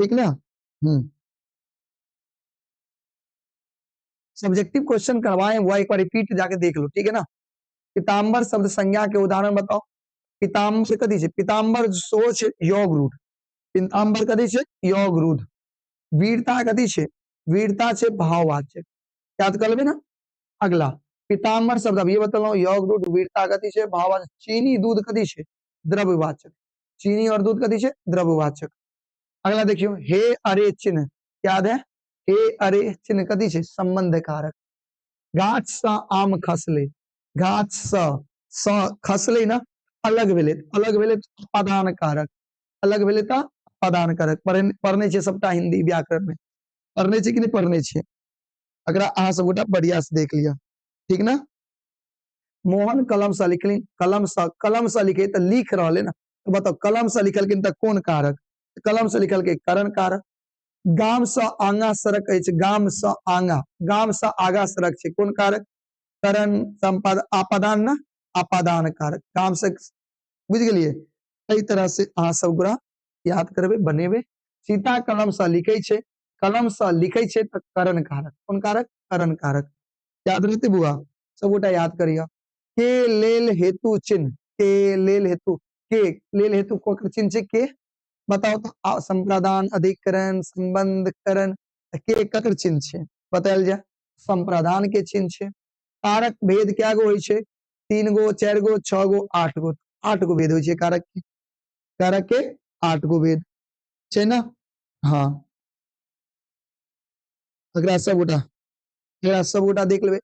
ठीक ना। सब्जेक्टिव क्वेश्चन करवाए हुआ एक बार रिपीट जाके देख लो, ठीक है ना। पीताम्बर शब्द संज्ञा के उदाहरण बताओ। पीताम्बर कथी छे, पीताम्बर सो छे योग रूढ़, पीताम्बर कथी छे, योग रूढ़। वीरता कथी छे, वीरता छे भाववाचक, याद कर लेबे ना। अगला पीताम्बर शब्द अब ये बतलाओ योग रूढ़, वीरता कथी छे, भाववाचक। चीनी दूध कथी छे, द्रव्यवाचक, चीनी और दूध कथी छे द्रव्यवाचक। अगला देखियो हे अरे चिन्ह याद है हे अरे चिन्ह कथी छे संबंध कारक। गाछ सा आम खसले गाछ स खसले ना अलग भेले अपादान कारक अलग भेले त अपादान कारक पढ़ने छे सबटा हिंदी व्याकरण में पढ़ने छे कि नहीं पढ़ने छे अगर अहाँ सब गोटा बढ़िया से देख लिया ठीक ना। मोहन कलम से लिखली कलम से लिखे तो लिख रहे ना तो बताओ कलम से लिखल के कौन कारक कलम से लिखल के करण कारक। गाम से आगा सड़क गाम से आगा सड़क छे कौन कारक करण संपाद आपादान ना आपादान कारक गाम से बुझ गेलिए। कई तरह से अहाँ सब गोरा याद करबे बनेबे। सीता कलम से लिखे छे तो करण कारक कौन कारक करण कारक याद रहते बुआ सब गोटा याद करिया। के लेल हेतु चिन्ह के लेल हेतु कोकर चिन्ह छे के बताओ तो संप्रदान अधिकरण संबंध करण के ककर चिन्ह छे बतायल जाए संप्रदान के चिन्ह छे। कारक भेद क्या गो होय छे 3 गो 4 गो 6 गो 8 गो भेद होय छे कारक के 8 गो भेद छे ना। हाँ अगला सब गोटा देख लेबे।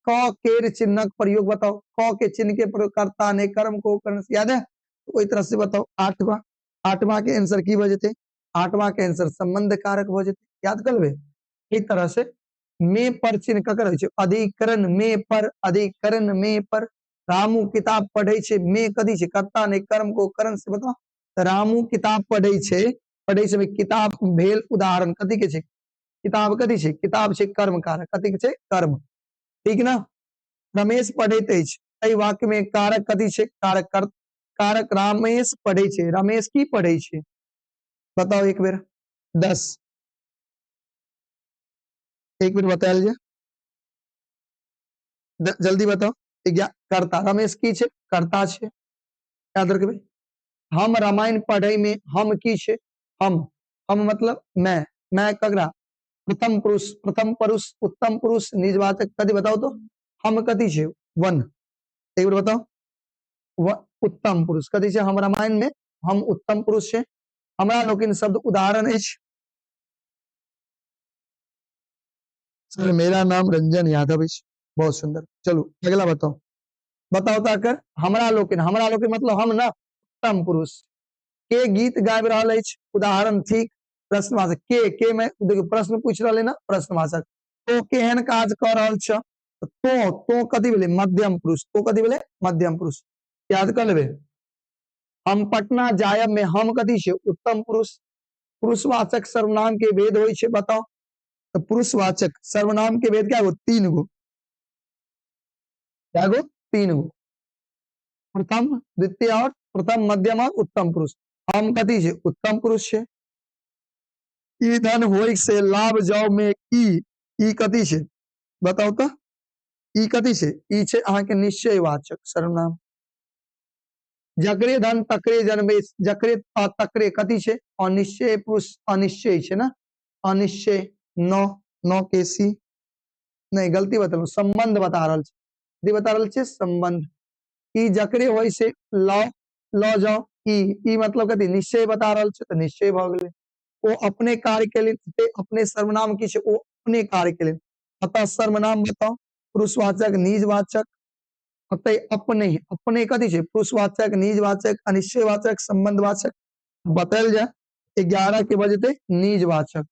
क केर चिन्हक प्रयोग बताओ क के चिन्ह के प्रयोग करता ने कर्म को करने से याद है तो कोई तरह से बताओ। आठवां के आंसर की बजते 8वां के आंसर संबंध कारक बजते याद कर लेबे। एक तरह से में पर चिन्ह ककर होय छे अधिकरण में पर रामू किताब पढ़े छे में कदी छे कर्ता ने कर्म को करण से बताओ तो रामू किताब पढ़े छे में किताब भेल उदाहरण कथी के छे किताब छे कर्म कारक कथी के छे कर्म ठीक ना। रमेश पढ़ैत अछि एहि वाक्य में कारक कथी छे कारक रमेश पढ़े छे रमेश की पढ़े छे बताओ एक बेर 10 एक बेर बतायल जाए जल्दी बताओ कर्ता रमेश की छे कर्ता छे याद रखबे। हम रामायण पढ़े में हम की छे हम मतलब मैं कगरा प्रथम पुरुष उत्तम पुरुष निजवाचक कथी बताओ तो हम कथी छे वन एक बार बताओ उत्तम पुरुष कथी छे हम रामायण में हम उत्तम पुरुष छे। हमरा लोकिन शब्द उदाहरण अछि सर मेरा नाम रंजन यादव अछि बहुत सुंदर। चलो अगला बताओ ताकर हमरा लोकिन मतलब हम ना उत्तम पुरुष के गीत गाबि रहल अछि उदाहरण ठीक प्रश्नवाचक के में देखियो प्रश्न पूछ रहले ना प्रश्नवाचक तो केहन काज कर रहल छ तो कथी भेले मध्यम पुरुष तो कथी भेले मध्यम पुरुष याद कर लेबे। हम पटना जायब में हम कथी छे उत्तम पुरुष पुरुषवाचक सर्वनाम के भेद होय छे बताओ तो पुरुषवाचक सर्वनाम के भेद क्या गो 3 गो क्या गो 3 गो प्रथम द्वितीय और प्रथम मध्यम और उत्तम पुरुष हम कथी छे उत्तम पुरुष छे। ई धन होय से लाभ जाओ में ई कथी छे बताओ तो ई कथी छे ई छे अहाँ के निश्चयवाचक सर्वनाम। जकरे धन तकरे जन्मे जकरे तकरे कथी छे अनिश्चय पुरुष अनिश्चय छे ना अनिश्चय नौ के सी नहीं गलती बता संबंध बता रहल छे संबंध। ई जकरे होय से ल जाओ ई मतलब कथी निश्चय बता रहल छे तो निश्चय भ गेले। वो अपने कार्य के लिए अपने सर्वनाम की छे वो अपने कार्य के लिए अतः सर्वनाम बताओ पुरुषवाचक निजवाचक अतः अपने कथी छे पुरुषवाचक निजवाचक अनिश्चयवाचक संबंधवाचक बतायल जाए 11 के बजते निजवाचक।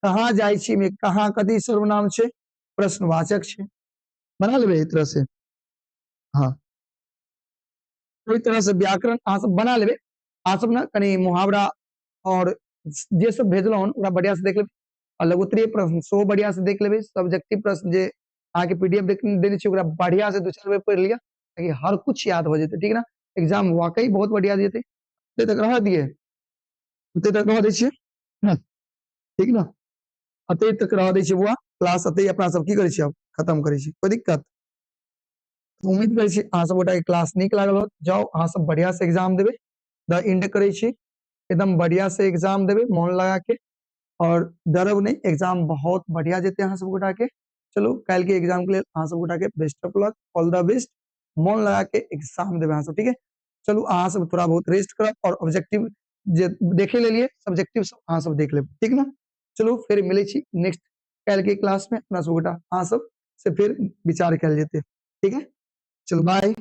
कहाँ जाय छी में कहाँ कथी सर्वनाम छे प्रश्नवाचक छे बना लेबे एक तरह से। हाँ कोई तरह से व्याकरण अहाँ सब बना लेबे अहाँ सब ना कनी मुहावरा और जे सब भेजलो हन ओकरा बढ़िया से देख लेबे और लघुत्तरीय प्रश्न सो बढ़िया से देख लेबे सब्जेक्टिव प्रश्न जे अहाँ के पीडीएफ देने छी ओकरा बढ़िया से 2-4 बेर पढ़ लिया ताकि हर कुछ याद हो जेते ठीक ना। एग्जाम वाकई बहुत बढ़िया जेते ते तक रह दिए ते तक रह दै छियै ठीक ना अते तक रह दै छियै बुआ क्लास अते अपना सब की करै छी अब खत्म करै छी कोई दिक्कत उम्मीद करै छी अहाँ सब गोटा के क्लास नीक लागल हो जाओ अहाँ सब बढ़िया से एग्जाम देबे द इंड करै छी एकदम बढ़िया से एग्जाम देबे मन लगा के और डरब नहीं एग्जाम बहुत बढ़िया जेते अहाँ सब गोटा के। चलो कल के एग्जाम के लिए अहाँ सब गोटा के best of luck all the best मन लगा के एग्जाम देबे अहाँ सब ठीक है। चलो अहाँ सब थोड़ा बहुत रेस्ट करब और ऑब्जेक्टिव जे देखे लेलिए सब्जेक्टिव सब अहाँ सब देख लेब ठीक ना चलो फिर मिले छी नेक्स्ट कल के क्लास में अपना सब गोटा अहाँ सब से फिर विचार कल जेते ठीक है चलो बाय